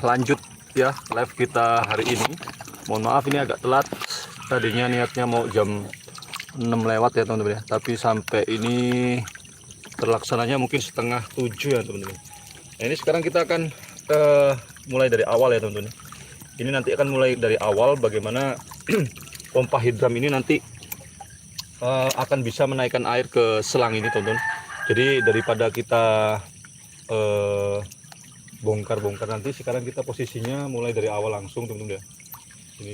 Lanjut ya live kita hari ini. Mohon maaf ini agak telat. Tadinya niatnya mau jam 6 lewat ya teman-teman ya. Tapi sampai ini terlaksananya mungkin setengah 7 ya teman-teman. Nah, ini sekarang kita akan mulai dari awal ya teman-teman. Ini nanti akan mulai dari awal bagaimana pompa hidram ini nanti akan bisa menaikkan air ke selang ini teman-teman. Jadi daripada kita bongkar-bongkar nanti, sekarang kita posisinya mulai dari awal langsung teman-teman ya. Ini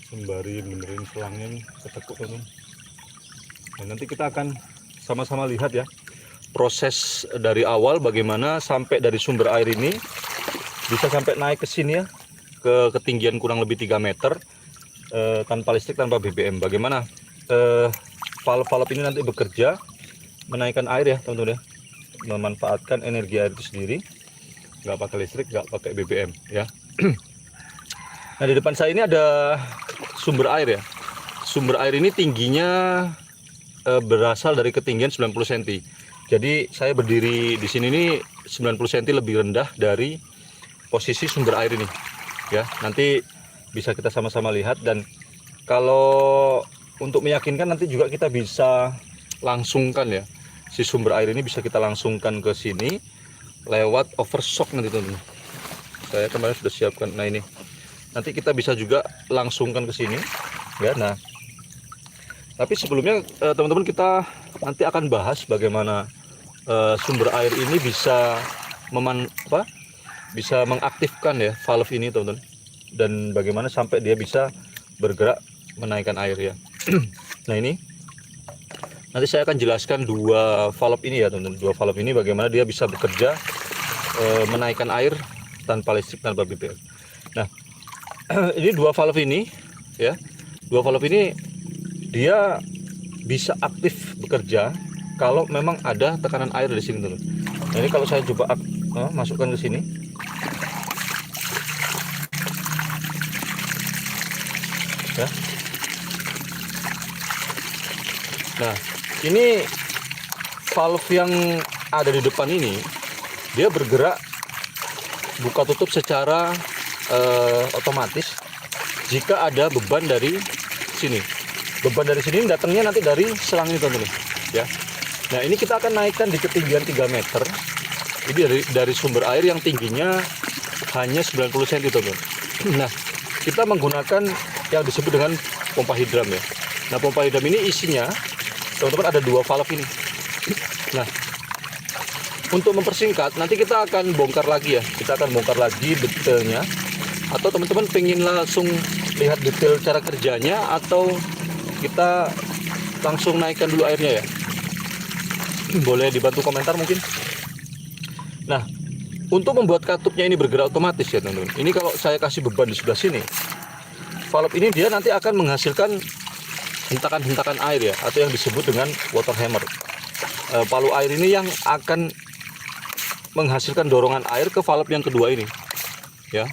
sembari benerin selangnya nih, ketekuk teman-teman. Nah, nanti kita akan sama-sama lihat ya proses dari awal bagaimana sampai dari sumber air ini bisa sampai naik ke sini ya, ke ketinggian kurang lebih 3 meter tanpa listrik, tanpa BBM. Bagaimana valve-valve ini nanti bekerja menaikkan air ya teman-teman ya, memanfaatkan energi air itu sendiri, nggak pakai listrik, nggak pakai BBM ya. Nah, di depan saya ini ada sumber air ya. Sumber air ini tingginya berasal dari ketinggian 90 cm. Jadi saya berdiri di sini ini 90 cm lebih rendah dari posisi sumber air ini ya. Nanti bisa kita sama-sama lihat, dan kalau untuk meyakinkan nanti juga kita bisa langsungkan ya, si sumber air ini bisa kita langsungkan ke sini lewat overshock nanti teman-teman. Saya kemarin sudah siapkan. Nah, ini nanti kita bisa juga langsungkan ke sini ya. Nah, tapi sebelumnya teman-teman, kita nanti akan bahas bagaimana sumber air ini bisa bisa mengaktifkan ya valve ini teman-teman, dan bagaimana sampai dia bisa bergerak menaikkan air ya. Nah, ini nanti saya akan jelaskan dua valve ini ya teman-teman. Dua valve ini bagaimana dia bisa bekerja menaikkan air tanpa listrik, tanpa BBM. Nah, ini dua valve ini ya. Dua valve ini dia bisa aktif bekerja kalau memang ada tekanan air di sini teman-teman. Nah, ini kalau saya coba masukkan ke sini. Ya. Nah, ini valve yang ada di depan ini dia bergerak buka tutup secara otomatis jika ada beban dari sini. Beban dari sini datangnya nanti dari selang ini teman-teman ya. Nah, ini kita akan naikkan di ketinggian 3 meter. Ini dari sumber air yang tingginya hanya 90 cm teman-teman. Nah, kita menggunakan yang disebut dengan pompa hidram ya. Nah, pompa hidram ini isinya teman-teman ada dua valve ini. Nah, untuk mempersingkat nanti kita akan bongkar lagi ya. Kita akan bongkar lagi detailnya. Atau teman-teman pengen langsung lihat detail cara kerjanya, atau kita langsung naikkan dulu airnya ya. Boleh dibantu komentar mungkin. Nah, untuk membuat katupnya ini bergerak otomatis ya teman-teman. Ini kalau saya kasih beban di sebelah sini, valve ini dia nanti akan menghasilkan hentakan-hentakan air ya, atau yang disebut dengan water hammer. Palu air ini yang akan menghasilkan dorongan air ke valve yang kedua ini ya.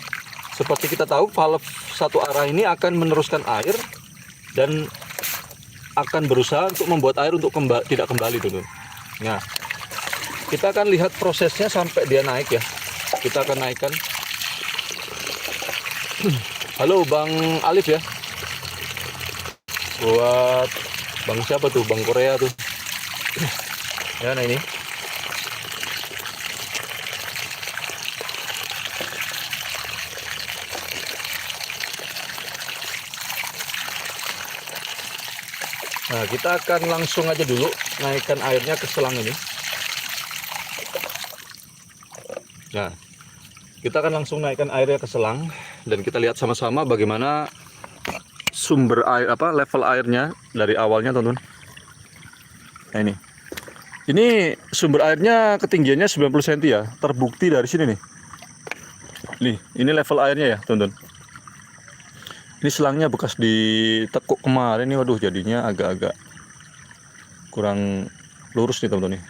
Seperti kita tahu, valve satu arah ini akan meneruskan air dan akan berusaha untuk membuat air untuk tidak kembali teman-teman. Nah, kita akan lihat prosesnya sampai dia naik ya. Kita akan naikkan. Halo Bang Alif ya. Buat Bang siapa tuh? Bang Korea tuh. Ya, nah ini. Nah, kita akan langsung aja dulu naikkan airnya ke selang ini. Nah, kita akan langsung naikkan airnya ke selang, dan kita lihat sama-sama bagaimana sumber air, level airnya dari awalnya teman-teman. Nah, ini sumber airnya ketinggiannya 90 cm ya, terbukti dari sini nih. Nih, ini level airnya ya teman-teman. Ini selangnya bekas ditekuk kemarin nih, waduh jadinya agak-agak kurang lurus nih teman-teman nih.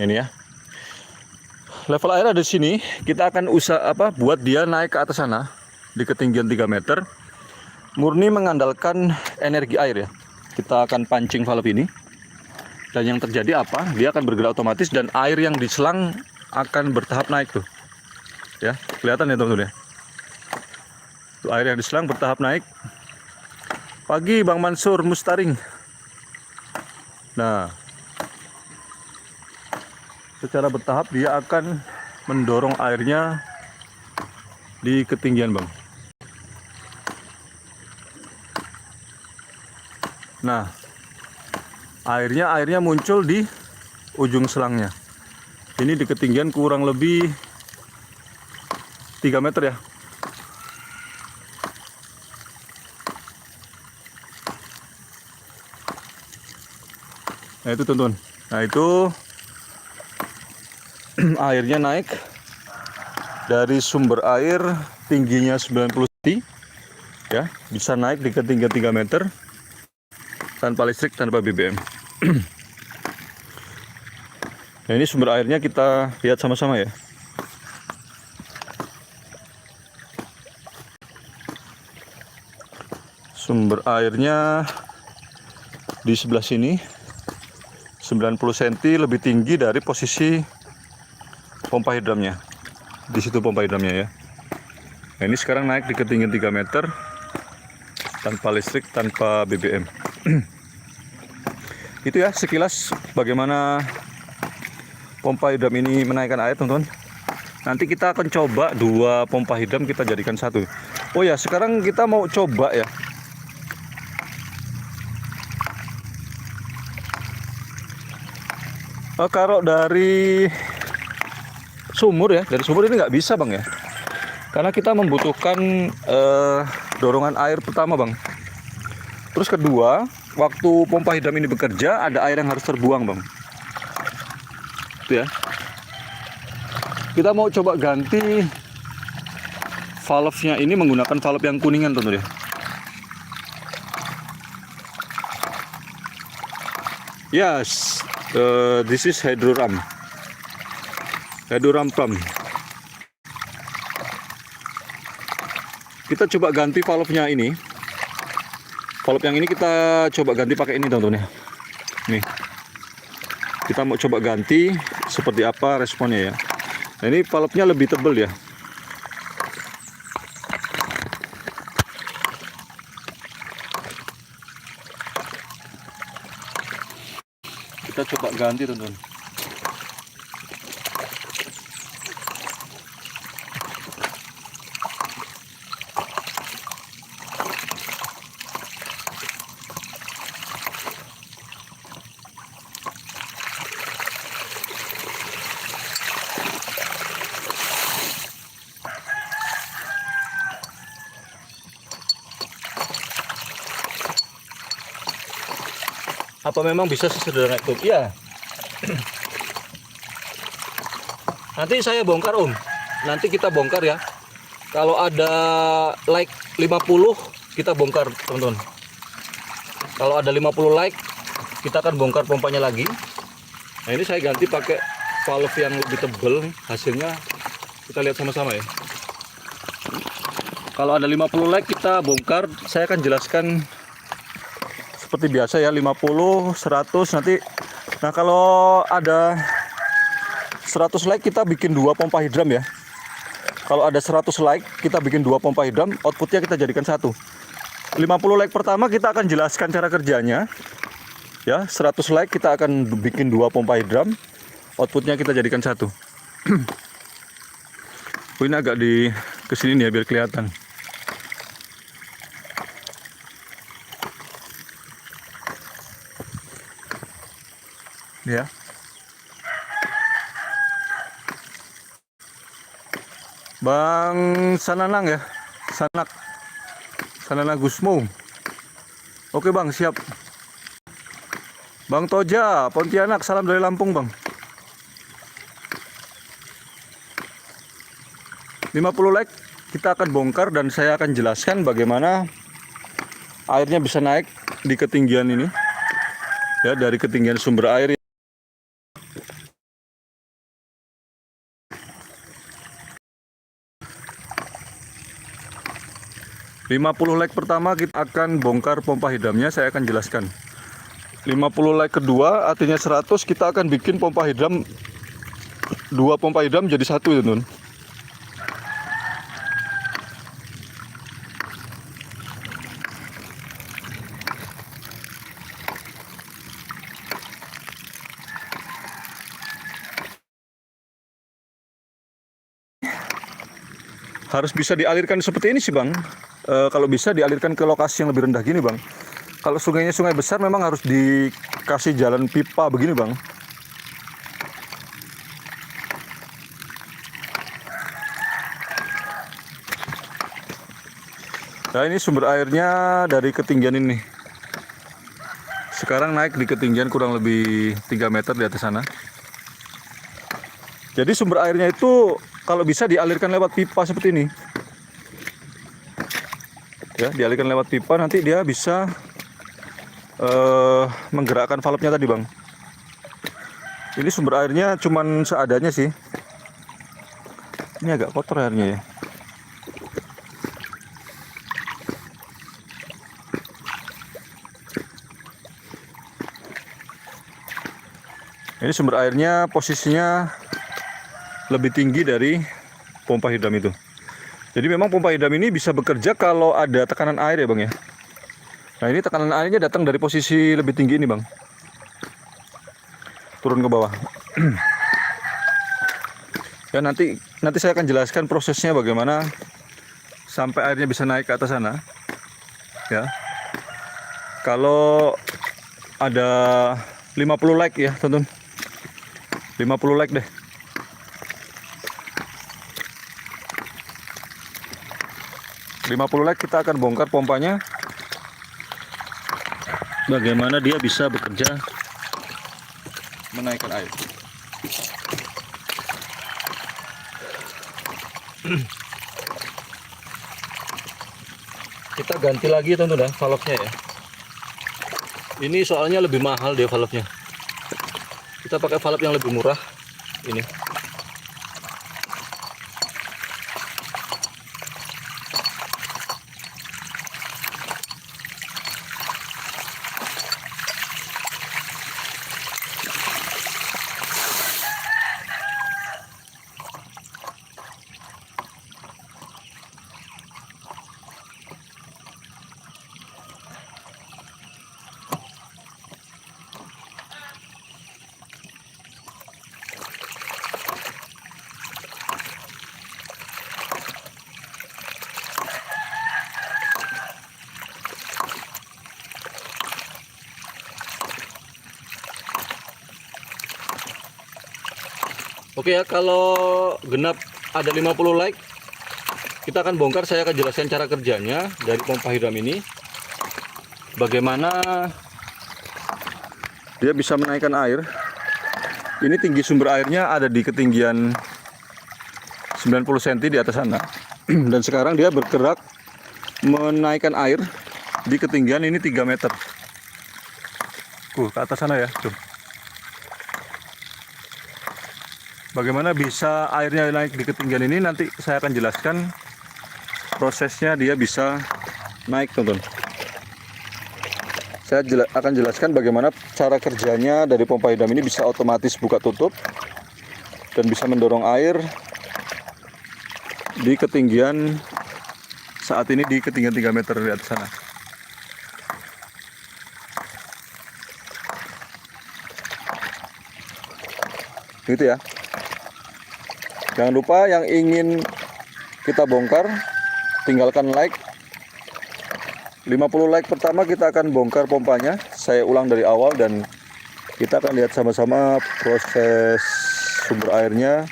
Ini ya. Level air ada di sini, kita akan buat dia naik ke atas sana di ketinggian 3 meter. Murni mengandalkan energi air ya. Kita akan pancing valve ini. Dan yang terjadi apa? Dia akan bergerak otomatis, dan air yang di selang akan bertahap naik tuh. Ya, kelihatan ya teman-teman ya. Itu air yang diselang bertahap naik. Pagi Bang Mansur Mustaring. Nah, secara bertahap dia akan mendorong airnya di ketinggian Bang. Nah, airnya muncul di ujung selangnya. Ini di ketinggian kurang lebih 3 meter ya. Nah itu teman-teman. Nah itu airnya naik dari sumber air tingginya 90 cm ya, bisa naik di ketinggian 3 meter tanpa listrik, tanpa BBM. Nah ini sumber airnya kita lihat sama-sama ya. Sumber airnya di sebelah sini 90 cm lebih tinggi dari posisi pompa hidramnya. Di situ pompa hidramnya ya. Nah ini sekarang naik di ketinggian 3 meter tanpa listrik, tanpa BBM. Itu ya sekilas bagaimana pompa hidram ini menaikkan air teman-teman. Nanti kita akan coba 2 pompa hidram kita jadikan 1. Oh ya, sekarang kita mau coba ya. Kalau dari sumur ya, dari sumur ini nggak bisa Bang ya. Karena kita membutuhkan dorongan air pertama Bang. Terus kedua, waktu pompa hidram ini bekerja ada air yang harus terbuang Bang. Itu ya. Kita mau coba ganti valve-nya ini menggunakan valve yang kuningan teman-teman ya. Yes, this is hydroram pump. Kita coba ganti valve-nya ini. Valve yang ini kita coba ganti pakai ini teman-teman ya. Nih. Kita mau coba ganti seperti apa responnya ya. Nah ini valve-nya lebih tebal ya. Kita coba ganti teman-teman. Apa memang bisa sesederhana itu? Iya. Nanti saya bongkar Om. Nanti kita bongkar ya. Kalau ada like 50 kita bongkar teman-teman. Kalau ada 50 like kita akan bongkar pompanya lagi. Nah ini saya ganti pakai valve yang lebih tebal. Hasilnya kita lihat sama-sama ya. Kalau ada 50 like kita bongkar. Saya akan jelaskan seperti biasa ya, 50, 100 nanti. Nah kalau ada 100 like kita bikin 2 pompa hidram ya. Kalau ada 100 like kita bikin 2 pompa hidram, outputnya kita jadikan 1. 50 like pertama kita akan jelaskan cara kerjanya ya. 100 like kita akan bikin 2 pompa hidram, outputnya kita jadikan 1. Ini agak di kesini nih ya biar kelihatan. Ya. Bang Sananang ya. Sananang Gusmo. Oke Bang, siap. Bang Toja, Pontianak, salam dari Lampung Bang. 50 like kita akan bongkar dan saya akan jelaskan bagaimana airnya bisa naik di ketinggian ini. Ya, dari ketinggian sumber air. 50 like pertama kita akan bongkar pompa hidramnya, saya akan jelaskan. 50 like kedua artinya 100, kita akan bikin pompa hidram, 2 pompa hidram jadi 1 teman-teman. harus bisa dialirkan seperti ini sih Bang. Kalau bisa dialirkan ke lokasi yang lebih rendah gini Bang. Kalau sungainya sungai besar memang harus dikasih jalan pipa begini Bang. Nah ini sumber airnya dari ketinggian ini. Sekarang naik di ketinggian kurang lebih 3 meter di atas sana. Jadi sumber airnya itu kalau bisa dialirkan lewat pipa seperti ini. Ya, dialirkan lewat pipa, nanti dia bisa menggerakkan valve-nya tadi Bang. Ini sumber airnya cuman seadanya sih. Ini agak kotor airnya ya. Ini sumber airnya posisinya lebih tinggi dari pompa hidram itu. Jadi memang pompa hidram ini bisa bekerja kalau ada tekanan air ya Bang ya. Nah ini tekanan airnya datang dari posisi lebih tinggi ini Bang. Turun ke bawah. Ya nanti saya akan jelaskan prosesnya bagaimana sampai airnya bisa naik ke atas sana. Ya. Kalau ada 50 like ya tonton. 50 like deh. Like kita akan bongkar pompanya. Bagaimana dia bisa bekerja menaikkan air. Kita ganti lagi teman-teman valve-nya ya. Ini soalnya lebih mahal dia valve-nya. Kita pakai valve yang lebih murah ini. Oke ya, kalau genap ada 50 like, kita akan bongkar. Saya akan jelaskan cara kerjanya dari pompa hidram ini. Bagaimana dia bisa menaikkan air. Ini tinggi sumber airnya ada di ketinggian 90 cm di atas sana. Dan sekarang dia bergerak menaikkan air di ketinggian ini 3 meter. Ke atas sana ya, tuh. Bagaimana bisa airnya naik di ketinggian ini, nanti saya akan jelaskan prosesnya dia bisa naik teman-teman. Saya akan jelaskan bagaimana cara kerjanya dari pompa hidram ini bisa otomatis buka tutup dan bisa mendorong air di ketinggian saat ini di ketinggian 3 meter di atas sana. Gitu ya. Jangan lupa yang ingin kita bongkar, tinggalkan like. 50 like pertama kita akan bongkar pompanya. Saya ulang dari awal dan kita akan lihat sama-sama proses sumber airnya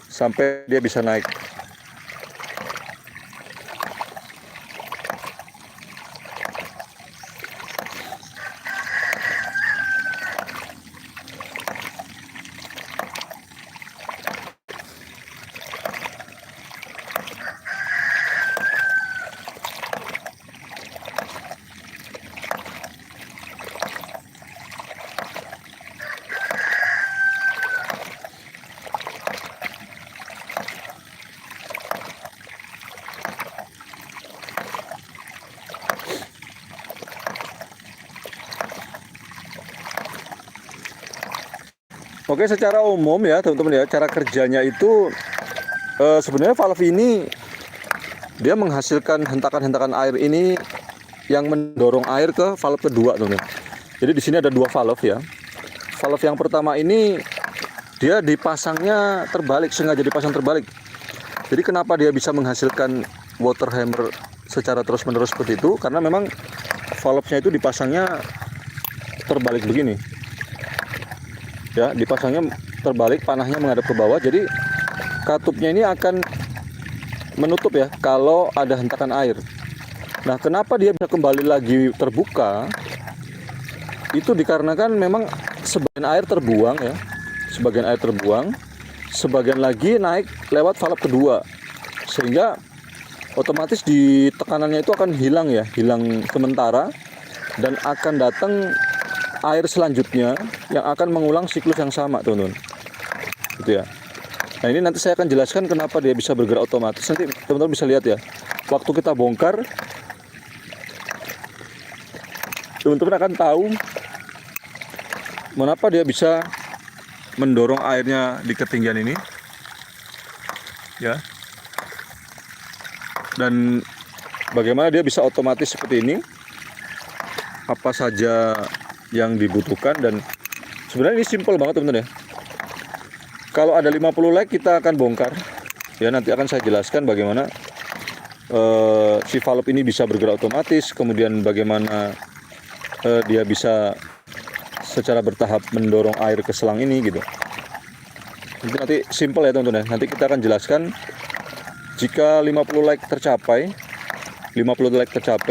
sampai dia bisa naik. Oke, secara umum ya teman-teman ya, cara kerjanya itu sebenarnya valve ini dia menghasilkan hentakan-hentakan air ini yang mendorong air ke valve kedua teman-teman. Jadi di sini ada dua valve ya. Valve yang pertama ini dia dipasangnya terbalik, sengaja dipasang terbalik. Jadi kenapa dia bisa menghasilkan water hammer secara terus-menerus seperti itu? Karena memang valve-nya itu dipasangnya terbalik begini. Ya, dipasangnya terbalik, panahnya menghadap ke bawah. Jadi katupnya ini akan menutup ya kalau ada hentakan air. Nah, kenapa dia bisa kembali lagi terbuka? Itu dikarenakan memang sebagian air terbuang ya. Sebagian air terbuang, sebagian lagi naik lewat valve kedua. Sehingga otomatis di tekanannya itu akan hilang ya, hilang sementara, dan akan datang air selanjutnya yang akan mengulang siklus yang sama, teman-teman. Gitu ya. Nah, ini nanti saya akan jelaskan kenapa dia bisa bergerak otomatis. Nanti teman-teman bisa lihat ya. Waktu kita bongkar, teman-teman akan tahu mengapa dia bisa mendorong airnya di ketinggian ini. Ya. Dan bagaimana dia bisa otomatis seperti ini. Apa saja yang dibutuhkan, dan sebenarnya ini simple banget, teman-teman ya. Kalau ada 50 like kita akan bongkar. Ya, nanti akan saya jelaskan bagaimana si valve ini bisa bergerak otomatis, kemudian bagaimana dia bisa secara bertahap mendorong air ke selang ini gitu. Nanti simple ya, teman-teman ya. Nanti kita akan jelaskan jika 50 like tercapai,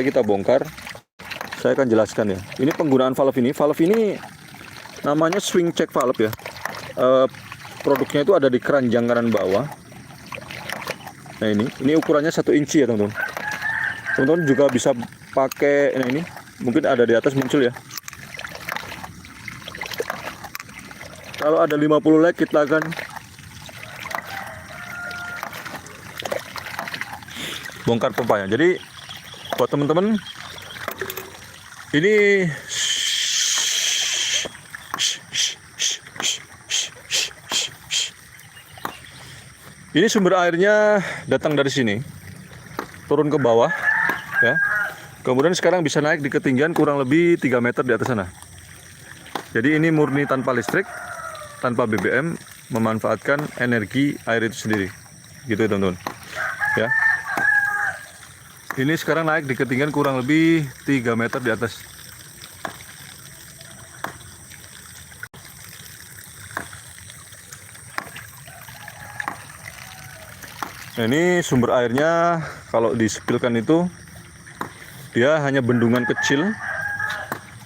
kita bongkar. Saya akan jelaskan ya. Ini penggunaan valve ini. Valve ini namanya swing check valve ya. Produknya itu ada di keranjang kanan bawah. Nah, ini ukurannya 1 inci ya, teman-teman. Teman-teman juga bisa pakai ini. Mungkin ada di atas muncul ya. Kalau ada 50 like kita akan bongkar pompanya. Jadi buat teman-teman, ini sumber airnya datang dari sini, turun ke bawah ya. Kemudian sekarang bisa naik di ketinggian kurang lebih 3 meter di atas sana. Jadi ini murni tanpa listrik, tanpa BBM, memanfaatkan energi air itu sendiri. Gitu ya, teman-teman. Ya. Ini sekarang naik di ketinggian kurang lebih 3 meter di atas. Nah, ini sumber airnya kalau disipilkan itu dia hanya bendungan kecil,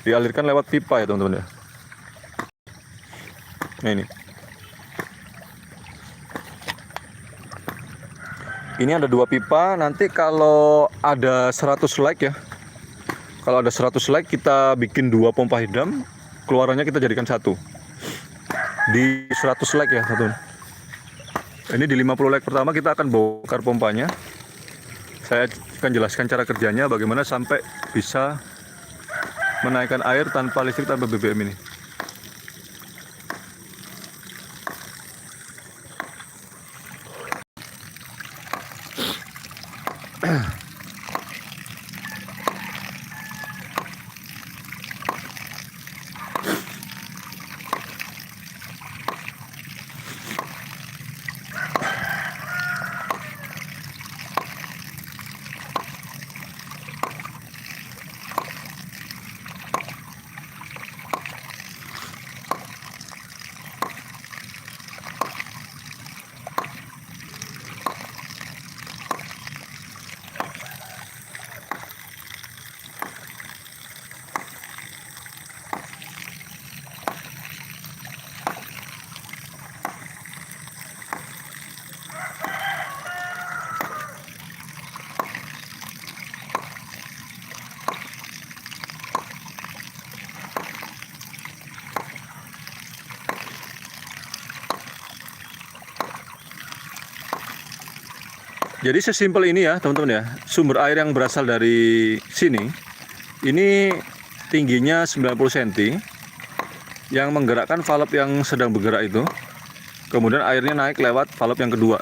dialirkan lewat pipa ya, teman-teman ya. Nah, ini ada 2 pipa. Nanti kalau ada 100 like ya, kalau ada 100 like kita bikin 2 pompa hidram, keluarannya kita jadikan 1 di 100 like ya, teman-teman. Ini di 50 like pertama kita akan bongkar pompanya. Saya akan jelaskan cara kerjanya, bagaimana sampai bisa menaikkan air tanpa listrik, tanpa BBM ini. Jadi sesimpel ini ya, teman-teman ya. Sumber air yang berasal dari sini, ini tingginya 90 cm, yang menggerakkan valve yang sedang bergerak itu. Kemudian airnya naik lewat valve yang kedua.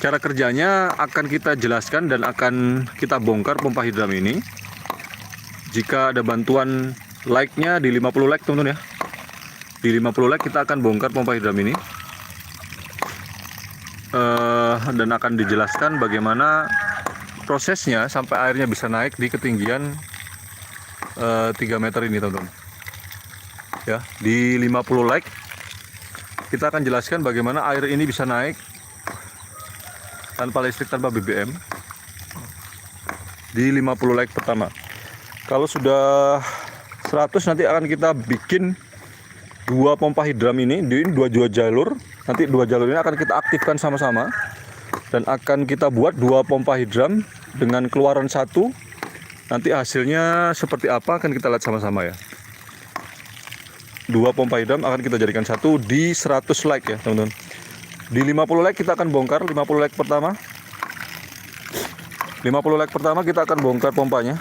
Cara kerjanya akan kita jelaskan dan akan kita bongkar pompa hidram ini. Jika ada bantuan like-nya di 50 like, teman-teman ya. Di 50 like kita akan bongkar pompa hidram ini. dan akan dijelaskan bagaimana prosesnya sampai airnya bisa naik di ketinggian 3 meter ini, teman-teman. Ya, di 50 like kita akan jelaskan bagaimana air ini bisa naik tanpa listrik, tanpa BBM di 50 like pertama. Kalau sudah 100 nanti akan kita bikin 2 pompa hidram ini di 2 jalur. Nanti 2 jalur ini akan kita aktifkan sama-sama dan akan kita buat 2 pompa hidram dengan keluaran 1. Nanti hasilnya seperti apa akan kita lihat sama-sama ya. 2 pompa hidram akan kita jadikan 1 di 100 like ya, teman-teman. Di 50 like kita akan bongkar 50 like pertama. 50 like pertama kita akan bongkar pompanya.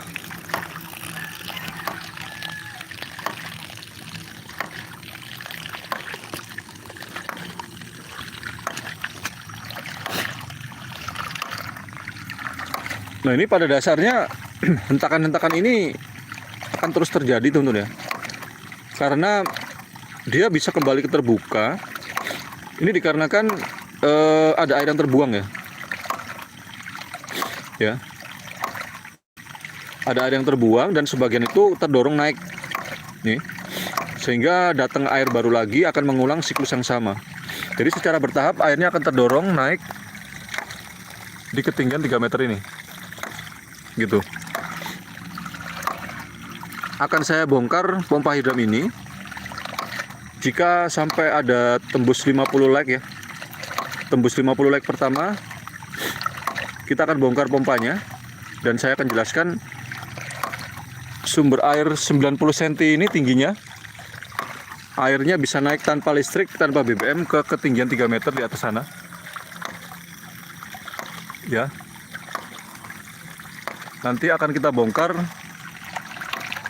Nah, ini pada dasarnya hentakan-hentakan ini akan terus terjadi, teman-teman ya. Karena dia bisa kembali ke terbuka. Ini dikarenakan ada air yang terbuang ya. Ya. Ada air yang terbuang dan sebagian itu terdorong naik. Nih. Sehingga datang air baru lagi akan mengulang siklus yang sama. Jadi secara bertahap airnya akan terdorong naik di ketinggian 3 meter ini. Gitu. Akan saya bongkar pompa hidram ini jika sampai ada tembus 50 like ya. Tembus 50 like pertama kita akan bongkar pompanya dan saya akan jelaskan sumber air 90 cm ini tingginya. Airnya bisa naik tanpa listrik, tanpa BBM ke ketinggian 3 meter di atas sana. Ya. Nanti akan kita bongkar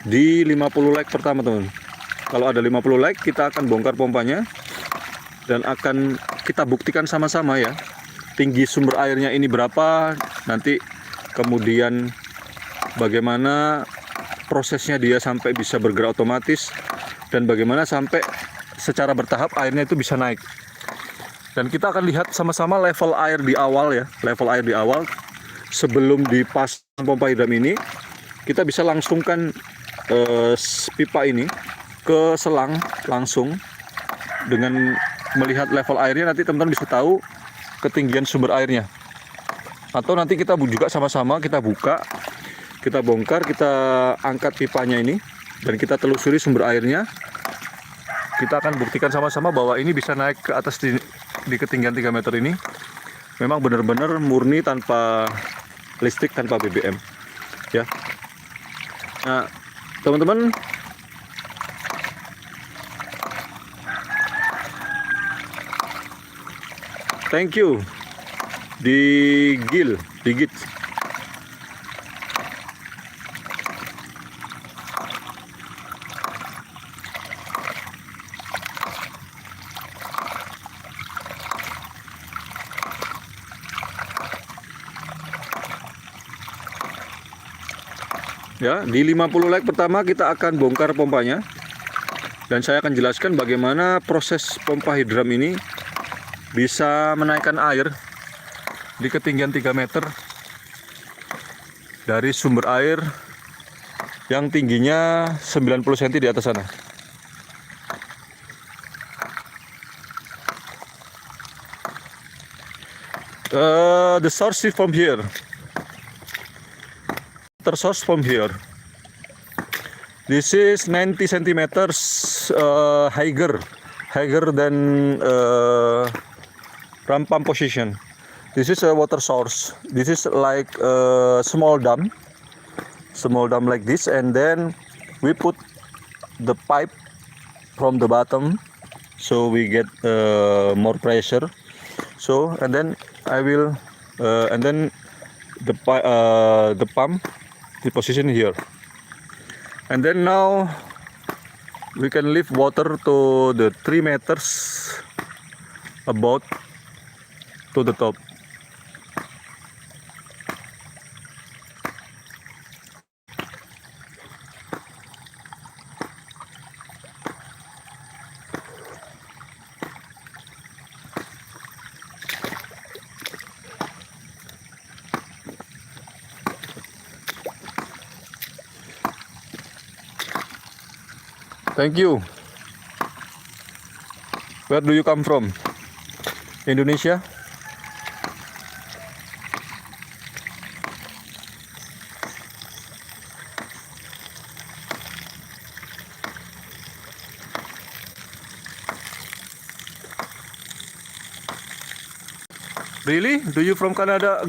di 50 like pertama, teman. Kalau ada 50 like kita akan bongkar pompanya dan akan kita buktikan sama-sama ya tinggi sumber airnya ini berapa, nanti kemudian bagaimana prosesnya dia sampai bisa bergerak otomatis dan bagaimana sampai secara bertahap airnya itu bisa naik. Dan kita akan lihat sama-sama level air di awal ya, level air di awal sebelum dipasang pompa hidram ini. Kita bisa langsungkan pipa ini ke selang langsung. Dengan melihat level airnya nanti teman-teman bisa tahu ketinggian sumber airnya. Atau nanti kita juga sama-sama kita buka, kita bongkar, kita angkat pipanya ini dan kita telusuri sumber airnya. Kita akan buktikan sama-sama bahwa ini bisa naik ke atas di ketinggian 3 meter ini. Memang benar-benar murni tanpa listrik, tanpa BBM ya. Nah, teman-teman, thank you digit. Ya, di 50 like pertama kita akan bongkar pompanya dan saya akan jelaskan bagaimana proses pompa hidram ini bisa menaikkan air di ketinggian 3 meter dari sumber air yang tingginya 90 cm di atas sana. The source is from here. The source from here. This is 90 centimeters higher than ram pump position. This is a water source. This is like a small dam like this, and then we put the pipe from the bottom, so we get more pressure. So and then I will and then the pump the position here, and then now we can lift water to the 3 meters about to the top. Thank you. Where do you come from? Indonesia? Really? Do you from Canada?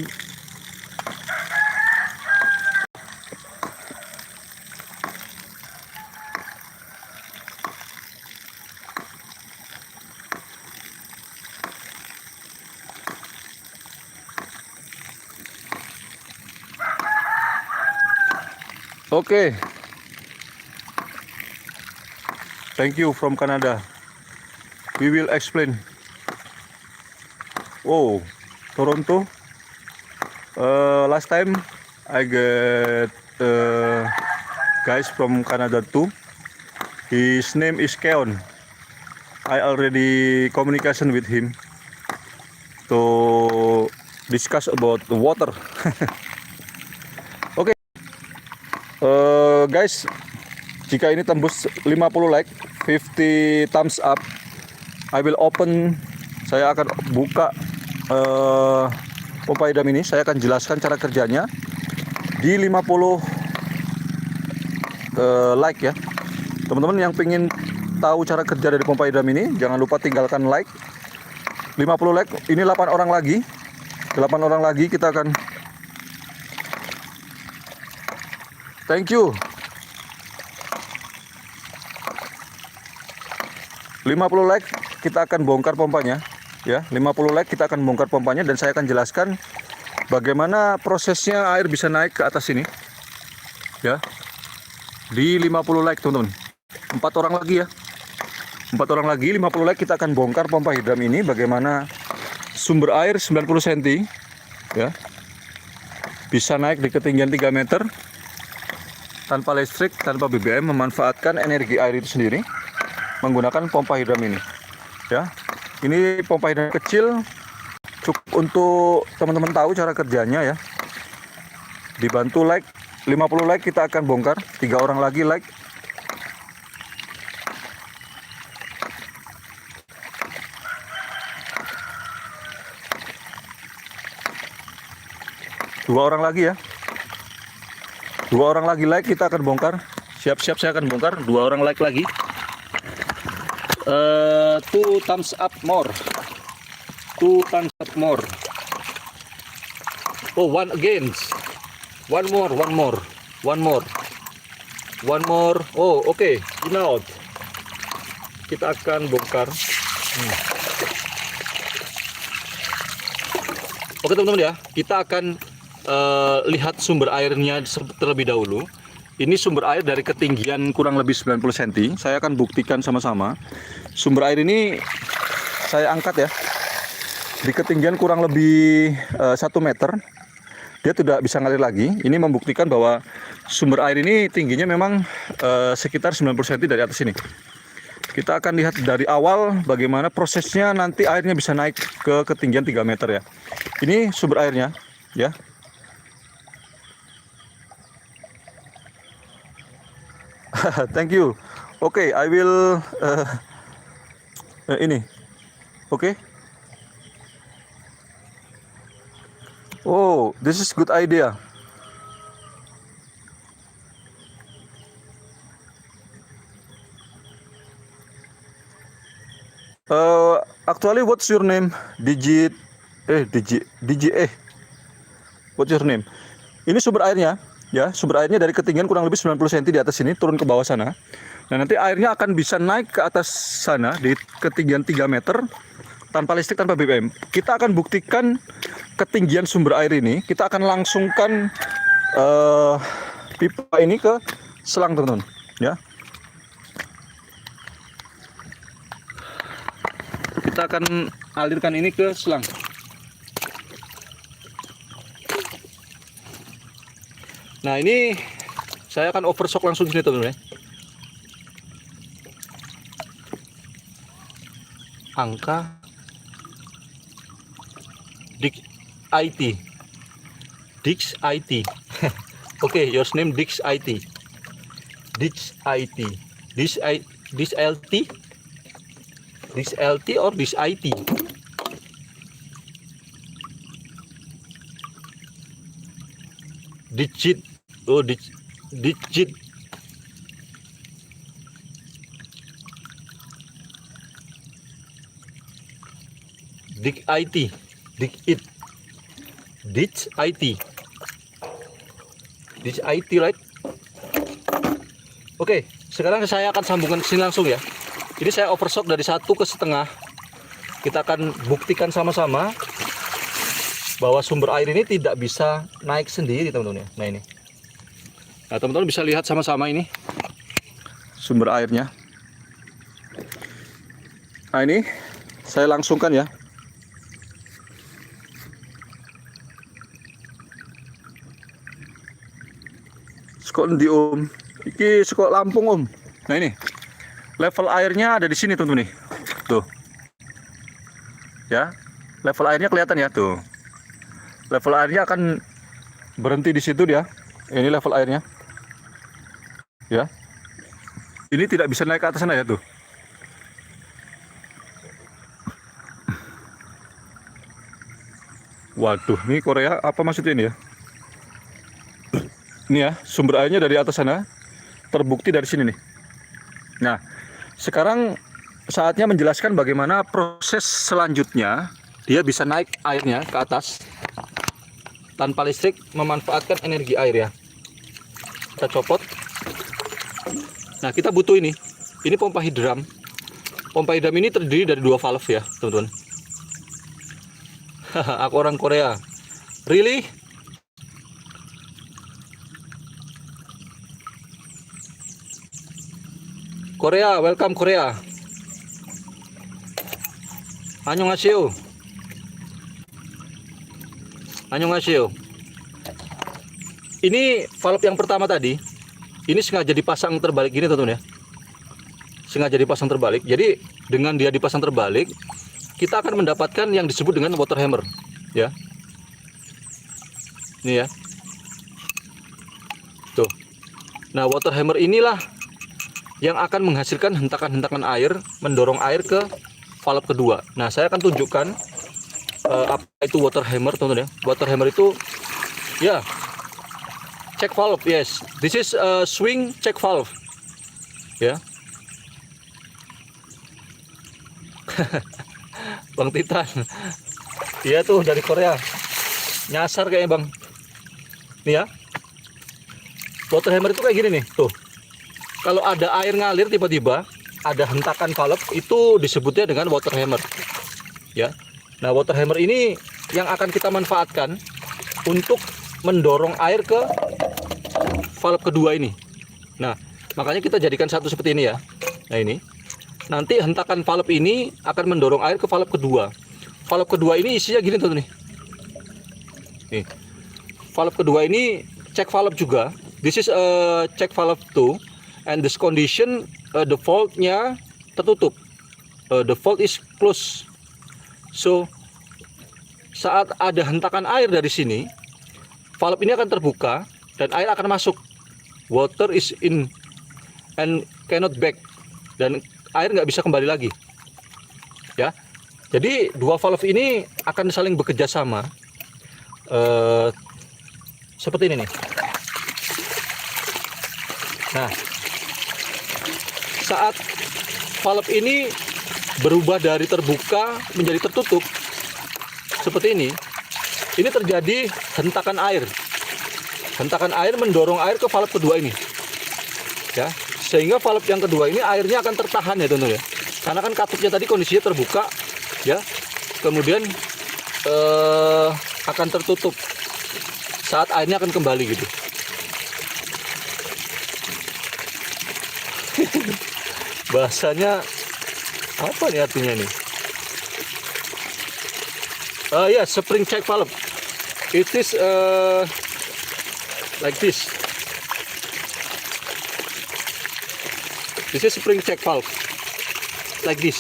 Okay. Thank you from Canada. We will explain. Oh, Toronto. Last time I get guys from Canada too. His name is Keon. I already communication with him to discuss about the water. Oke, guys, jika ini tembus 50 like, 50 thumbs up, I will open. Saya akan buka pompa idam ini. Saya akan jelaskan cara kerjanya di 50 like ya. Teman-teman yang pengen tahu cara kerja dari pompa idam ini, jangan lupa tinggalkan like. 50 like, ini 8 orang lagi. 8 orang lagi kita akan. Thank you. 50 like kita akan bongkar pompanya ya. 50 like kita akan bongkar pompanya dan saya akan jelaskan bagaimana prosesnya air bisa naik ke atas sini. Ya. Di 50 like teman-teman. 4 orang lagi ya. 4 orang lagi 50 like kita akan bongkar pompa hidram ini bagaimana sumber air 90 cm ya. Bisa naik di ketinggian 3 meter tanpa listrik, tanpa BBM, memanfaatkan energi air itu sendiri menggunakan pompa hidram ini. Ya. Ini pompa hidram kecil, cukup untuk teman-teman tahu cara kerjanya ya. Dibantu like 50 like kita akan bongkar. 3 orang lagi like. Dua orang lagi ya. 2 orang lagi like kita akan bongkar. Siap-siap saya akan bongkar. 2 orang like lagi. 2 thumbs up more. 2 thumbs up more. Oh, one again. One more. Oh, okay. Now kita akan bongkar. Oke teman-teman ya, kita akan lihat sumber airnya terlebih dahulu. Ini sumber air dari ketinggian kurang lebih 90 cm. Saya akan buktikan sama-sama. Sumber air ini saya angkat ya. Di ketinggian kurang lebih 1 meter. Dia tidak bisa ngalir lagi. Ini membuktikan bahwa sumber air ini tingginya memang sekitar 90 cm dari atas ini. Kita akan lihat dari awal bagaimana prosesnya nanti airnya bisa naik ke ketinggian 3 meter ya. Ini sumber airnya ya. Thank you. Okay, I will ini. Okay. Oh, this is good idea. Actually, what's your name? Digit. What's your name? Ini sumber airnya. Ya, sumber airnya dari ketinggian kurang lebih 90 cm di atas sini turun ke bawah sana. Nah, nanti airnya akan bisa naik ke atas sana di ketinggian 3 meter tanpa listrik, tanpa BBM. Kita akan buktikan ketinggian sumber air ini. Kita akan langsungkan pipa ini ke selang, teman-teman. Ya. Kita akan alirkan ini ke selang. Nah, ini saya akan overshock langsung sini teman-teman ya. Angka Dix IT. Okay, your name Dix IT. this LT, or this IT. Digit, oh digit. Dig IT, dig it, ditch IT, ditch IT, right? Oke, sekarang saya akan sambungkan ke sini langsung ya. Ini saya overstock dari 1,5. Kita akan buktikan sama-sama bahwa sumber air ini tidak bisa naik sendiri, teman-teman ya. Nah ini, nah teman-teman bisa lihat sama-sama ini sumber airnya. Nah ini saya langsungkan ya. Sekok di Om, iki sekok Lampung Om. Nah ini level airnya ada di sini teman-teman nih, tuh ya, level airnya kelihatan ya tuh. Level airnya akan berhenti di situ dia. Ini level airnya, ya. Ini tidak bisa naik ke atas sana ya tuh. Waduh, ini Korea apa maksudnya ini ya? Ini ya, sumber airnya dari atas sana, terbukti dari sini nih. Nah, sekarang saatnya menjelaskan bagaimana proses selanjutnya dia bisa naik airnya ke atas tanpa listrik, memanfaatkan energi air ya. Kita copot. Nah, kita butuh ini. Ini pompa hidram. Pompa hidram ini terdiri dari 2 valve ya, teman-teman. Aku orang Korea. Really? Korea, welcome Korea. Annyeonghaseyo. Annyeonghaseyo. Ini valve yang pertama tadi, ini sengaja dipasang terbalik gini teman-teman ya. Sengaja dipasang terbalik. Jadi dengan dia dipasang terbalik, kita akan mendapatkan yang disebut dengan water hammer, ya. Ini ya. Tuh. Nah, water hammer inilah yang akan menghasilkan hentakan-hentakan air, mendorong air ke valve kedua. Nah, saya akan tunjukkan apa itu water hammer, teman-teman ya. Water hammer itu, ya, check valve, yes. This is swing check valve, ya. Bang Titan, iya tuh dari Korea, nyasar kayaknya bang. Nih ya, water hammer itu kayak gini nih, tuh. Kalau ada air ngalir tiba-tiba ada hentakan valve, itu disebutnya dengan water hammer, ya. Nah, water hammer ini yang akan kita manfaatkan untuk mendorong air ke valve kedua ini. Nah, makanya kita jadikan satu seperti ini ya. Nah ini, nanti hentakan valve ini akan mendorong air ke valve kedua. Valve kedua ini isinya gini tuh nih. Nih, valve kedua ini check valve juga. This is a check valve too. And this condition, the valve-nya tertutup. The valve is closed. So, saat ada hentakan air dari sini, valve ini akan terbuka dan air akan masuk. Water is in and cannot back. Dan air nggak bisa kembali lagi. Ya. Jadi, dua valve ini akan saling bekerja sama. Seperti ini nih. Nah, saat valve ini berubah dari terbuka menjadi tertutup seperti ini terjadi hentakan air. Hentakan air mendorong air ke valve kedua ini, ya, sehingga valve yang kedua ini airnya akan tertahan ya teman-teman ya, karena kan katupnya tadi kondisinya terbuka, ya, kemudian akan tertutup saat airnya akan kembali gitu. Bahasanya apa nih artinya nih? Ya, spring check valve. It is like this. This is spring check valve. Like this.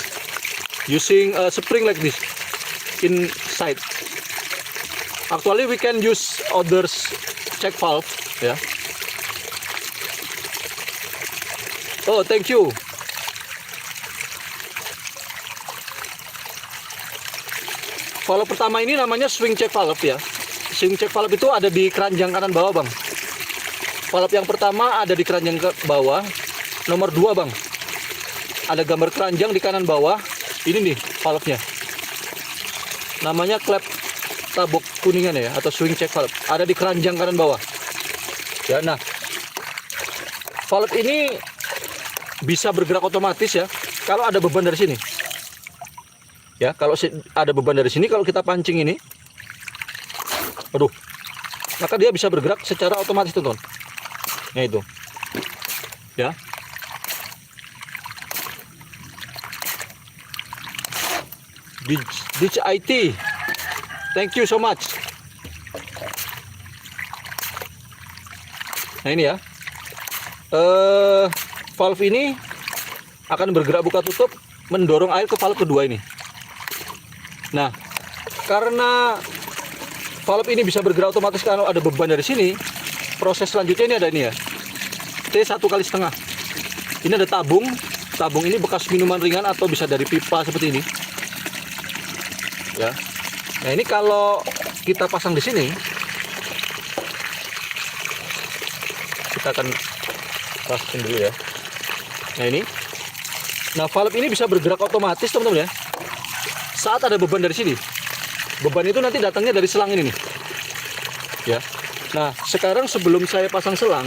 Using a spring like this inside. Actually, we can use others check valve. Yeah. Oh, thank you. valve pertama ini namanya swing check valve ya. Swing check valve itu ada di keranjang kanan bawah bang. Valve yang pertama ada di keranjang ke bawah. Nomor 2 bang, ada gambar keranjang di kanan bawah. Ini nih valve-nya. Namanya klep tabok kuningan ya, atau swing check valve. Ada di keranjang kanan bawah. Ya, nah, valve ini bisa bergerak otomatis ya. Kalau ada beban dari sini. Ya, kalau ada beban dari sini, kalau kita pancing ini, aduh, maka dia bisa bergerak secara otomatis teman-teman. Nah itu, ya. Ditch IT, thank you so much. Nah ini ya, valve ini akan bergerak buka tutup, mendorong air ke valve kedua ini. Nah, karena valve ini bisa bergerak otomatis kalau ada beban dari sini, proses selanjutnya ini ada ini ya, T1,5 kali. Ini ada tabung ini bekas minuman ringan atau bisa dari pipa seperti ini. Ya. Nah, ini kalau kita pasang di sini, kita akan pasang dulu ya. Nah, ini. Nah, valve ini bisa bergerak otomatis, teman-teman ya. Saat ada beban dari sini. Beban itu nanti datangnya dari selang ini nih. Ya. Nah, sekarang sebelum saya pasang selang,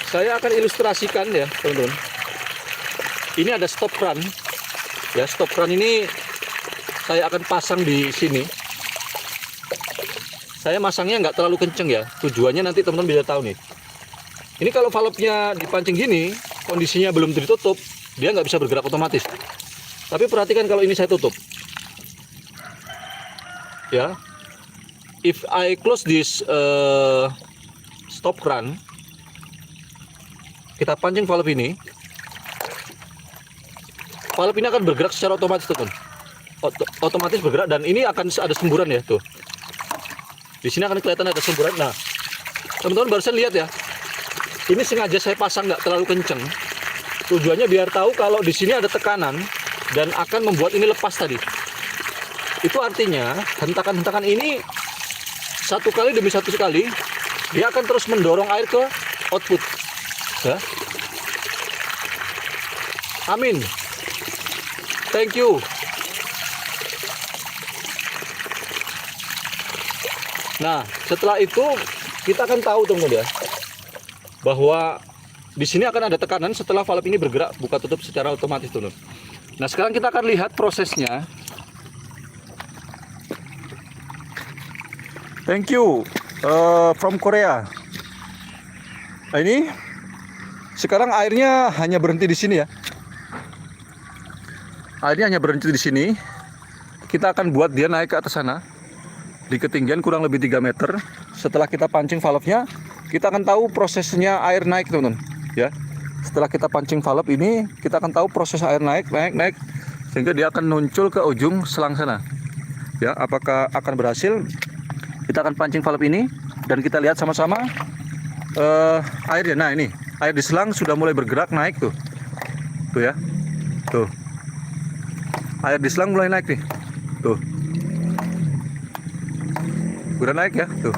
saya akan ilustrasikan ya, teman-teman. Ini ada stop run. Ya, stop run ini saya akan pasang di sini. Saya masangnya nggak terlalu kenceng ya. Tujuannya nanti teman-teman bisa tahu nih. Ini kalau valve-nya dipancing gini, kondisinya belum ditutup, dia nggak bisa bergerak otomatis. Tapi perhatikan kalau ini saya tutup. Ya, if I close this stop run, kita pancing valve ini akan bergerak secara otomatis, teman. Otomatis bergerak, dan ini akan ada semburan ya tuh. Di sini akan kelihatan ada semburan. Nah, teman-teman barusan lihat ya. Ini sengaja saya pasang nggak terlalu kenceng. Tujuannya biar tahu kalau di sini ada tekanan dan akan membuat ini lepas tadi. Itu artinya hentakan-hentakan ini satu kali demi satu kali, dia akan terus mendorong air ke output. Ya. Amin. Thank you. Nah, setelah itu kita akan tahu teman-teman ya, bahwa di sini akan ada tekanan setelah valve ini bergerak buka tutup secara otomatis, teman-teman. Nah, sekarang kita akan lihat prosesnya. Thank you from Korea. Nah, ini sekarang airnya hanya berhenti di sini ya. Airnya hanya berhenti di sini. Kita akan buat dia naik ke atas sana di ketinggian kurang lebih 3 meter. Setelah kita pancing valve-nya, kita akan tahu prosesnya air naik, teman-teman. Ya. Setelah kita pancing valve ini, kita akan tahu proses air naik sehingga dia akan muncul ke ujung selang sana. Ya, apakah akan berhasil? Kita akan pancing valve ini dan kita lihat sama-sama airnya. Nah, ini air di selang sudah mulai bergerak naik tuh. Tuh ya. Tuh. Air di selang mulai naik nih. Tuh. Udah naik ya, tuh.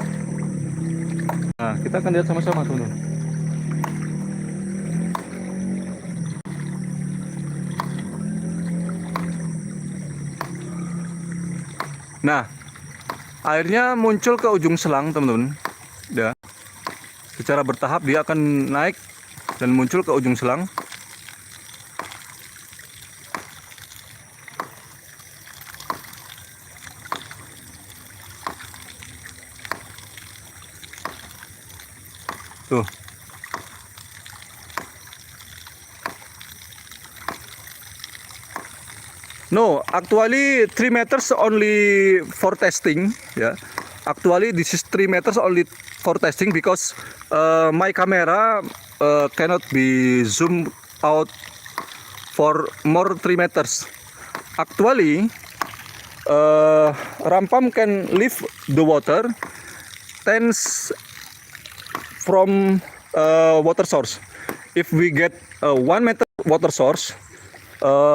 Nah, kita akan lihat sama-sama, teman-teman. Nah, airnya muncul ke ujung selang, teman-teman. Ya. Secara bertahap dia akan naik dan muncul ke ujung selang. Tuh. No, actually 3 meters only for testing. Yeah, actually this is 3 meters only for testing because my camera cannot be zoomed out for more 3 meters. Actually, ram pump can lift the water 10 from water source. If we get 1 meter water source,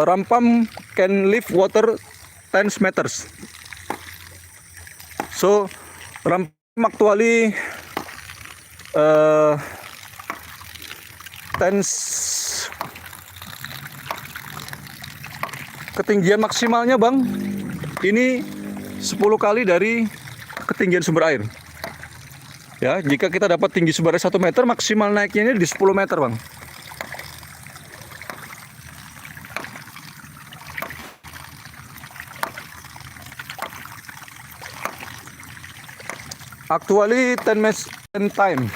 ram pump can lift water 10 meters. So Rampam actually 10 ketinggian maksimalnya Bang ini 10 kali dari ketinggian sumber air. Ya, jika kita dapat tinggi sumber air 1 meter, maksimal naiknya ini di 10 meter Bang. Actually 10 time.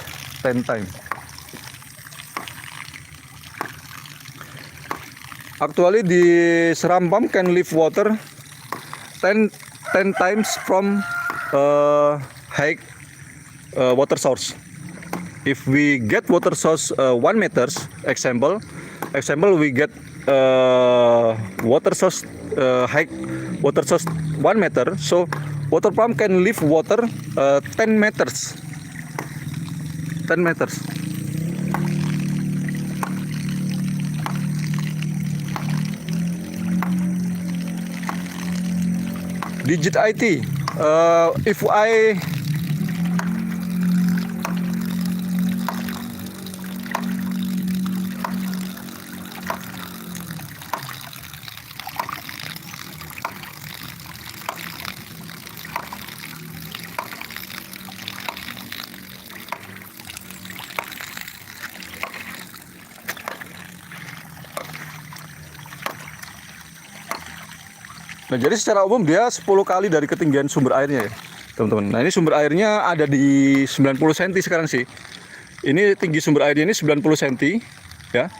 Actually the Rampam can lift water 10 times from high water source. If we get water source 1 meters, example we get water source high water source 1 meter, so water pump can lift water 10 meters. Digit IT. If I Nah, jadi secara umum dia 10 kali dari ketinggian sumber airnya ya, teman-teman. Nah, ini sumber airnya ada di 90 cm sekarang sih. Ini tinggi sumber airnya ini 90 cm ya.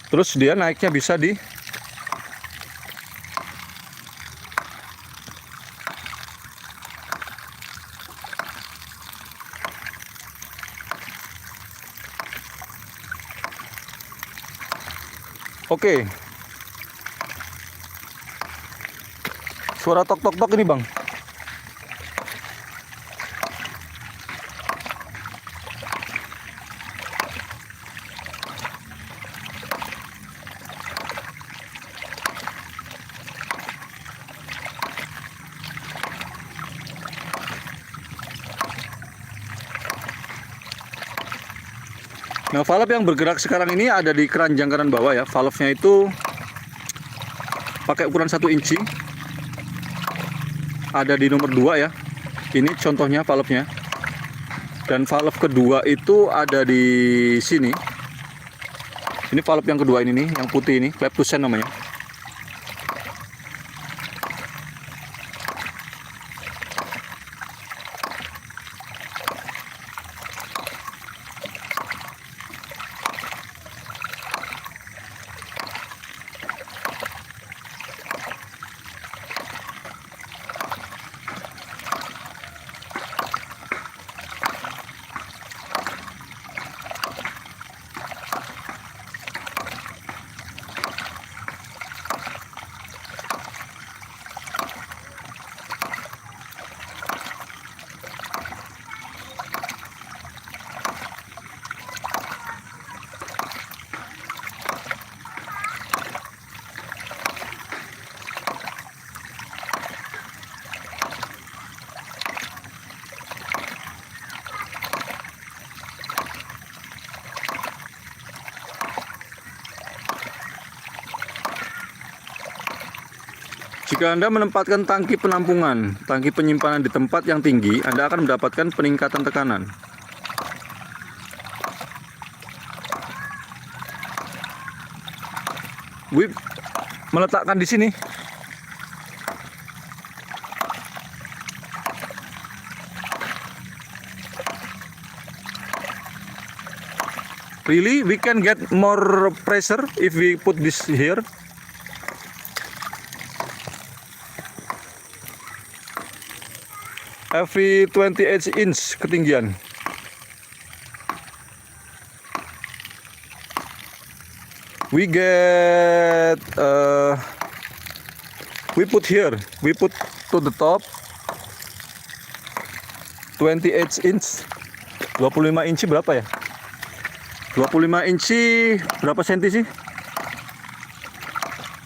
Terus dia naiknya bisa di Oke. Suara tok ini Bang. Nah, valve yang bergerak sekarang ini ada di keranjang kanan bawah ya. Valve-nya itu pakai ukuran 1 inci. Ada di nomor 2 ya. Ini contohnya valve-nya. Dan valve kedua itu ada di sini. Ini valve yang kedua ini nih, yang putih ini, clap to send namanya. Jika Anda menempatkan tangki penampungan, tangki penyimpanan di tempat yang tinggi, Anda akan mendapatkan peningkatan tekanan. Wip meletakkan di sini. Really, we can get more pressure if we put this here. Every 28 inch ketinggian. We get we put here, we put to the top 28 inch. 25 inci berapa ya? 25 inci berapa senti sih?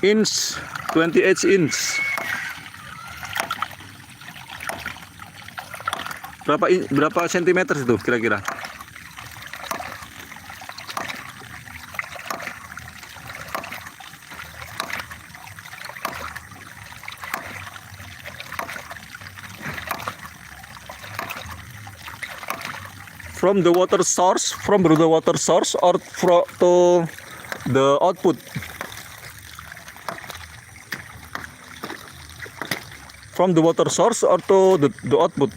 Inch, 28 inch. berapa sentimeter itu kira-kira? From the water source or to the output? From the water source or to the output?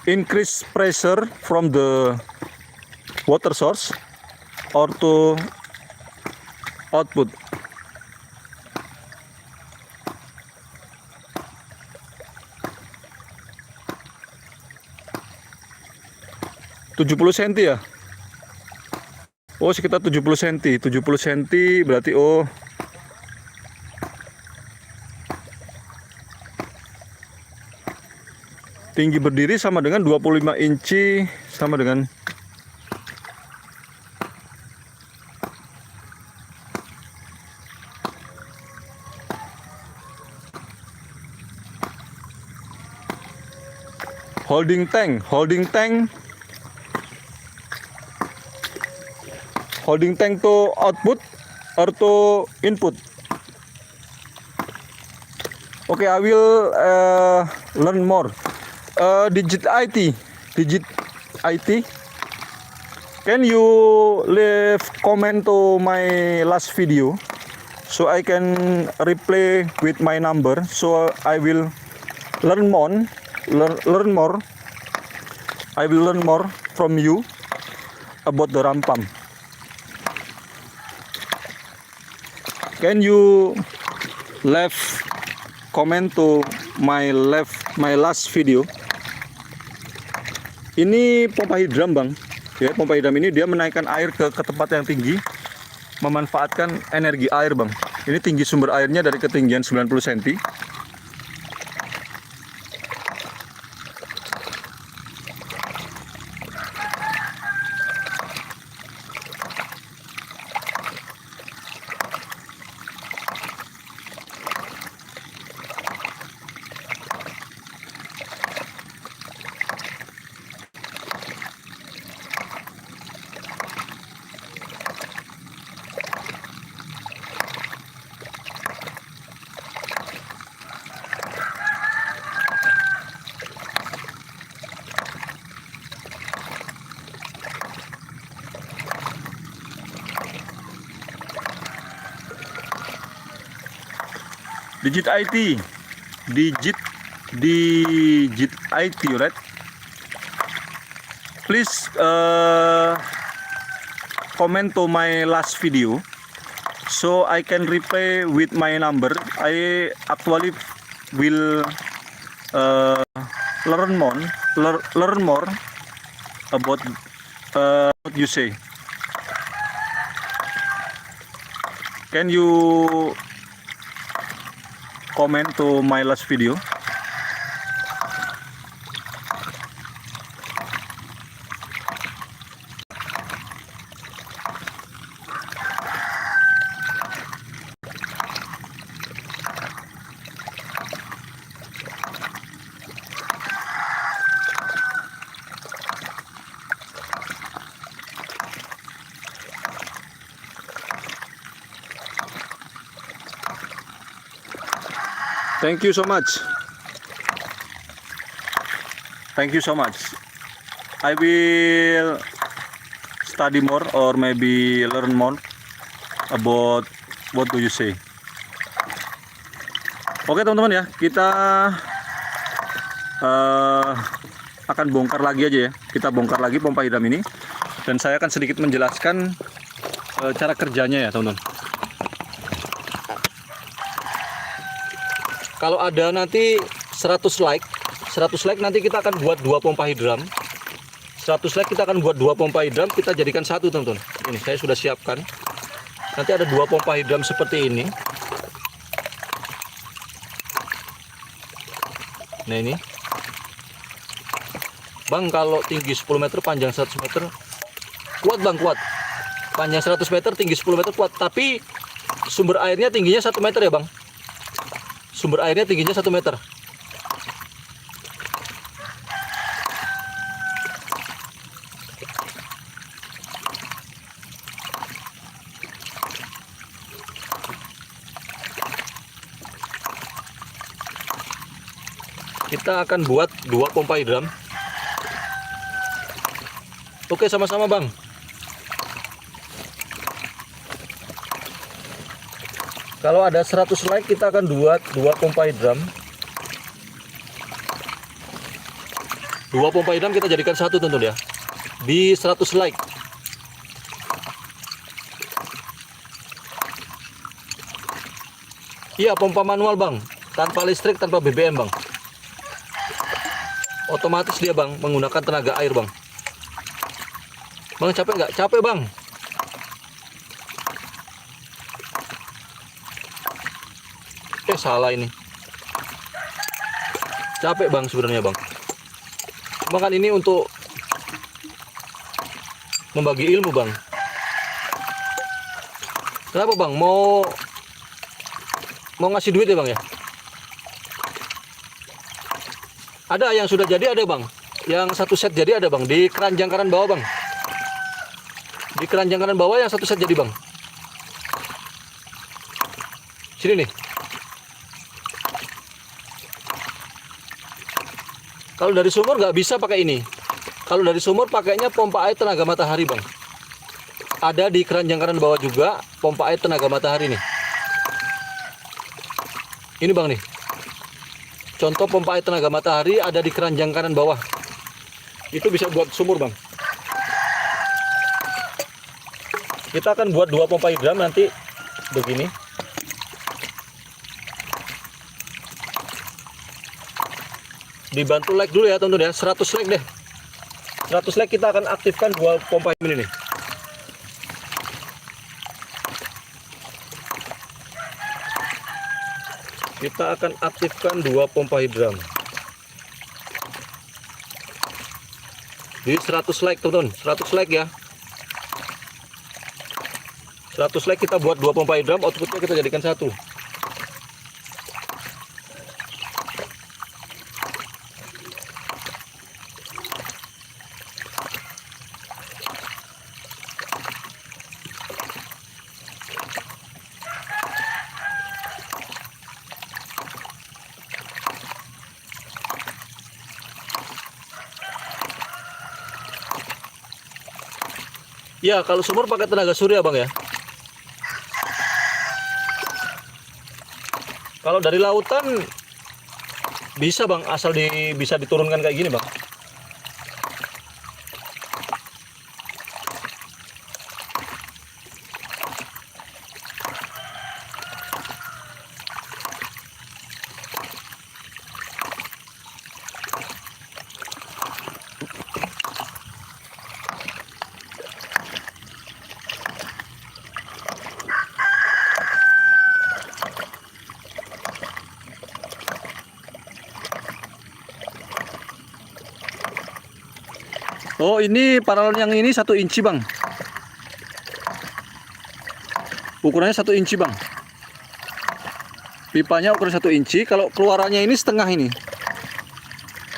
Increase pressure from the water source or to output? 70 cm ya? Oh, sekitar 70 cm. 70 cm berarti tinggi berdiri sama dengan 25 inci, sama dengan holding tank to output or to input. Okay, I will learn more. Digit IT, can you leave comment to my last video so I can reply with my number, so I will learn more. I will learn more from you about the ram pump. Can you leave comment to my last video? Ini pompa hidram, Bang. Ya, pompa hidram ini dia menaikkan air ke tempat yang tinggi, memanfaatkan energi air, Bang. Ini tinggi sumber airnya dari ketinggian 90 cm. Digit IT, right? Please comment to my last video so I can reply with my number. I actually will learn more about what you say. Can you comment to my last video? Thank you so much. I will study more or maybe learn more about what do you say. Oke teman-teman ya, kita akan bongkar lagi aja ya. Kita bongkar lagi pompa hidram ini dan saya akan sedikit menjelaskan cara kerjanya ya teman-teman. Kalau ada nanti 100 like nanti kita akan buat 2 pompa hidram. 100 like kita akan buat 2 pompa hidram, kita jadikan satu teman-teman. Ini saya sudah siapkan. Nanti ada 2 pompa hidram seperti ini. Nah ini. Bang, kalau tinggi 10 meter, panjang 100 meter. Kuat Bang, kuat. Panjang 100 meter, tinggi 10 meter kuat. Tapi sumber airnya tingginya 1 meter ya Bang. sumber airnya tingginya 1 meter. Kita akan buat 2 pompa hidram. Oke, sama-sama Bang. Kalau ada 100 like kita akan buat 2 pompa hidram. 2 pompa hidram kita jadikan satu tentu ya. Di 100 like. Iya, pompa manual Bang. Tanpa listrik, tanpa BBM Bang. Otomatis dia Bang, menggunakan tenaga air Bang. Bang capek nggak? Capek Bang. Salah ini. Capek Bang sebenarnya Bang. Cuma kan ini untuk membagi ilmu Bang. Kenapa Bang? Mau ngasih duit ya Bang ya? Ada yang sudah jadi ada Bang. Yang 1 set jadi ada Bang. Di keranjang kanan bawah Bang. Di keranjang kanan bawah yang 1 set jadi Bang. Sini nih. Kalau dari sumur nggak bisa pakai ini. Kalau dari sumur pakainya pompa air tenaga matahari Bang. Ada di keranjang kanan bawah juga pompa air tenaga matahari nih. Ini Bang nih. Contoh pompa air tenaga matahari ada di keranjang kanan bawah. Itu bisa buat sumur Bang. Kita akan buat 2 pompa hidram nanti begini. Dibantu like dulu ya teman-teman ya, 100 like deh. 100 like kita akan aktifkan 2 pompa ini nih. Kita akan aktifkan 2 pompa hidram. Di 100 like teman-teman, 100 like ya. 100 like kita buat 2 pompa hidram, outputnya kita jadikan 1. Ya, kalau sumur pakai tenaga surya Bang ya. Kalau dari lautan bisa Bang, asal bisa diturunkan kayak gini Bang. Oh, ini paralon yang ini 1 inci Bang. Ukurannya 1 inci Bang. Pipanya ukuran 1 inci. Kalau keluarannya ini setengah ini.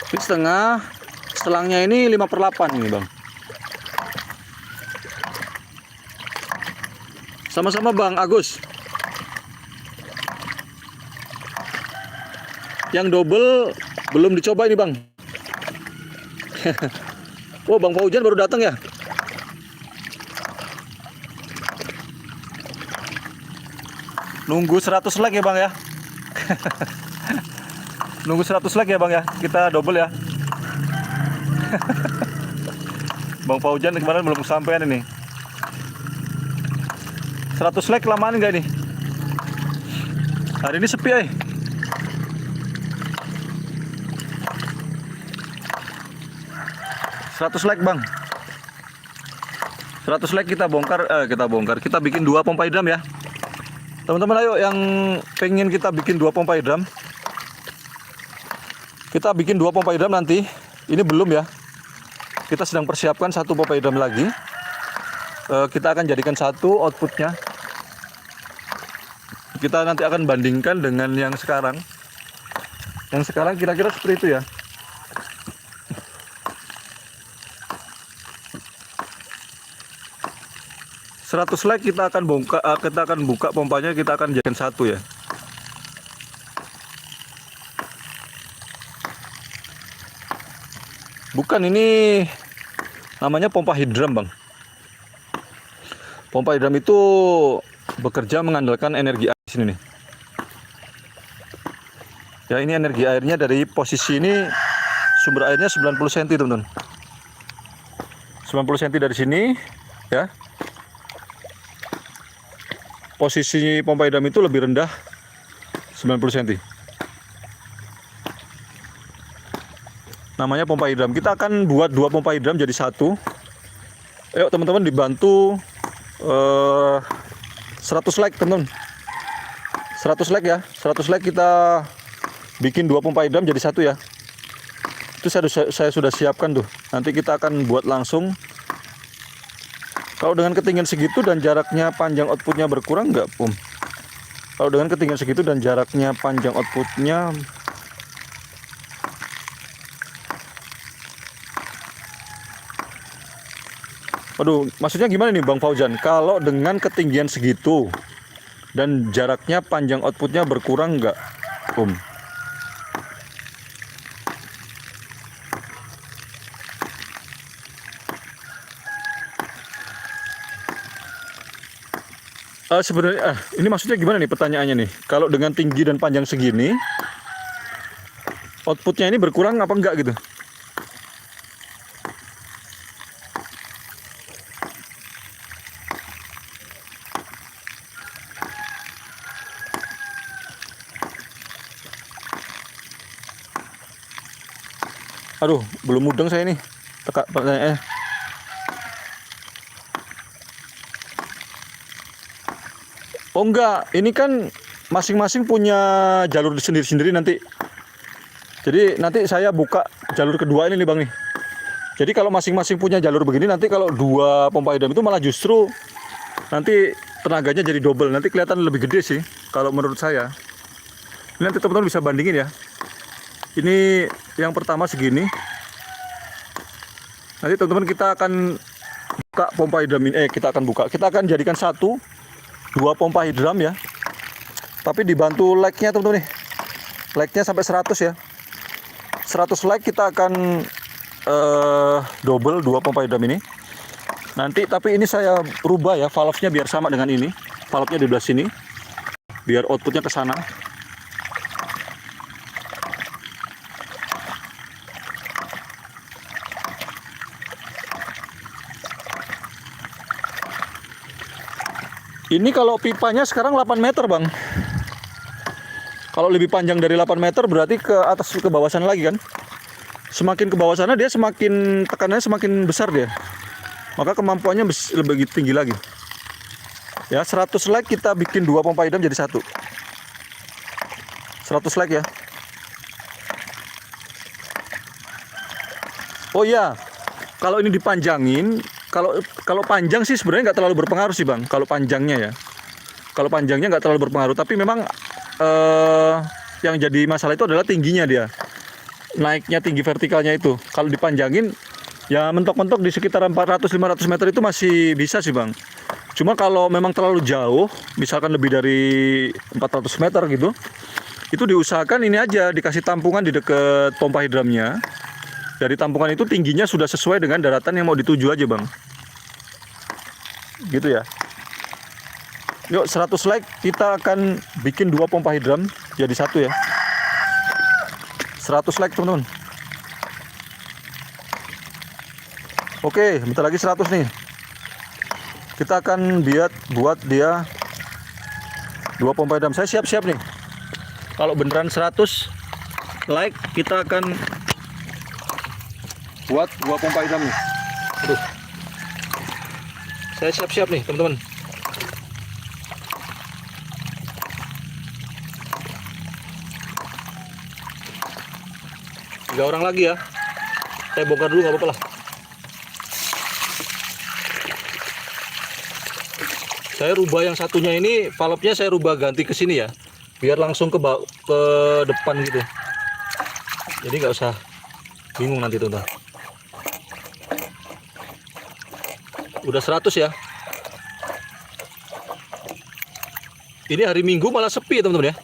Ini setengah. Selangnya ini 5/8 ini Bang. Sama-sama Bang Agus. Yang double belum dicoba ini Bang. Oh, Bang Faujan baru datang ya? Nunggu 100 like ya Bang ya. Nunggu 100 like ya Bang ya. Kita double ya. Bang Faujan kemarin belum sampai ini. 100 like kelamaan enggak nih? Hari ini sepi ya. 100 like Bang. 100 like kita bongkar, kita bikin 2 pompa hidram ya. Teman-teman ayo yang pengen kita bikin 2 pompa hidram. Kita bikin 2 pompa hidram nanti. Ini belum ya. Kita sedang persiapkan 1 pompa hidram lagi. Kita akan jadikan 1 outputnya. kita nanti akan bandingkan dengan yang sekarang. Yang sekarang kira-kira seperti itu ya. Seratus like kita akan buka pompanya, kita akan jadikan satu ya. Bukan, ini namanya pompa hidram, Bang. Pompa hidram itu bekerja mengandalkan energi air sini nih. Ya, ini energi airnya dari posisi ini, sumber airnya 90 cm, teman-teman. 90 cm dari sini ya. Posisi pompa hidram itu lebih rendah 90 cm. Namanya pompa hidram. Kita akan buat 2 pompa hidram jadi satu. Ayo teman-teman dibantu 100 like, teman-teman. 100 like ya. 100 like kita bikin 2 pompa hidram jadi satu ya. Itu saya sudah siapkan tuh. Nanti kita akan buat langsung. Kalau dengan ketinggian segitu dan jaraknya panjang outputnya berkurang nggak, Om? Kalau dengan ketinggian segitu dan jaraknya panjang outputnya, aduh, maksudnya gimana nih Bang Fauzan? Kalau dengan ketinggian segitu dan jaraknya panjang outputnya berkurang nggak, Om? Sebenarnya ini maksudnya gimana nih pertanyaannya nih? Kalau dengan tinggi dan panjang segini, outputnya ini berkurang apa enggak gitu? Aduh, belum mudeng saya nih. Teka pertanyaannya. Oh enggak, ini kan masing-masing punya jalur sendiri-sendiri nanti. Jadi nanti saya buka jalur kedua ini nih Bang nih. Jadi kalau masing-masing punya jalur begini, nanti kalau 2 pompa hidram itu malah justru nanti tenaganya jadi double. Nanti kelihatan lebih gede sih kalau menurut saya. Ini nanti teman-teman bisa bandingin ya. Ini yang pertama segini. Nanti teman-teman kita akan buka pompa hidram ini. Kita akan jadikan 2 pompa hidram ya. Tapi dibantu like-nya teman-teman nih. Like-nya sampai 100 ya. 100 like kita akan double 2 pompa hidram ini. Nanti tapi ini saya rubah ya valve-nya biar sama dengan ini. Valve-nya di belah sini. Biar outputnya ke sana. Ini kalau pipanya sekarang 8 meter Bang. Kalau lebih panjang dari 8 meter berarti ke atas, ke bawah sana lagi kan. Semakin ke bawah sana dia semakin tekanannya semakin besar dia. Maka kemampuannya lebih tinggi lagi. Ya 100 like kita bikin 2 pompa hidram jadi satu. 100 like ya. Oh iya, kalau ini dipanjangin, kalau panjang sih sebenarnya nggak terlalu berpengaruh sih Bang. Kalau panjangnya ya, kalau panjangnya nggak terlalu berpengaruh. Tapi memang yang jadi masalah itu adalah tingginya dia, naiknya tinggi vertikalnya itu. Kalau dipanjangin, ya mentok-mentok di sekitar 400-500 meter itu masih bisa sih Bang. Cuma kalau memang terlalu jauh, misalkan lebih dari 400 meter gitu, itu diusahakan ini aja dikasih tampungan di dekat pompa hidramnya. Dari tampungan itu tingginya sudah sesuai dengan daratan yang mau dituju aja Bang. Gitu ya. Yuk 100 like kita akan bikin 2 pompa hidram jadi satu ya. 100 like teman-teman. Oke, bentar lagi 100 nih. Kita akan buat dia 2 pompa hidram. Saya siap-siap nih. Kalau beneran 100 like kita akan buat 2 pompa hidram nih. Aduh. Saya siap-siap nih teman-teman. Tiga orang lagi ya. Saya bongkar dulu nggak apa-apa lah. Saya rubah yang satunya ini, valve-nya saya rubah ganti ke sini ya, biar langsung ke depan gitu. Jadi nggak usah bingung nanti tuh. Udah 100 ya. Ini hari Minggu malah sepi ya teman-teman ya.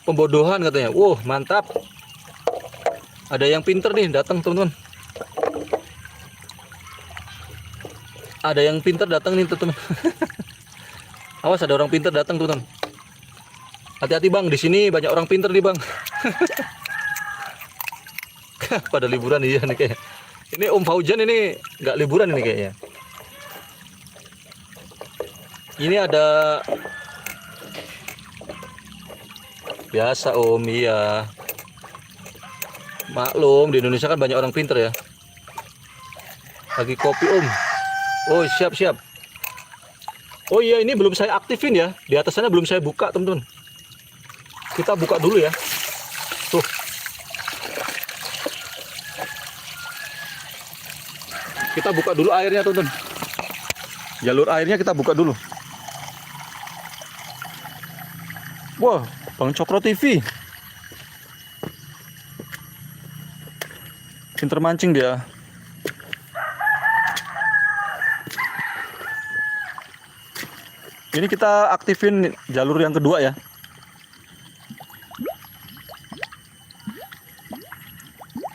Pembodohan katanya. Wow, mantap. Ada yang pinter nih datang teman-teman. Ada yang pinter datang nih teman-teman. Awas, ada orang pinter datang teman-teman. Hati-hati bang, di sini banyak orang pinter nih bang. Pada liburan iya nih kayaknya. Ini Om Faujan ini nggak liburan ini kayaknya. Ini ada biasa Om, iya. Maklum di Indonesia kan banyak orang pinter ya. Lagi kopi Om. Oh siap. Oh iya, ini belum saya aktifin ya. Di atas sana belum saya buka teman-teman. Kita buka dulu ya. Tuh. Kita buka dulu airnya teman-teman. Jalur airnya kita buka dulu. Wah, Bang Cokro TV. Pinter mancing dia. Ini kita aktifin jalur yang kedua ya.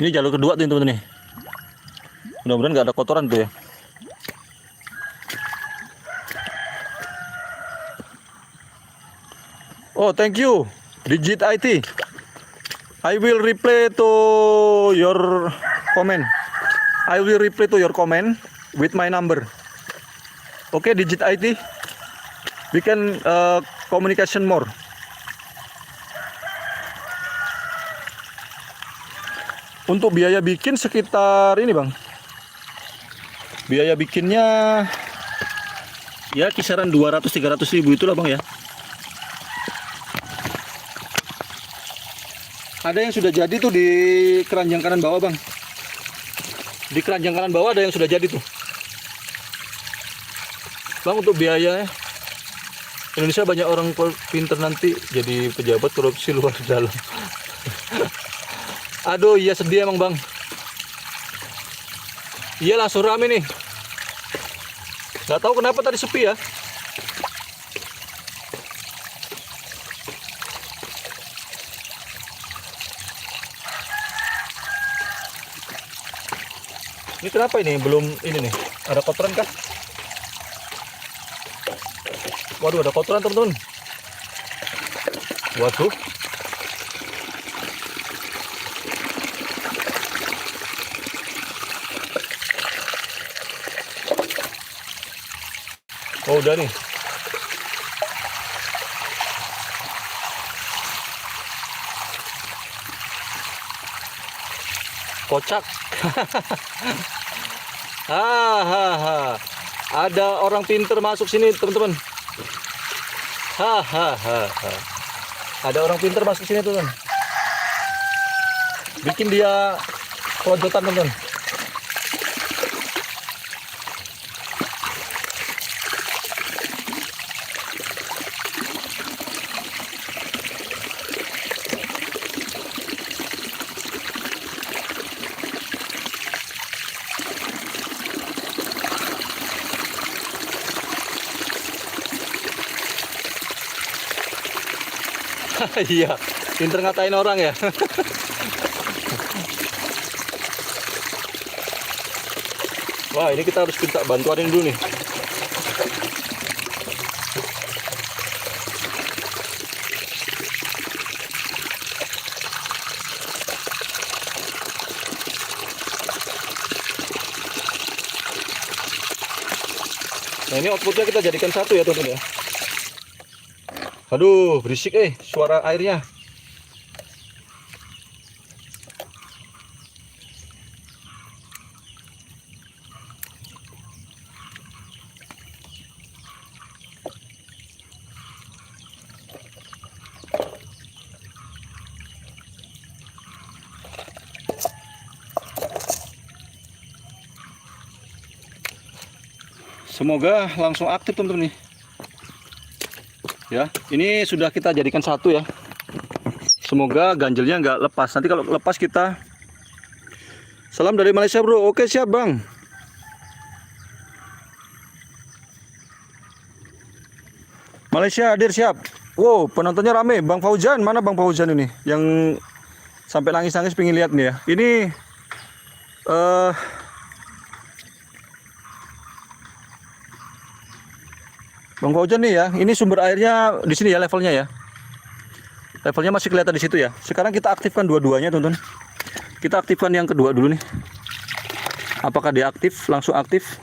Ini jalur kedua tuh teman-teman nih. Mudah-mudahan nggak ada kotoran tuh ya. Oh, thank you, Digit IT. I will reply to your comment. I will reply to your comment with my number. Okay, Digit IT. We can communication more. Untuk biaya bikin sekitar ini bang. Biaya bikinnya ya kisaran 200-300 ribu itulah bang ya. Ada yang sudah jadi tuh di keranjang kanan bawah bang. Di keranjang kanan bawah ada yang sudah jadi tuh. Bang, untuk biaya Indonesia banyak orang pinter nanti jadi pejabat korupsi luar dalam. Aduh, iya sedih emang bang. Iya langsung rame nih. Gak tahu kenapa tadi sepi ya. Ini kenapa ini belum ini nih? Ada kotoran kah? Waduh, ada kotoran teman-teman. Waduh. Oh udah nih. Kocak. Hahaha. Ada orang pinter masuk sini teman-teman. Hahaha. Ada orang pinter masuk sini teman-teman. Bikin dia kelojotan teman-teman. Iya, pinter ngatain orang ya. Wah, ini kita harus minta bantuan dulu nih. Nah, ini outputnya kita jadikan satu ya teman-teman ya. Aduh, berisik suara airnya. Semoga langsung aktif teman-teman nih. Ya, ini sudah kita jadikan satu ya. Semoga ganjelnya nggak lepas. Nanti kalau lepas kita. Salam dari Malaysia bro. Oke siap bang. Malaysia hadir siap. Wow, penontonnya rame. Bang Fauzan, mana Bang Fauzan ini? Yang sampai nangis-nangis pengen lihat nih ya. Ini Bang Fauzan nih ya. Ini sumber airnya di sini ya levelnya ya. Levelnya masih kelihatan di situ ya. Sekarang kita aktifkan dua-duanya, teman-teman. Kita aktifkan yang kedua dulu nih. Apakah dia aktif? Langsung aktif.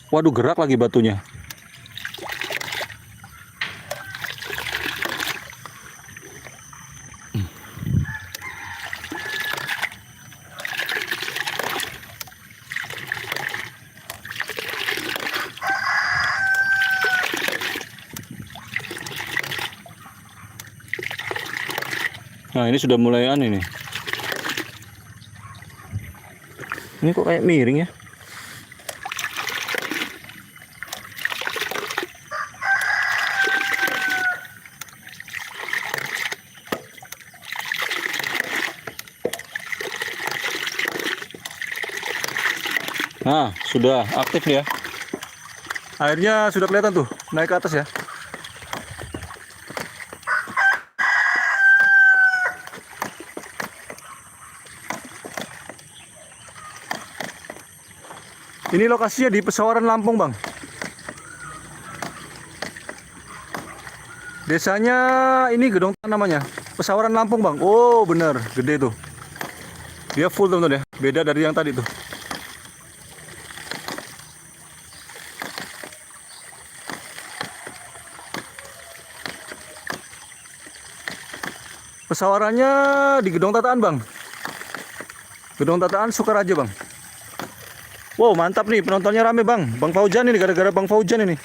Waduh, gerak lagi batunya. Nah, ini sudah mulai aneh nih. Ini kok kayak miring ya? Nah, sudah aktif nih ya. Airnya sudah kelihatan tuh, naik ke atas ya. Ini lokasinya di Pesawaran Lampung bang. Desanya ini Gedong namanya. Pesawaran Lampung bang. Oh bener, gede tuh. Dia full teman-teman ya. Beda dari yang tadi tuh. Pesawarannya di Gedong Tataan bang. Gedong Tataan Sukaraja bang. Wow mantap nih, penontonnya rame bang. Bang Fauzan ini, gara-gara Bang Fauzan ini.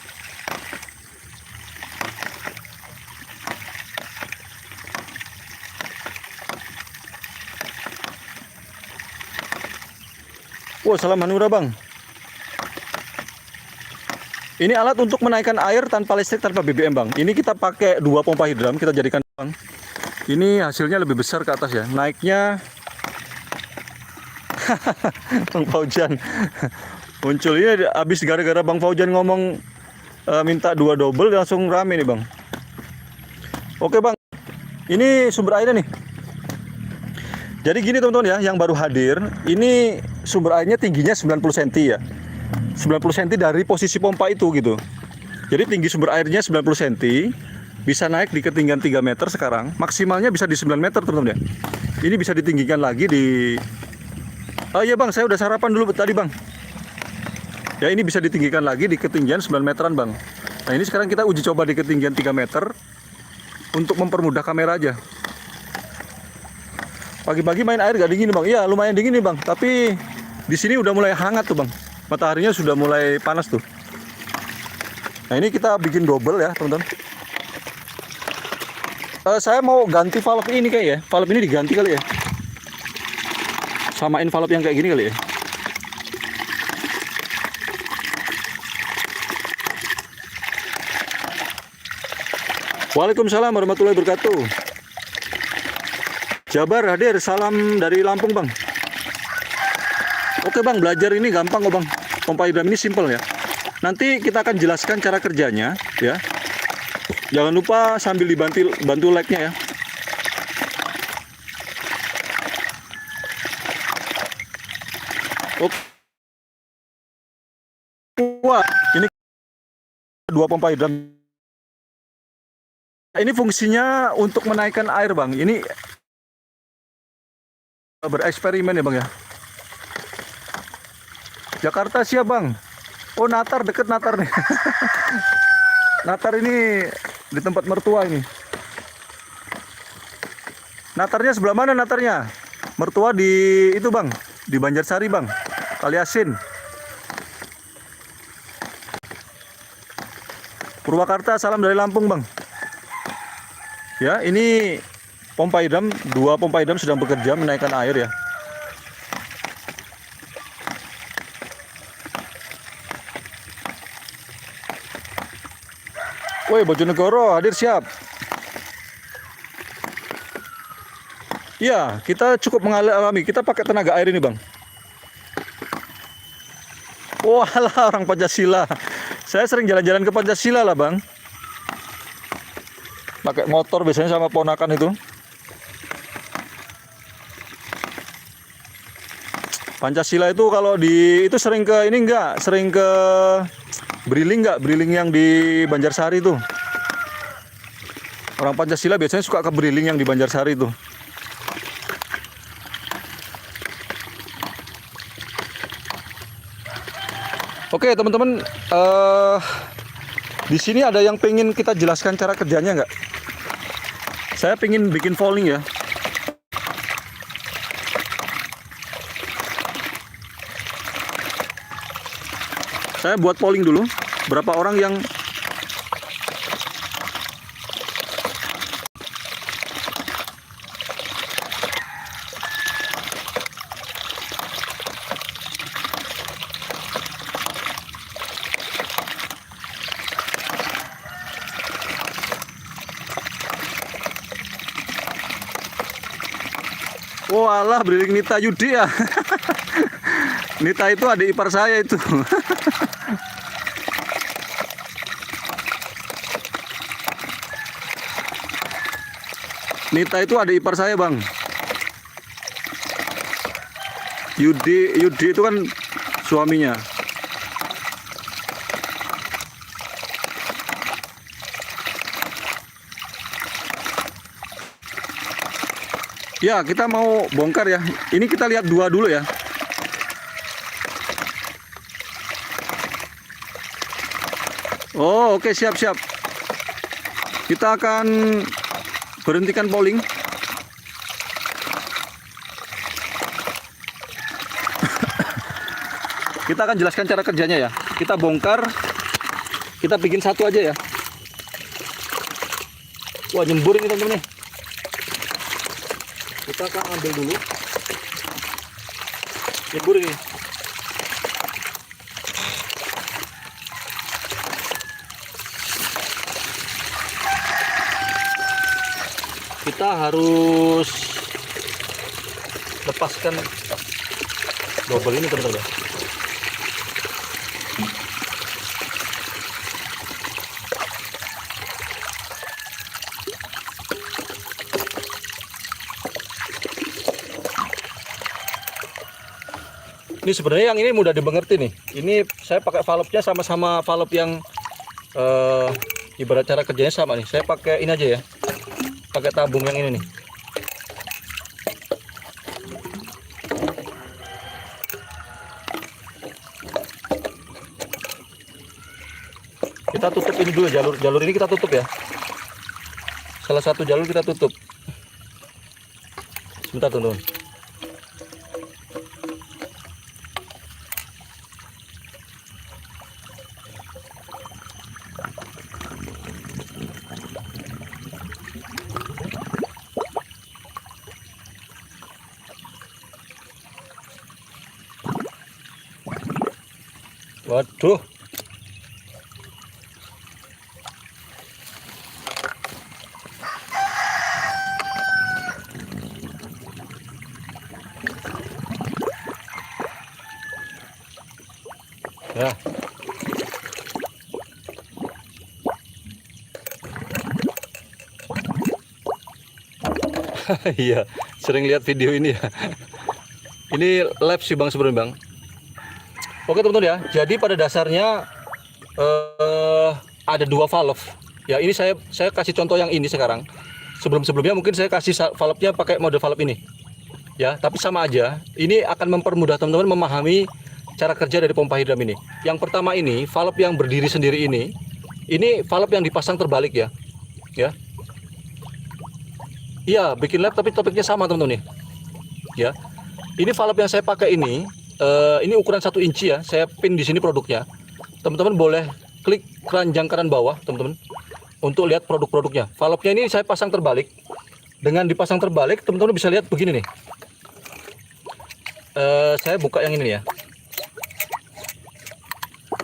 Wow, salam Hanura bang. Ini alat untuk menaikkan air tanpa listrik, tanpa BBM bang. Ini kita pakai 2 pompa hidram, kita jadikan bang. Ini hasilnya lebih besar ke atas ya. Naiknya Bang Fauzan muncul ini habis gara-gara Bang Fauzan ngomong minta 2 double, langsung rame nih bang. Oke bang, ini sumber airnya nih. Jadi gini teman-teman ya, yang baru hadir ini sumber airnya tingginya 90 cm ya. 90 cm dari posisi pompa itu gitu. Jadi tinggi sumber airnya 90 cm, bisa naik di ketinggian 3 meter sekarang. Maksimalnya bisa di 9 meter teman-teman ya. Ini bisa ditinggikan lagi di... Oh iya bang, saya udah sarapan dulu tadi bang. Ya ini bisa ditinggikan lagi di ketinggian 9 meteran bang. Nah ini sekarang kita uji coba di ketinggian 3 meter untuk mempermudah kamera aja. Pagi-pagi main air gak dingin bang? Iya lumayan dingin nih bang. Tapi di sini udah mulai hangat tuh bang. Mataharinya sudah mulai panas tuh. Nah ini kita bikin double ya teman-teman. Saya mau ganti valve ini kayak ya. Valve ini diganti kali ya. Samain valve yang kayak gini kali ya. Waalaikumsalam warahmatullahi wabarakatuh. Jabar hadir, salam dari Lampung bang. Oke bang, belajar ini gampang kok bang. Pompa hidram ini simple ya. Nanti kita akan jelaskan cara kerjanya ya. Jangan lupa sambil bantu like-nya ya. Oke. Wah, ini 2 pompa hidram. Ini fungsinya untuk menaikkan air bang. Ini bereksperimen ya bang ya. Jakarta siap bang. Oh Natar, deket Natar nih. Natar ini di tempat mertua ini. Natarnya sebelah mana Natarnya? Mertua di itu bang, di Banjarsari bang, Kaliasin. Purwakarta, salam dari Lampung bang. Ya ini pompa hidram, 2 pompa hidram sedang bekerja menaikkan air ya. Woi, Bojonegoro hadir siap. Iya, kita cukup mengalami. Kita pakai tenaga air ini, Bang. Walah, orang Pancasila. Saya sering jalan-jalan ke Pancasila lah, Bang. Pakai motor biasanya sama ponakan itu. Pancasila itu kalau di itu sering ke ini enggak? Sering ke Briling enggak? Briling yang di Banjarsari itu. Orang Pancasila biasanya suka ke Briling yang di Banjarsari itu. Oke, teman-teman, di sini ada yang pengen kita jelaskan cara kerjanya enggak? Saya pengen bikin polling ya. Saya buat polling dulu, berapa orang yang walah, Briling Nita Yudi ya. Nita itu adik ipar saya itu. Nita itu adik ipar saya, Bang. Yudi itu kan suaminya. Ya, kita mau bongkar ya. Ini kita lihat dua dulu ya. Oh, oke, siap. Kita akan berhentikan polling. Kita akan jelaskan cara kerjanya ya. Kita bongkar. Kita bikin satu aja ya. Wah, nyembur ini teman-teman nih. Kita akan ambil dulu. Nyembur ini. Kita harus lepaskan double ini teman-teman. Ini sebenarnya yang ini mudah dimengerti nih. Ini saya pakai valve-nya sama-sama valve yang ibarat cara kerjanya sama nih. Saya pakai ini aja ya. Pakai tabung yang ini nih. Kita tutup ini dulu, jalur ini kita tutup ya. Salah satu jalur kita tutup. Sebentar teman-teman. Waduh. Ya. Iya, sering lihat video ini ya. Ini live sih Bang sebenarnya Bang. Oke teman-teman ya, jadi pada dasarnya ada dua valve. Ya ini saya kasih contoh yang ini sekarang. Sebelumnya mungkin saya kasih valve-nya pakai mode valve ini. Ya, tapi sama aja. Ini akan mempermudah teman-teman memahami cara kerja dari pompa Hidram ini. Yang pertama ini valve yang berdiri sendiri ini valve yang dipasang terbalik ya. Ya. Iya, bikin lab tapi topiknya sama teman-teman nih. Ya. Ini valve yang saya pakai ini ukuran 1 inci ya. Saya pin di sini produknya. Teman-teman boleh klik keranjang kanan bawah, teman-teman, untuk lihat produk-produknya. Valve-nya ini saya pasang terbalik. Dengan dipasang terbalik, teman-teman bisa lihat begini nih. Saya buka yang ini nih ya.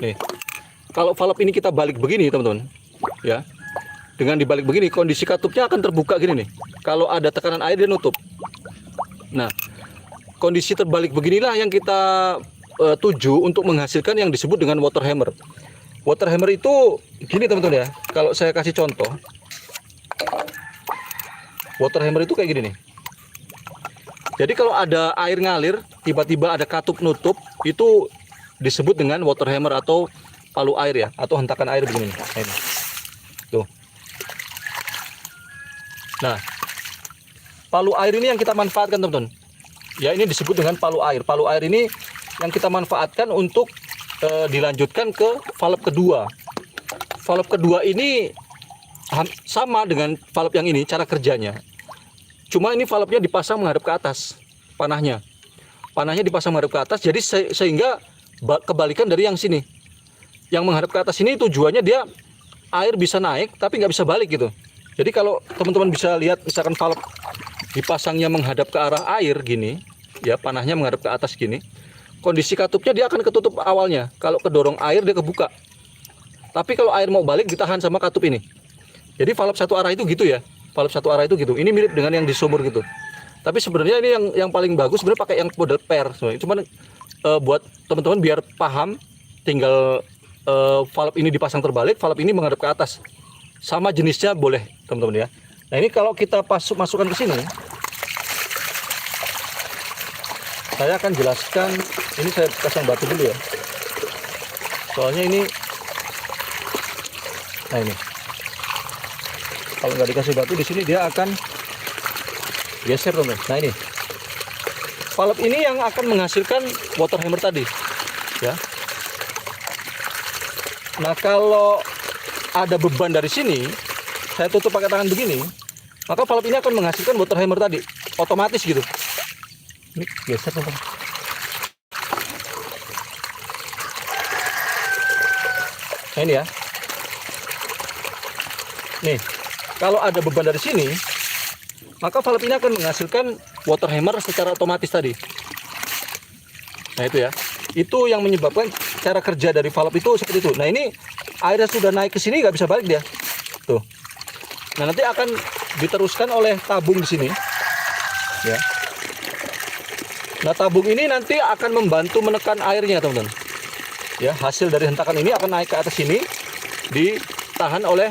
Nih. Kalau valve ini kita balik begini, teman-teman. Ya. dengan dibalik begini, kondisi katupnya akan terbuka gini nih. Kalau ada tekanan air dia nutup. Nah, kondisi terbalik beginilah yang kita tuju untuk menghasilkan yang disebut dengan water hammer. Water hammer itu gini teman-teman ya. Kalau saya kasih contoh, water hammer itu kayak gini nih. Jadi kalau ada air ngalir, tiba-tiba ada katup nutup, itu disebut dengan water hammer atau palu air ya, atau hentakan air begini nih. Ini. Tuh. Nah, palu air ini yang kita manfaatkan teman-teman. Ya, ini disebut dengan palu air. Palu air ini yang kita manfaatkan untuk dilanjutkan ke valve kedua. Valve kedua ini sama dengan valve yang ini cara kerjanya. Cuma ini valve-nya dipasang menghadap ke atas, panahnya. Panahnya dipasang menghadap ke atas, jadi sehingga kebalikan dari yang sini. Yang menghadap ke atas ini tujuannya dia air bisa naik tapi nggak bisa balik gitu. Jadi kalau teman-teman bisa lihat misalkan valve dipasangnya menghadap ke arah air gini, ya panahnya menghadap ke atas gini, kondisi katupnya dia akan ketutup awalnya. Kalau kedorong air dia kebuka. Tapi kalau air mau balik ditahan sama katup ini. Jadi valve satu arah itu gitu ya. Valve satu arah itu gitu. Ini mirip dengan yang di sumur gitu. Tapi sebenarnya ini yang paling bagus sebenarnya pakai yang model per. Cuman buat teman-teman biar paham, tinggal valve ini dipasang terbalik, valve ini menghadap ke atas. Sama jenisnya boleh teman-teman ya. Nah ini kalau kita masukkan ke sini, saya akan jelaskan. Ini saya pasang batu dulu ya. Soalnya ini, nah ini, kalau nggak dikasih batu di sini dia akan geser teman-teman. Nah ini, valve ini yang akan menghasilkan water hammer tadi, ya. Nah kalau ada beban dari sini, saya tutup pakai tangan begini, maka valve ini akan menghasilkan water hammer tadi, otomatis gitu. Ini geser teman-teman. Nah ini ya. Nih, kalau ada beban dari sini, maka valve ini akan menghasilkan water hammer secara otomatis tadi. Nah itu ya. Itu yang menyebabkan cara kerja dari valve itu seperti itu. Nah ini airnya sudah naik ke sini nggak bisa balik dia. Tuh. Nah nanti akan diteruskan oleh tabung di sini. Ya. Nah tabung ini nanti akan membantu menekan airnya teman-teman. Ya, hasil dari hentakan ini akan naik ke atas sini, ditahan oleh,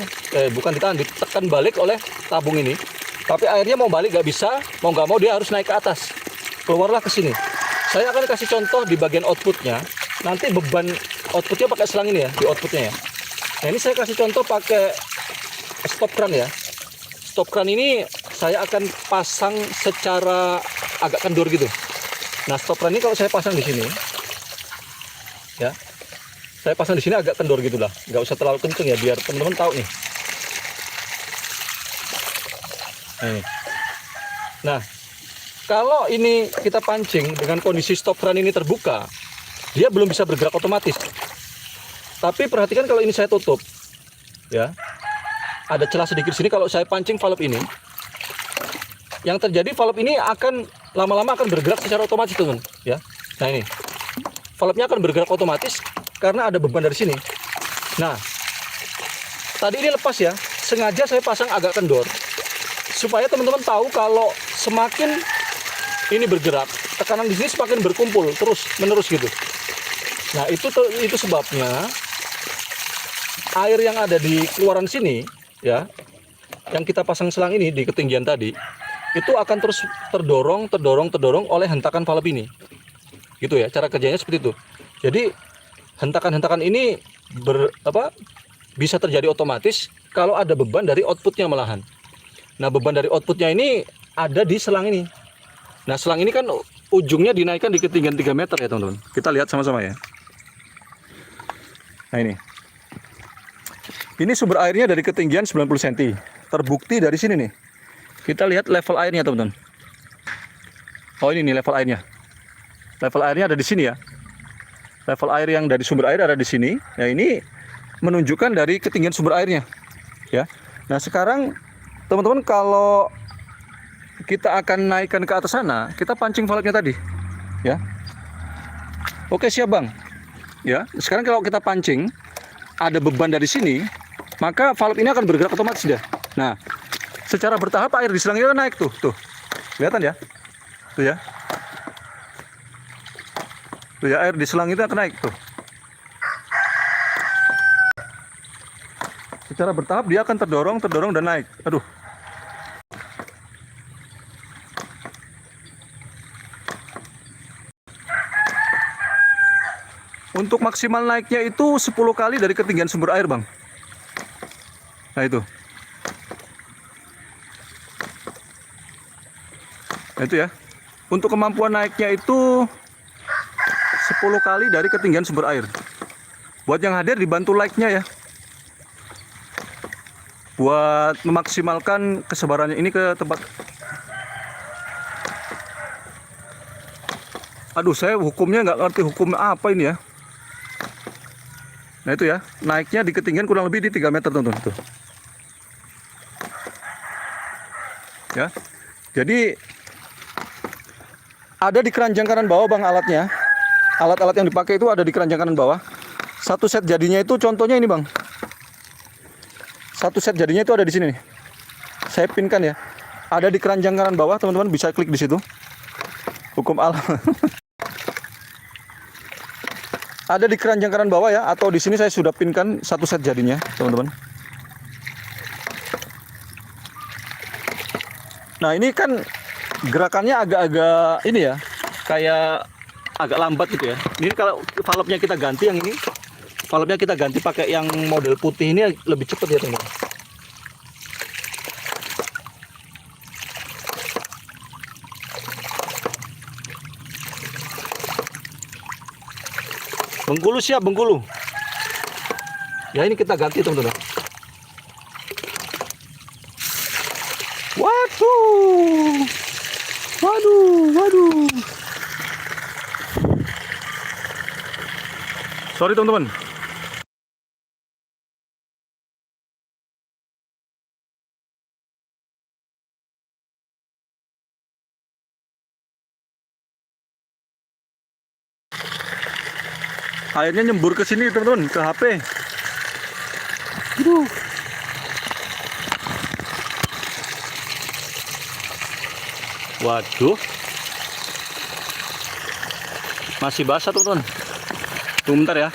bukan ditahan, ditekan balik oleh tabung ini. Tapi airnya mau balik nggak bisa, mau nggak mau dia harus naik ke atas. Keluarlah ke sini. Saya akan kasih contoh di bagian outputnya. Nanti beban outputnya pakai selang ini ya, di outputnya ya. Nah ini saya kasih contoh pakai stop kran ya. Stop kran ini saya akan pasang secara agak kendur gitu. Nah stop kran ini kalau saya pasang di sini, ya, saya pasang di sini agak kendor gitulah, nggak usah terlalu kenceng ya, biar teman-teman tahu nih. Nah, kalau ini kita pancing dengan kondisi stop kran ini terbuka, dia belum bisa bergerak otomatis. Tapi perhatikan kalau ini saya tutup, ya, ada celah sedikit sini. Kalau saya pancing valve ini, yang terjadi valve ini akan lama-lama akan bergerak secara otomatis teman, ya. Nah ini, valve-nya akan bergerak otomatis karena ada beban dari sini. Nah, tadi ini lepas ya, sengaja saya pasang agak kendor supaya teman-teman tahu kalau semakin ini bergerak, tekanan di sini semakin berkumpul terus menerus gitu. Nah, itu sebabnya air yang ada di keluaran sini ya, yang kita pasang selang ini di ketinggian tadi, itu akan terus terdorong oleh hentakan valve ini. Gitu ya, cara kerjanya seperti itu. Jadi hentakan-hentakan ini bisa terjadi otomatis kalau ada beban dari outputnya malahan. Nah beban dari outputnya ini ada di selang ini. Nah selang ini kan ujungnya dinaikkan di ketinggian 3 meter ya teman-teman. Kita lihat sama-sama ya. Nah ini sumber airnya dari ketinggian 90 cm. Terbukti dari sini nih. Kita lihat level airnya teman-teman. Oh ini nih level airnya. Level airnya ada di sini ya. Level air yang dari sumber air ada di sini. Nah ini menunjukkan dari ketinggian sumber airnya. Ya. Nah sekarang teman-teman kalau kita akan naikkan ke atas sana, kita pancing valve-nya tadi. Ya. Oke siap bang. Ya. Sekarang kalau kita pancing, ada beban dari sini. maka valve ini akan bergerak otomatis dia. Nah, secara bertahap air di selang itu naik tuh. Kelihatan ya? Tuh ya. Tuh ya, air di selang itu akan naik tuh. Secara bertahap dia akan terdorong dan naik. Aduh. Untuk maksimal naiknya itu 10 kali dari ketinggian sumber air, Bang. Nah, itu. Nah, itu ya. Untuk kemampuan naiknya itu 10 kali dari ketinggian sumber air. Buat yang hadir dibantu like-nya ya. Buat memaksimalkan kesebarannya ini ke tempat. Aduh, saya hukumnya nggak ngerti hukumnya apa ini ya. Nah, itu ya, naiknya di ketinggian kurang lebih di 3 meter, teman-teman. Tuh. Ya. Jadi ada di keranjang kanan bawah, Bang, alatnya. Alat-alat yang dipakai itu ada di keranjang kanan bawah. Satu set jadinya itu contohnya ini, Bang. Satu set jadinya itu ada di sini nih. Saya pinkan ya. Ada di keranjang kanan bawah, teman-teman bisa klik di situ. Hukum alam. Ada di keranjang kanan bawah ya, atau di sini saya sudah pinkan satu set jadinya, teman-teman. Nah, ini kan gerakannya agak-agak ini ya, kayak agak lambat gitu ya. Ini kalau valve-nya kita ganti yang ini, valve-nya kita ganti pakai yang model putih ini lebih cepat ya, teman-teman. Bengkulu siap, Bengkulu. Ya, ini kita ganti, teman-teman. Waduh. Sorry, teman-teman. Airnya nyembur ke sini, teman-teman, ke HP. Waduh. Masih basah, teman-teman. Tunggu bentar ya.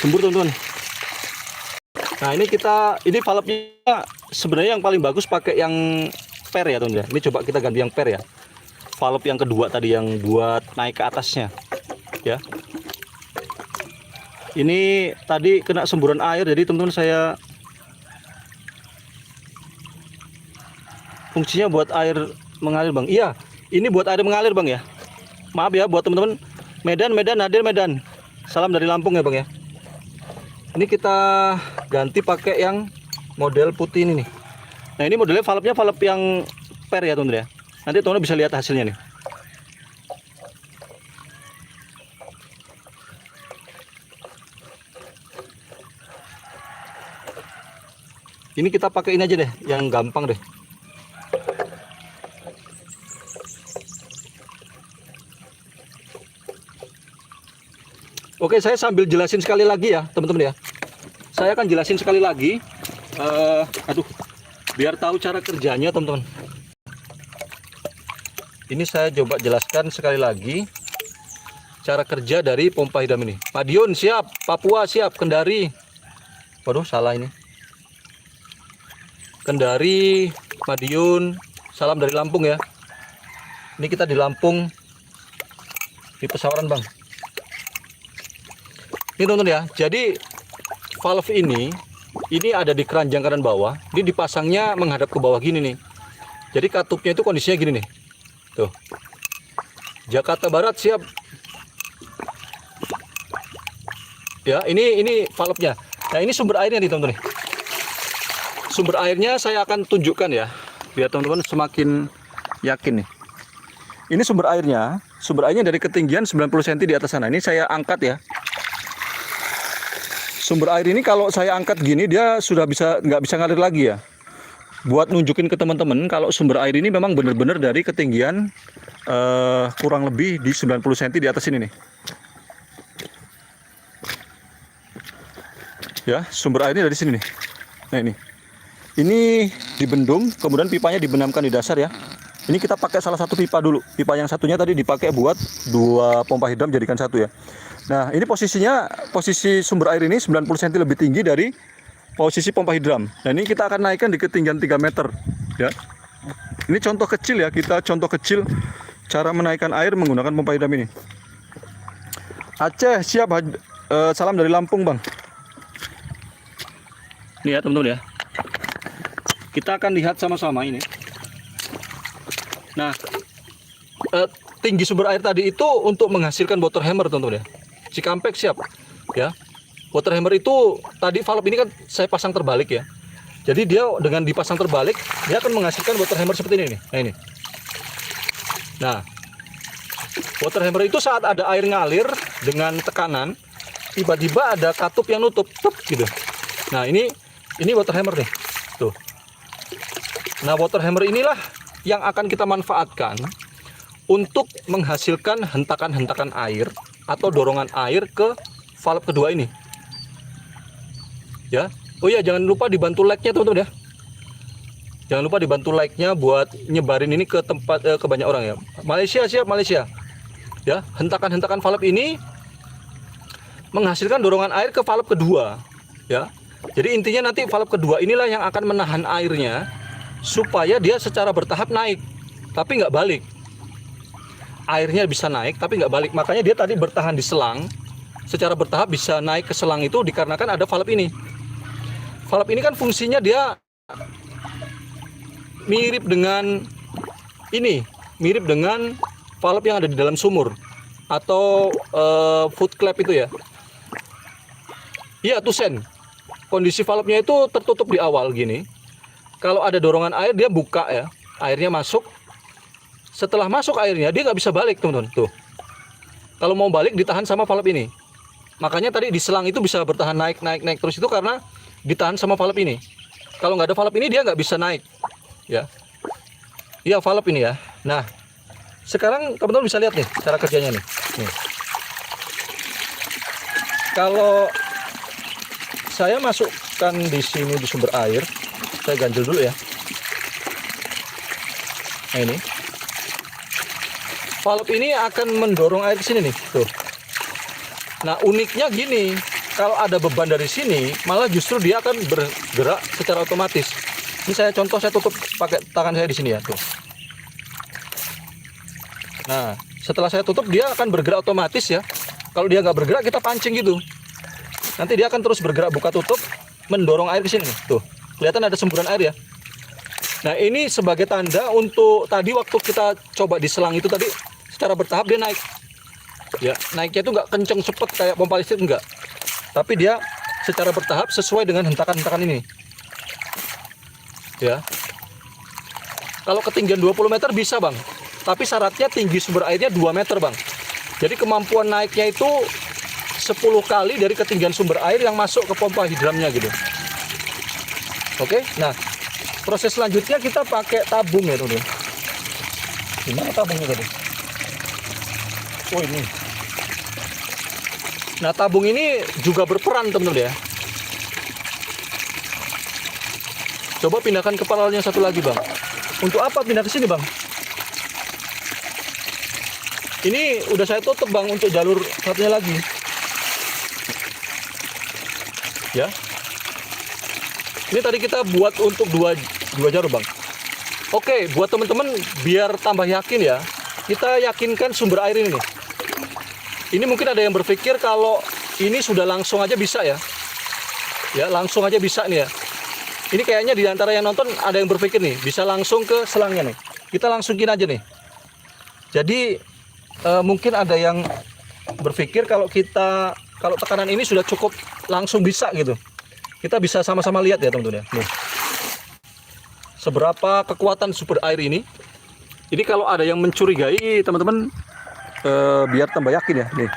Jembur, teman-teman. Nah, ini valve-nya sebenarnya yang paling bagus pakai yang per ya, teman-teman. Ini coba kita ganti yang per ya. Valve yang kedua tadi yang buat naik ke atasnya. Ya. Ini tadi kena semburan air, jadi teman-teman saya fungsinya buat air mengalir, Bang. Iya, ini buat air mengalir, Bang ya. Maaf ya buat teman-teman Medan hadir Medan. Salam dari Lampung ya, Bang ya. Ini kita ganti pakai yang model putih ini nih. Nah, ini modelnya valve-nya valve yang per ya, teman-teman ya. Nanti teman-teman bisa lihat hasilnya nih. Ini kita pakai ini aja deh, yang gampang deh. Oke, saya sambil jelasin sekali lagi ya, teman-teman ya. Saya akan jelasin sekali lagi. Biar tahu cara kerjanya, teman-teman. Ini saya coba jelaskan sekali lagi cara kerja dari pompa hidam ini. Madiun siap, Papua siap, Kendari. Waduh, salah ini. Kendari, Madiun, salam dari Lampung ya. Ini kita di Lampung, di Pesawaran, Bang. Ini, teman-teman ya. Jadi valve ini ada di keranjang kanan bawah. Ini dipasangnya menghadap ke bawah gini nih. Jadi katupnya itu kondisinya gini nih. Tuh. Jakarta Barat siap. Ya, ini valve-nya. Nah, ini sumber airnya nih, teman-teman. Sumber airnya saya akan tunjukkan ya, biar teman-teman semakin yakin nih. Ini sumber airnya dari ketinggian 90 cm di atas sana. Ini saya angkat ya. sumber air ini kalau saya angkat gini dia sudah nggak bisa ngalir lagi ya. Buat nunjukin ke teman-teman kalau sumber air ini memang benar-benar dari ketinggian kurang lebih di 90 cm di atas ini nih. Ya, sumber airnya dari sini nih. Nah ini dibendung, kemudian pipanya dibenamkan di dasar ya. Ini kita pakai salah satu pipa dulu. Pipa yang satunya tadi dipakai buat 2 pompa hidram jadikan satu ya. Nah, ini posisi sumber air ini 90 cm lebih tinggi dari posisi pompa hidram. Nah, ini kita akan naikkan di ketinggian 3 meter ya. Ini contoh kecil ya, contoh kecil cara menaikkan air menggunakan pompa hidram ini. Aceh siap, salam dari Lampung, Bang. Nih ya, teman-teman ya. Kita akan lihat sama-sama ini. Nah, tinggi sumber air tadi itu untuk menghasilkan water hammer, teman-teman ya. Cikampek siap ya. Water hammer itu tadi valve ini kan saya pasang terbalik ya. Jadi dia dengan dipasang terbalik, dia akan menghasilkan water hammer seperti ini nih. Nah, ini. Nah, water hammer itu saat ada air ngalir dengan tekanan, tiba-tiba ada katup yang nutup, gitu. Nah, ini water hammer nih. Tuh. Nah, water hammer inilah yang akan kita manfaatkan untuk menghasilkan hentakan-hentakan air atau dorongan air ke valve kedua ini. Ya. Oh ya, jangan lupa dibantu like-nya, teman-teman ya. Jangan lupa dibantu like-nya buat nyebarin ini ke tempat ke banyak orang ya. Malaysia siap, Malaysia. Ya, hentakan-hentakan valve ini menghasilkan dorongan air ke valve kedua, ya. Jadi intinya nanti valve kedua inilah yang akan menahan airnya supaya dia secara bertahap naik, tapi nggak balik. Airnya bisa naik, tapi nggak balik. Makanya dia tadi bertahan di selang, secara bertahap bisa naik ke selang itu dikarenakan ada valve ini. Valve ini kan fungsinya dia mirip dengan valve yang ada di dalam sumur atau foot clamp itu ya. Iya, tusen. Kondisi valve-nya itu tertutup di awal gini. Kalau ada dorongan air dia buka ya, airnya masuk. Setelah masuk airnya dia nggak bisa balik, teman-teman. Tuh. Kalau mau balik ditahan sama valve ini. Makanya tadi di selang itu bisa bertahan naik terus itu karena ditahan sama valve ini. Kalau nggak ada valve ini dia nggak bisa naik. Ya. Iya, valve ini ya. Nah, sekarang teman-teman bisa lihat nih cara kerjanya nih. Nih. Kalau saya masukkan di sini di sumber air, saya ganjel dulu ya. Nah, ini valve ini akan mendorong air ke sini nih, tuh. Nah, uniknya gini, kalau ada beban dari sini, malah justru dia akan bergerak secara otomatis. Ini saya tutup pakai tangan saya di sini ya, tuh. Nah, setelah saya tutup dia akan bergerak otomatis ya. Kalau dia nggak bergerak kita pancing gitu. Nanti dia akan terus bergerak buka tutup, mendorong air ke sini nih, tuh. Kelihatan ada semburan air ya. Nah, ini sebagai tanda untuk tadi waktu kita coba di selang itu tadi secara bertahap dia naik. Ya, naiknya itu nggak kenceng cepet kayak pompa listrik, enggak. Tapi dia secara bertahap sesuai dengan hentakan-hentakan ini. Ya. Kalau ketinggian 20 meter bisa, Bang. Tapi syaratnya tinggi sumber airnya 2 meter, Bang. Jadi kemampuan naiknya itu 10 kali dari ketinggian sumber air yang masuk ke pompa hidramnya gitu. Oke, nah proses selanjutnya kita pakai tabung ya, teman-teman. Gimana tabungnya tadi? Oh, ini. Nah, tabung ini juga berperan, teman-teman ya. Coba pindahkan kepalanya satu lagi, Bang. Untuk apa pindah ke sini, Bang? Ini udah saya tutup, Bang, untuk jalur satunya lagi. Ya. Ini tadi kita buat untuk dua jalur, Bang. Oke, buat teman-teman biar tambah yakin ya, kita yakinkan sumber air ini nih. Ini mungkin ada yang berpikir kalau ini sudah langsung aja bisa ya. Ya, langsung aja bisa nih ya. Ini kayaknya di antara yang nonton ada yang berpikir nih, bisa langsung ke selangnya nih. Kita langsungin aja nih. Jadi mungkin ada yang berpikir kalau tekanan ini sudah cukup langsung bisa gitu. Kita bisa sama-sama lihat ya, teman-teman ya. Nih. Seberapa kekuatan sumber air ini. Ini kalau ada yang mencurigai, teman-teman biar tambah yakin ya. Nih.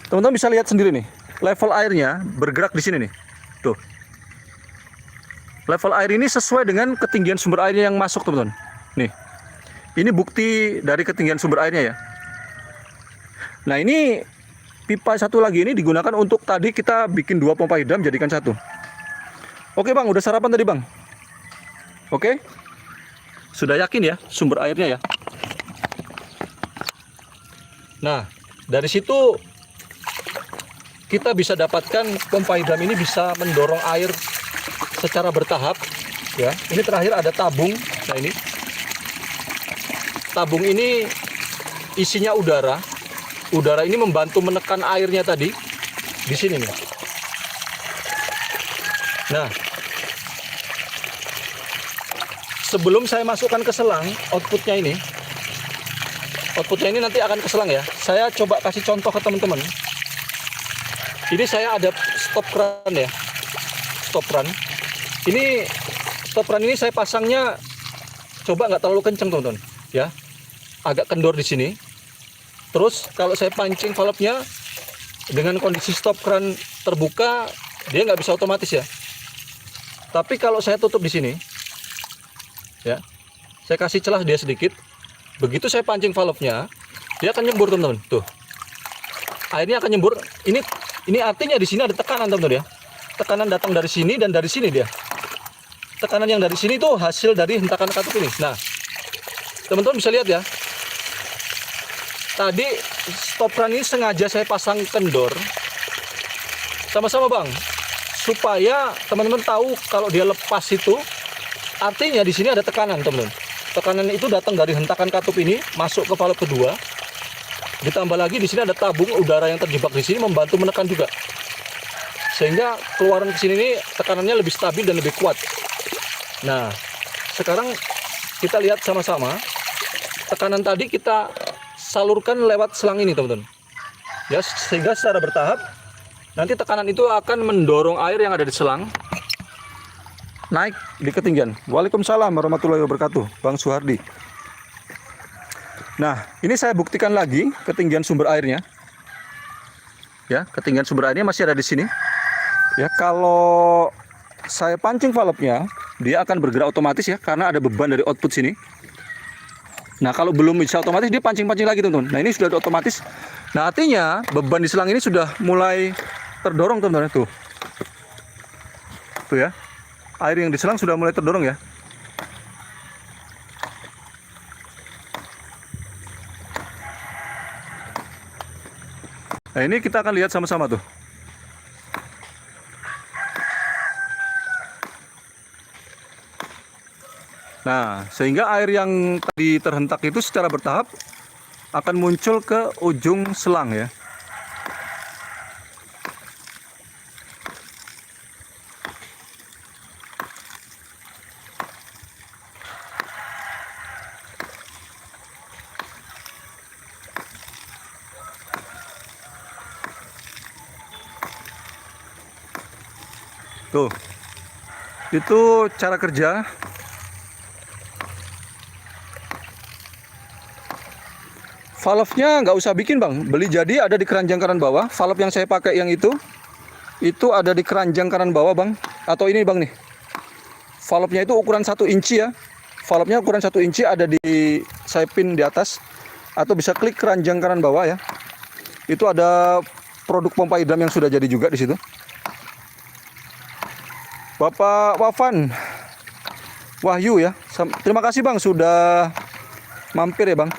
Teman-teman bisa lihat sendiri nih. level airnya bergerak di sini nih. Tuh. Level air ini sesuai dengan ketinggian sumber airnya yang masuk, teman-teman. Nih. Ini bukti dari ketinggian sumber airnya ya. Nah, ini pipa satu lagi ini digunakan untuk tadi kita bikin 2 pompa hidram jadikan 1. Oke, Bang, udah sarapan tadi, Bang? Oke. Sudah yakin ya sumber airnya ya? Nah, dari situ kita bisa dapatkan pompa hidram ini bisa mendorong air secara bertahap ya. Ini terakhir ada tabung. Nah, ini tabung ini isinya udara. Udara ini membantu menekan airnya tadi di sini nih. Nah, sebelum saya masukkan ke selang, outputnya ini nanti akan ke selang ya. Saya coba kasih contoh ke teman-teman. Ini saya ada stop run ya, stop run. Ini stop run ini saya pasangnya coba nggak terlalu kenceng, teman-teman ya, agak kendor di sini. Terus kalau saya pancing valve-nya dengan kondisi stop run terbuka, dia nggak bisa otomatis ya. Tapi kalau saya tutup di sini ya, saya kasih celah dia sedikit, begitu saya pancing valve-nya, dia akan nyembur, teman-teman. Tuh, airnya akan nyembur. Ini artinya di sini ada tekanan, teman-teman ya. Tekanan datang dari sini dan dari sini dia. Tekanan yang dari sini itu hasil dari hentakan katup ini. Nah, teman-teman bisa lihat ya. Tadi stop run ini sengaja saya pasang kendor. Sama-sama, Bang. Supaya teman-teman tahu kalau dia lepas itu artinya di sini ada tekanan, teman-teman. Tekanan itu datang dari hentakan katup ini masuk ke valve kedua. Ditambah lagi di sini ada tabung udara yang terjebak di sini membantu menekan juga. Sehingga keluaran ke sini ini tekanannya lebih stabil dan lebih kuat. Nah, sekarang kita lihat sama-sama. Tekanan tadi kita salurkan lewat selang ini, teman-teman. Ya, sehingga secara bertahap nanti tekanan itu akan mendorong air yang ada di selang naik di ketinggian. Waalaikumsalam warahmatullahi wabarakatuh, Bang Suhardi. Nah, ini saya buktikan lagi ketinggian sumber airnya. Ya, ketinggian sumber airnya masih ada di sini. Ya, kalau saya pancing valve-nya, dia akan bergerak otomatis ya, karena ada beban dari output sini. Nah, kalau belum bisa otomatis, dia pancing-pancing lagi, teman-teman. Nah, ini sudah ada otomatis. Nah, artinya beban di selang ini sudah mulai terdorong, teman-teman. Tuh ya, air yang di selang sudah mulai terdorong ya. Nah, ini kita akan lihat sama-sama tuh. Nah, sehingga air yang tadi terhentak itu secara bertahap akan muncul ke ujung selang ya. Tuh, itu cara kerja. Valve-nya nggak usah bikin, Bang. Beli jadi ada di keranjang kanan bawah. Valve yang saya pakai yang itu ada di keranjang kanan bawah, Bang. Atau ini, Bang, nih. Valve-nya itu ukuran 1 inci ya. Valve-nya ukuran 1 inci ada di saya pin di atas. Atau bisa klik keranjang kanan bawah ya. Itu ada produk pompa hidram yang sudah jadi juga di situ. Bapak Wafan Wahyu ya. Terima kasih, Bang, sudah mampir ya, Bang.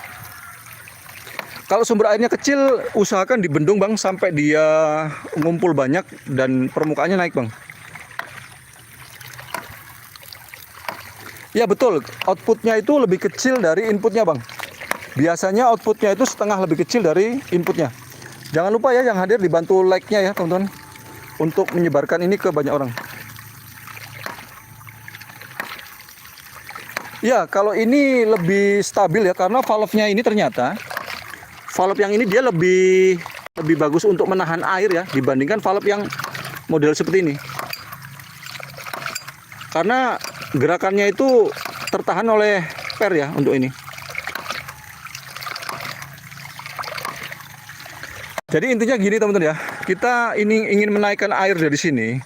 Kalau sumber airnya kecil, usahakan dibendung, Bang, sampai dia ngumpul banyak dan permukaannya naik, Bang. Ya, betul. Outputnya itu lebih kecil dari inputnya, Bang. Biasanya outputnya itu setengah lebih kecil dari inputnya. Jangan lupa ya, yang hadir dibantu like-nya ya, teman-teman, untuk menyebarkan ini ke banyak orang. Ya, kalau ini lebih stabil ya, karena valve-nya ini ternyata valve yang ini dia lebih bagus untuk menahan air ya dibandingkan valve yang model seperti ini. Karena gerakannya itu tertahan oleh per ya untuk ini. Jadi intinya gini teman-teman ya, kita ini ingin menaikkan air dari sini.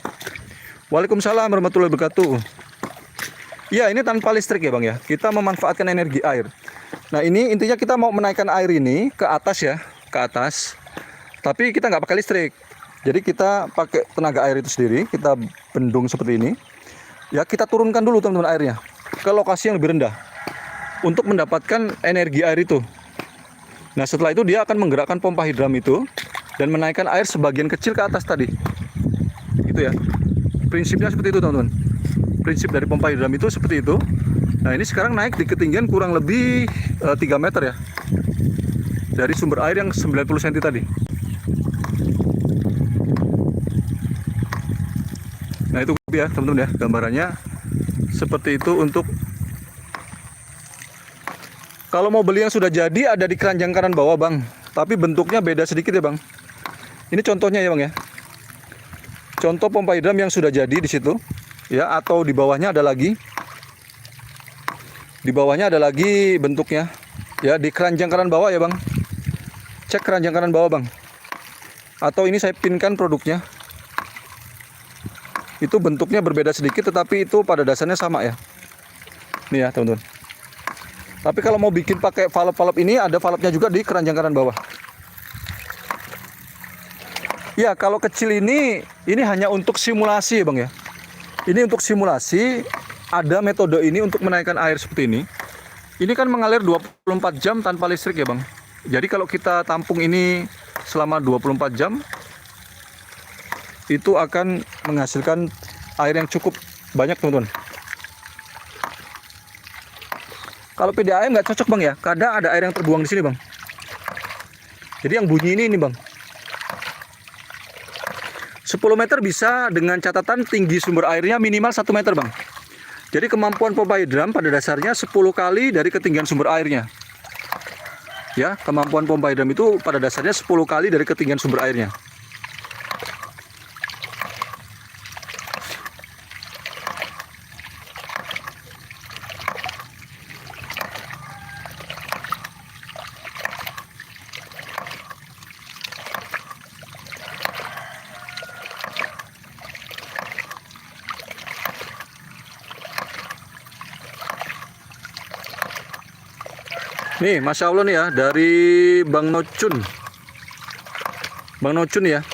Waalaikumsalam warahmatullahi wabarakatuh. Ya, ini tanpa listrik ya Bang ya. Kita memanfaatkan energi air. Nah, ini intinya kita mau menaikkan air ini ke atas ya, ke atas. Tapi kita nggak pakai listrik. Jadi kita pakai tenaga air itu sendiri, kita bendung seperti ini. Ya, kita turunkan dulu teman-teman airnya ke lokasi yang lebih rendah untuk mendapatkan energi air itu. Nah, setelah itu dia akan menggerakkan pompa hidram itu dan menaikkan air sebagian kecil ke atas tadi. Gitu ya. Prinsipnya seperti itu teman-teman. Prinsip dari pompa hidram itu seperti itu. Nah, ini sekarang naik di ketinggian kurang lebih 3 meter ya. Dari sumber air yang 90 cm tadi. Nah, itu ya teman-teman ya, gambarannya seperti itu. Untuk kalau mau beli yang sudah jadi ada di keranjang kanan bawah Bang, tapi bentuknya beda sedikit ya Bang. Ini contohnya ya Bang ya. Contoh pompa hidram yang sudah jadi di situ ya, atau di bawahnya ada lagi. Di bawahnya ada lagi bentuknya ya, di keranjang kanan bawah ya Bang. Cek keranjang kanan bawah Bang. Atau ini saya pinkan produknya. Itu bentuknya berbeda sedikit, tetapi itu pada dasarnya sama ya. Nih ya teman-teman. Tapi kalau mau bikin pakai valve-valve ini, ada valve-nya juga di keranjang kanan bawah. Ya, kalau kecil ini hanya untuk simulasi ya Bang ya. Ini untuk simulasi, ada metode ini untuk menaikkan air seperti ini. Ini kan mengalir 24 jam tanpa listrik ya Bang. Jadi kalau kita tampung ini selama 24 jam, itu akan menghasilkan air yang cukup banyak teman-teman. Kalau PDAM nggak cocok Bang ya, kadang ada air yang terbuang di sini Bang. Jadi yang bunyi ini Bang. 10 meter bisa, dengan catatan tinggi sumber airnya minimal 1 meter Bang. Jadi kemampuan pompa hidram pada dasarnya 10 kali dari ketinggian sumber airnya. Ya, kemampuan pompa hidram itu pada dasarnya 10 kali dari ketinggian sumber airnya. Nih, Masya Allah nih ya, dari Bang Nocun. Bang Nocun ya.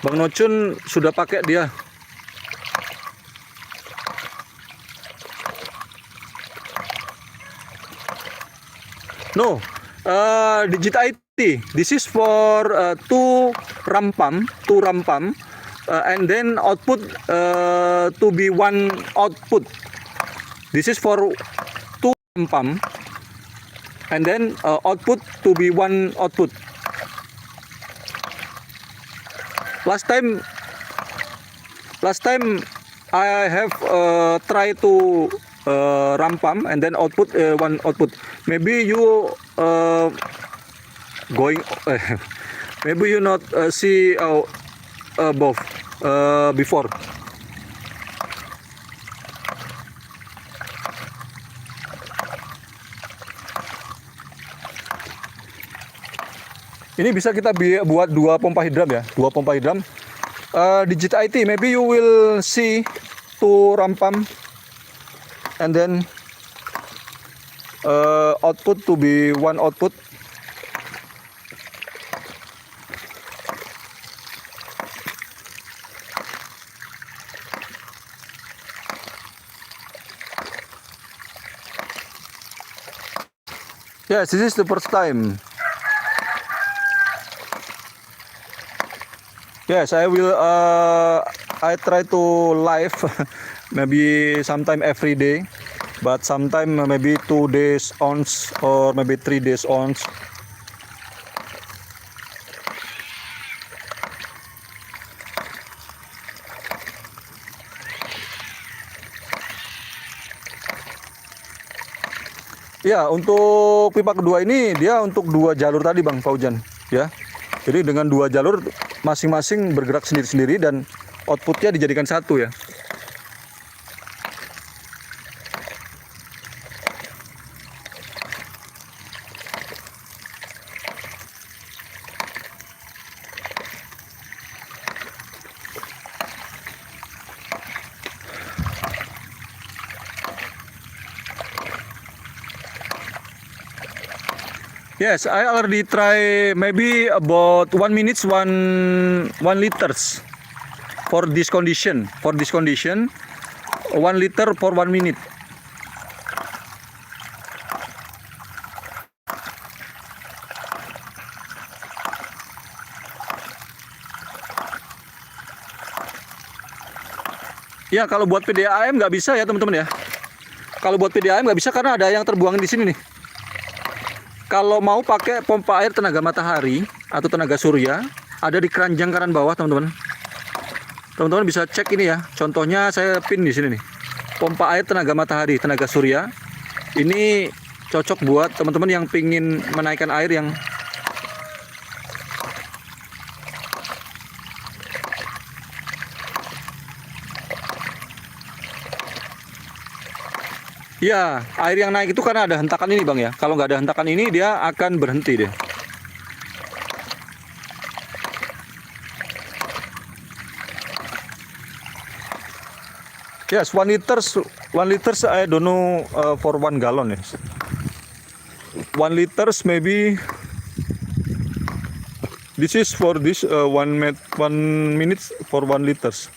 Bang Nocun sudah pakai dia. No, Digit IT. This is for two ram pump, and then output to be one output. This is for two ram pump. And then output to be one output. Last time I have tried to ram pump and then output one output. Maybe you maybe you not see both before. Ini bisa kita buat 2 pompa hidram ya, 2 pompa hidram. Digit IT, maybe you will see 2 ram pump and then output to be one output. Yes, this is the first time. Yes, I will. I try to live, maybe sometime every day, but sometime maybe 2 days once or maybe 3 days once. Ya, untuk pipa kedua ini dia untuk 2 jalur tadi Bang Faujan, ya. Jadi dengan 2 jalur masing-masing bergerak sendiri-sendiri dan outputnya dijadikan 1 ya. Yes, I already try maybe about 1 minute, one liters for this condition. For this condition, 1 liter for 1 minute. Ya, kalau buat PDAM nggak bisa ya teman-teman ya. Kalau buat PDAM nggak bisa karena ada yang terbuang di sini nih. Kalau mau pakai pompa air tenaga matahari atau tenaga surya, ada di keranjang kanan bawah teman-teman. Teman-teman bisa cek ini ya. Contohnya saya pin di sini nih. Pompa air tenaga matahari, tenaga surya. Ini cocok buat teman-teman yang pingin menaikkan air yang ya, air yang naik itu karena ada hentakan ini bang ya. Kalau nggak ada hentakan ini dia akan berhenti deh. Yes, 1 liters I don't know for 1 gallon yes. 1 liters maybe. This is for this 1 minute for 1 liters.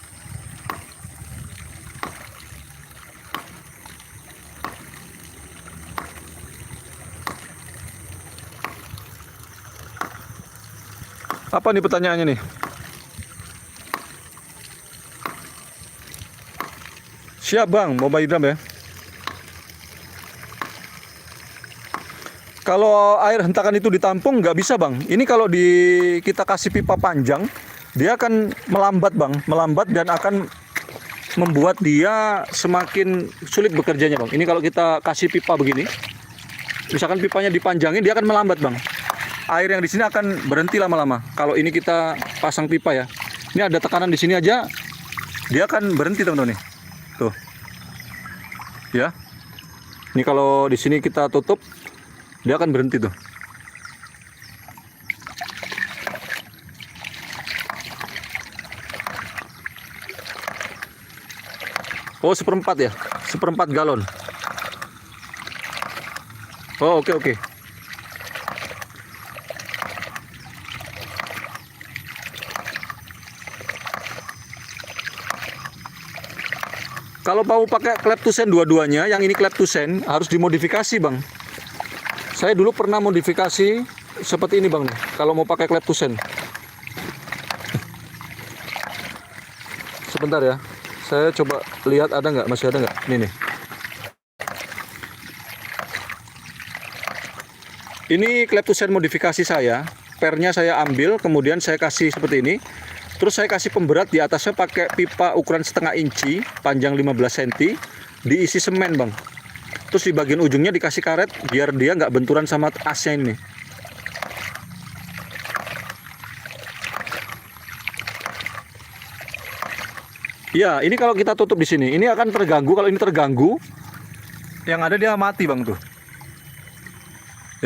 Apa nih pertanyaannya nih? Siap bang, mau buy drum ya. Kalau air hentakan itu ditampung nggak bisa bang. Ini kalau kita kasih pipa panjang, dia akan melambat bang, melambat dan akan membuat dia semakin sulit bekerjanya bang. Ini kalau kita kasih pipa begini, misalkan pipanya dipanjangin, dia akan melambat bang. Air yang di sini akan berhenti lama-lama. Kalau ini kita pasang pipa ya, ini ada tekanan di sini aja, dia akan berhenti teman-teman nih. Tuh, ya. Ini kalau di sini kita tutup, dia akan berhenti tuh. Oh, 1/4 ya, 1/4 galon. Oh, oke. Kalau mau pakai klep tusen dua-duanya, yang ini klep tusen harus dimodifikasi bang. Saya dulu pernah modifikasi seperti ini bang nih. Kalau mau pakai klep tusen, sebentar ya. Saya coba lihat ada nggak, masih ada nggak? Ini nih. Ini klep tusen modifikasi saya. Pernya saya ambil, kemudian saya kasih seperti ini. Terus saya kasih pemberat di atasnya pakai pipa ukuran 1/2 inci, panjang 15 cm, diisi semen bang. Terus di bagian ujungnya dikasih karet biar dia nggak benturan sama asnya ini. Ya, ini kalau kita tutup di sini, ini akan terganggu. Kalau ini terganggu, yang ada dia mati bang tuh.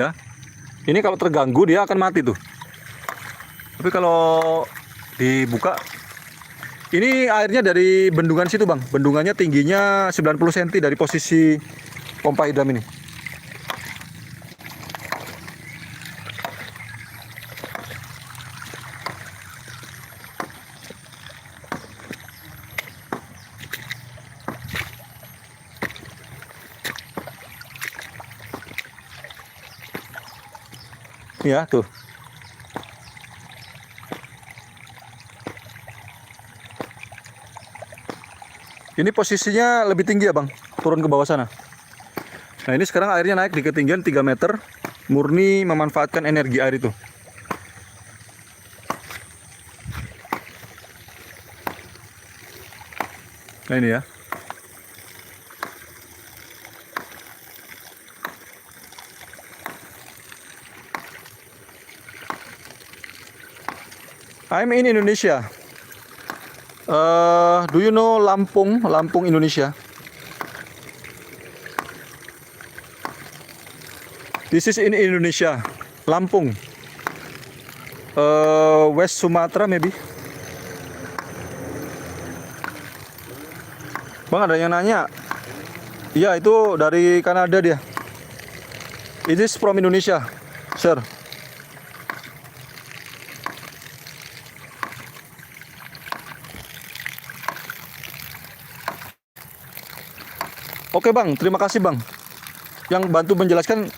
Ya, ini kalau terganggu dia akan mati tuh. Tapi kalau dibuka, ini airnya dari bendungan situ bang. Bendungannya tingginya 90 cm dari posisi pompa hidram ini. Ya tuh. Ini posisinya lebih tinggi ya bang, turun ke bawah sana. Nah ini sekarang airnya naik di ketinggian 3 meter, murni memanfaatkan energi air itu. Nah ini ya. I'm in Indonesia. Do you know Lampung, Indonesia? This is in Indonesia, Lampung, West Sumatra maybe. Bang ada yang nanya. Iya itu dari Kanada dia. It is from Indonesia. Sir. Oke Bang, terima kasih Bang yang bantu menjelaskan.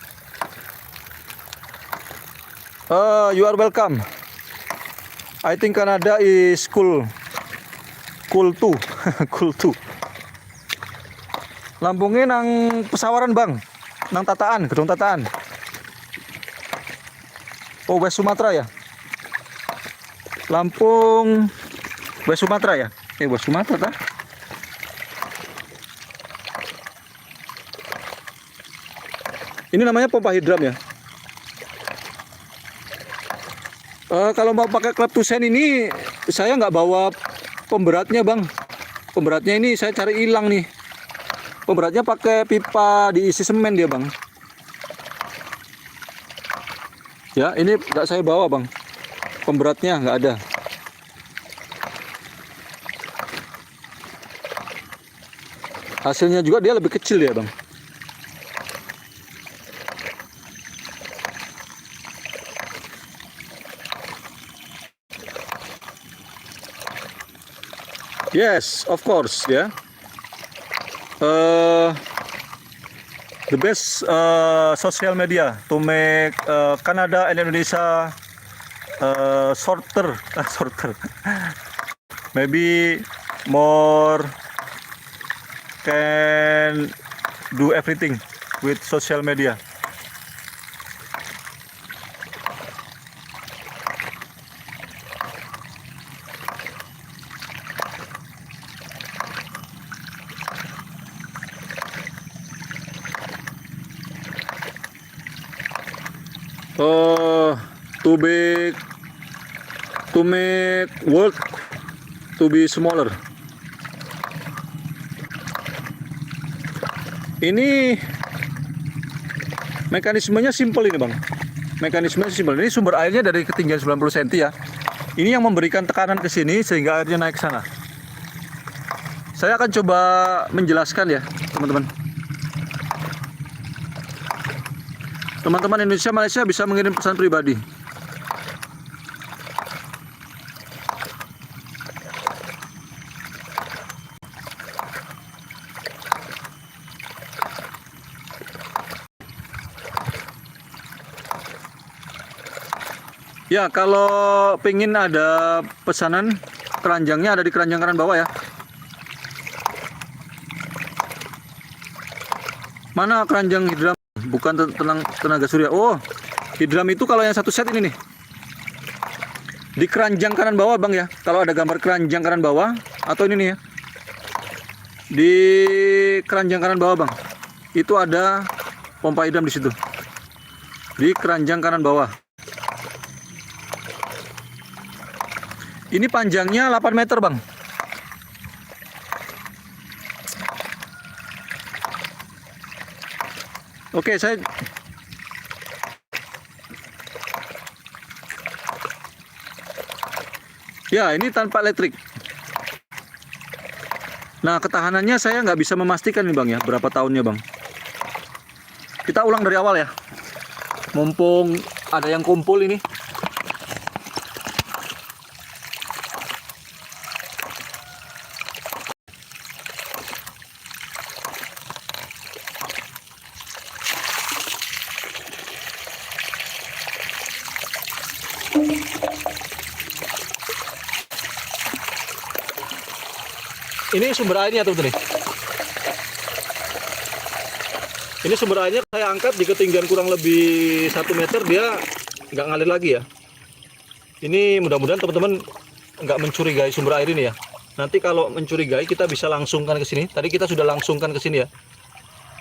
You are welcome. I think Canada is cool too. Cool too. Lampungnya nang pesawaran Bang, nang Tataan, Gedung Tataan. Oh, West Sumatera ya. Lampung West Sumatera ya. West Sumatera tak? Ini namanya pompa hidram ya. Kalau mau pakai klep tusen ini saya nggak bawa pemberatnya Bang. Pemberatnya ini saya cari hilang nih. Pemberatnya pakai pipa diisi semen dia Bang. Ya ini nggak saya bawa Bang. Pemberatnya nggak ada. Hasilnya juga dia lebih kecil ya Bang. Yes, of course, yeah. The best social media to make Canada and Indonesia shorter, maybe more can do everything with social media. To make work to be smaller. Ini mekanismenya simple ini Bang. Mekanismenya simple. Ini sumber airnya dari ketinggian 90 cm ya. Ini yang memberikan tekanan ke sini sehingga airnya naik ke sana. Saya akan coba menjelaskan ya, teman-teman. Teman-teman Indonesia Malaysia bisa mengirim pesan pribadi. Ya, kalau pengen ada pesanan, keranjangnya ada di keranjang kanan bawah ya. Mana keranjang hidram? Bukan tenaga surya. Oh, hidram itu kalau yang satu set ini nih. Di keranjang kanan bawah Bang ya. Kalau ada gambar keranjang kanan bawah atau ini nih ya. Di keranjang kanan bawah Bang. Itu ada pompa hidram di situ. Di keranjang kanan bawah. Ini panjangnya 8 meter Bang. Oke, saya ya ini tanpa elektrik. Nah, ketahanannya saya nggak bisa memastikan nih Bang ya, berapa tahunnya Bang. Kita ulang dari awal ya. Mumpung ada yang kumpul ini. Ini sumber airnya teman-teman. Ini sumber airnya saya angkat di ketinggian kurang lebih 1 meter, dia nggak ngalir lagi ya. Ini mudah-mudahan teman-teman nggak mencurigai sumber air ini ya. Nanti kalau mencurigai kita bisa langsungkan ke sini. Tadi kita sudah langsungkan ke sini ya.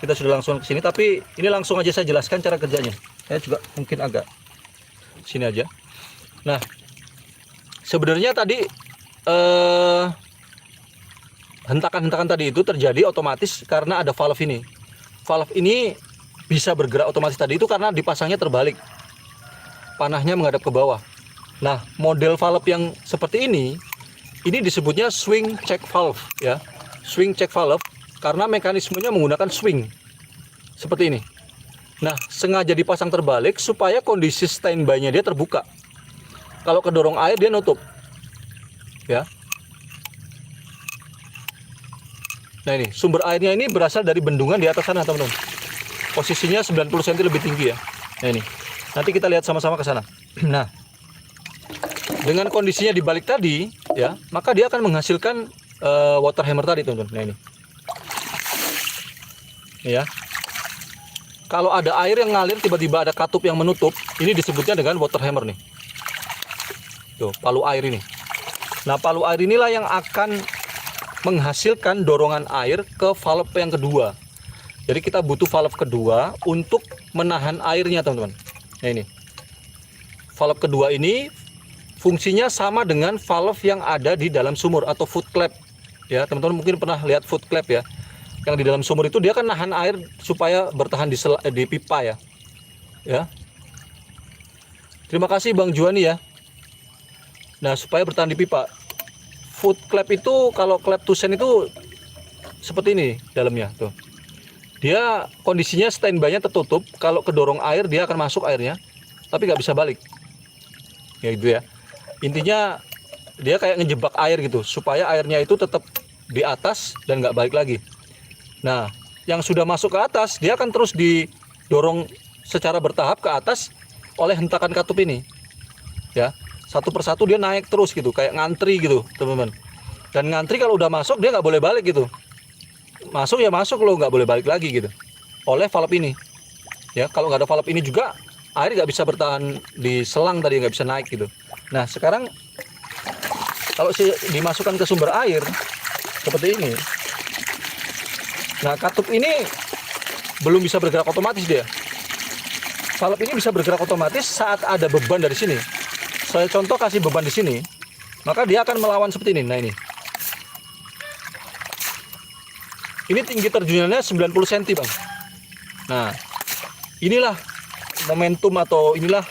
Kita sudah langsung ke sini, tapi ini langsung aja saya jelaskan cara kerjanya. Saya juga mungkin agak sini aja. Nah, sebenarnya tadi hentakan-hentakan tadi itu terjadi otomatis karena ada valve ini. Valve ini bisa bergerak otomatis tadi itu karena dipasangnya terbalik. Panahnya menghadap ke bawah. Nah, model valve yang seperti ini disebutnya swing check valve ya. Swing check valve karena mekanismenya menggunakan swing. Seperti ini. Nah, sengaja dipasang terbalik supaya kondisi standby-nya dia terbuka. Kalau kedorong air dia nutup. Ya. Nah, ini sumber airnya ini berasal dari bendungan di atas sana, teman-teman. Posisinya 90 cm lebih tinggi ya. Nah, ini. Nanti kita lihat sama-sama ke sana. Nah, dengan kondisinya dibalik tadi, ya, maka dia akan menghasilkan water hammer tadi, teman-teman. Nah, ini. Ya. Kalau ada air yang ngalir, tiba-tiba ada katup yang menutup, ini disebutnya dengan water hammer nih. Tuh, palu air ini. Nah, palu air inilah yang akan menghasilkan dorongan air ke valve yang kedua. Jadi kita butuh valve kedua untuk menahan airnya, teman-teman. Nah, ini. Valve kedua ini fungsinya sama dengan valve yang ada di dalam sumur atau foot clamp. Ya, teman-teman mungkin pernah lihat foot clamp ya. Yang di dalam sumur itu dia kan nahan air supaya bertahan di pipa ya. Ya. Terima kasih Bang Juani ya. Nah, supaya bertahan di pipa. Foot clamp itu kalau clamp tusen itu seperti ini dalamnya tuh. Dia kondisinya standby-nya tertutup. Kalau kedorong air dia akan masuk airnya, tapi nggak bisa balik. Ya gitu ya. Intinya dia kayak ngejebak air gitu supaya airnya itu tetap di atas dan nggak balik lagi. Nah, yang sudah masuk ke atas, dia akan terus didorong secara bertahap ke atas oleh hentakan katup ini. Ya, satu persatu dia naik terus gitu, kayak ngantri gitu, teman-teman. Dan ngantri kalau udah masuk, dia nggak boleh balik gitu. Masuk ya masuk loh, nggak boleh balik lagi gitu. Oleh valve ini. Ya, kalau nggak ada valve ini juga, air nggak bisa bertahan di selang tadi, nggak bisa naik gitu. Nah, sekarang kalau dimasukkan ke sumber air, seperti ini. Nah, katup ini belum bisa bergerak otomatis dia. Valve ini bisa bergerak otomatis saat ada beban dari sini. Saya contoh kasih beban di sini, maka dia akan melawan seperti ini. Nah, ini. Ini tinggi terjunannya 90 cm, Bang. Nah, inilah momentum atau inilah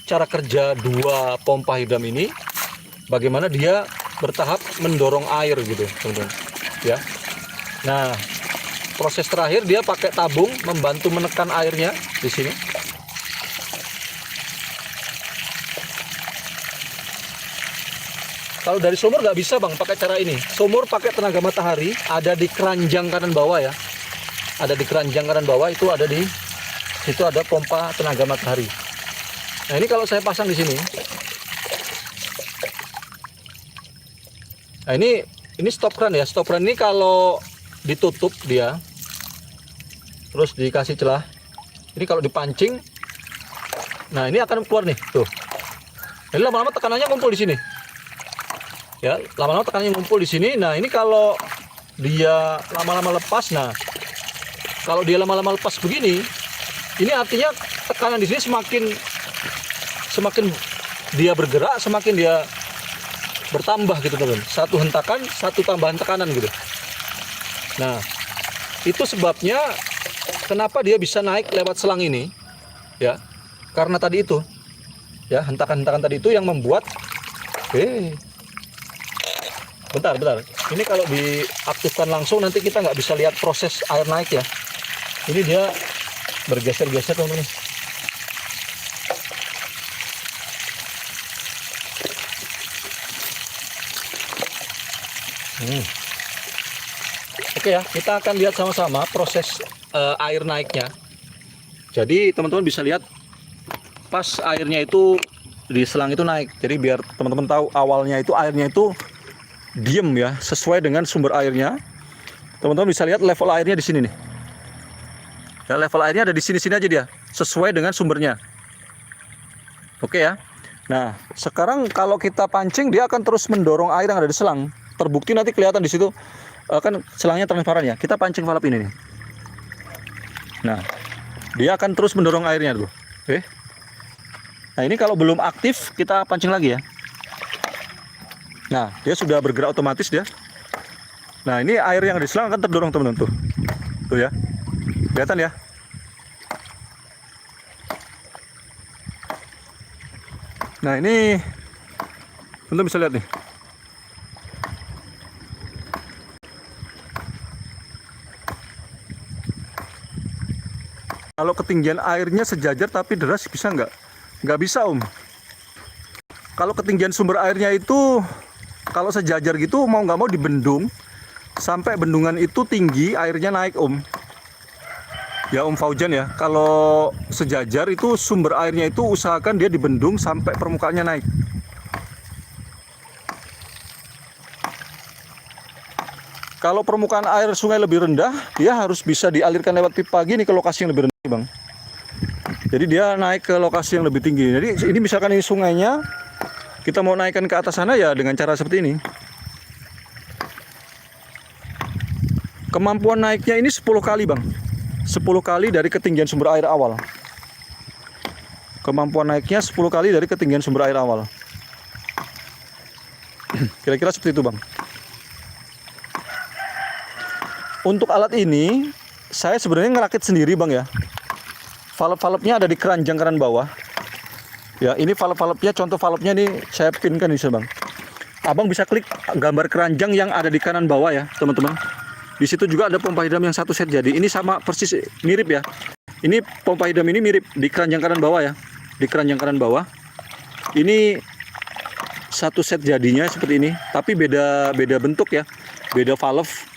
cara kerja dua pompa hidram ini. Bagaimana dia bertahap mendorong air gitu, teman-teman. Ya. Nah, proses terakhir dia pakai tabung membantu menekan airnya di sini. Kalau dari sumur nggak bisa Bang pakai cara ini. Sumur pakai tenaga matahari, ada di keranjang kanan bawah ya. Ada di keranjang kanan bawah itu ada di situ ada pompa tenaga matahari. Nah, ini kalau saya pasang di sini. Nah, ini stop kran ya. Stop kran ini kalau ditutup dia terus dikasih celah. Ini kalau dipancing, nah ini akan keluar nih, tuh. Jadi lama-lama tekanannya ngumpul di sini. Ya, lama-lama tekanannya ngumpul di sini. Nah, ini kalau dia lama-lama lepas, nah kalau dia lama-lama lepas begini, ini artinya tekanan di sini semakin dia bergerak, semakin dia bertambah gitu, teman. Satu hentakan, satu tambahan tekanan gitu. Nah, itu sebabnya kenapa dia bisa naik lewat selang ini, ya, karena tadi itu, ya, hentakan-hentakan tadi itu yang membuat, bentar, ini kalau diaktifkan langsung nanti kita nggak bisa lihat proses air naik ya. Ini dia bergeser-geser, teman-teman. Oke ya, kita akan lihat sama-sama proses air naiknya. Jadi teman-teman bisa lihat pas airnya itu di selang itu naik. Jadi biar teman-teman tahu awalnya itu airnya itu diem ya, sesuai dengan sumber airnya. Teman-teman bisa lihat level airnya di sini nih. Ya, level airnya ada di sini-sini aja dia, sesuai dengan sumbernya. Oke ya. Nah, sekarang kalau kita pancing dia akan terus mendorong air yang ada di selang. Terbukti nanti kelihatan di situ kan selangnya transparan ya. Kita pancing valve ini nih. Nah, dia akan terus mendorong airnya tuh. Oke. Nah, ini kalau belum aktif kita pancing lagi ya. Nah, dia sudah bergerak otomatis dia. Nah, ini air yang di selang akan terdorong, teman-teman, tuh. Tuh ya. Kelihatan ya. Nah, ini teman-teman bisa lihat nih. Kalau ketinggian airnya sejajar tapi deras bisa nggak? Nggak bisa Om. Kalau ketinggian sumber airnya itu kalau sejajar gitu mau nggak mau dibendung sampai bendungan itu tinggi, airnya naik Om. Ya Om Fauzan ya, kalau sejajar itu sumber airnya itu usahakan dia dibendung sampai permukaannya naik. Kalau permukaan air sungai lebih rendah, dia harus bisa dialirkan lewat pipa gini ke lokasi yang lebih rendah, Bang. Jadi dia naik ke lokasi yang lebih tinggi. Jadi ini misalkan ini sungainya, kita mau naikkan ke atas sana ya dengan cara seperti ini. Kemampuan naiknya ini 10 kali, Bang. 10 kali dari ketinggian sumber air awal. Kemampuan naiknya 10 kali dari ketinggian sumber air awal. Kira-kira seperti itu, Bang. Untuk alat ini, saya sebenarnya ngerakit sendiri Bang ya. Valve-valve-nya ada di keranjang kanan bawah. Ya, ini valve-valve-nya, contoh valve-nya nih saya pinkan di sini Bang. Abang bisa klik gambar keranjang yang ada di kanan bawah ya, teman-teman. Di situ juga ada pompa hidram yang satu set jadi. Ini sama persis mirip ya. Ini pompa hidram ini mirip di keranjang kanan bawah ya. Di keranjang kanan bawah. Ini satu set jadinya seperti ini, tapi beda bentuk ya. Beda valve.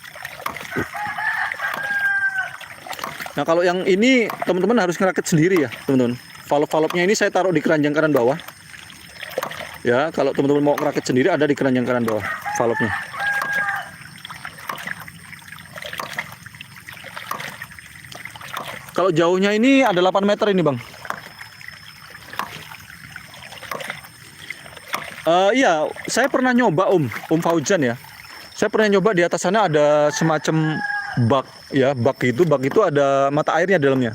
Nah kalau yang ini teman-teman harus ngerakit sendiri ya teman-teman. Valve-valve-nya ini saya taruh di keranjang kanan bawah. Ya kalau teman-teman mau ngerakit sendiri ada di keranjang kanan bawah valve-nya. Kalau jauhnya ini ada 8 meter ini Bang. Iya saya pernah nyoba Om Fauzan ya. Saya pernah nyoba di atas sana ada semacam bak ya, bak itu ada mata airnya dalamnya.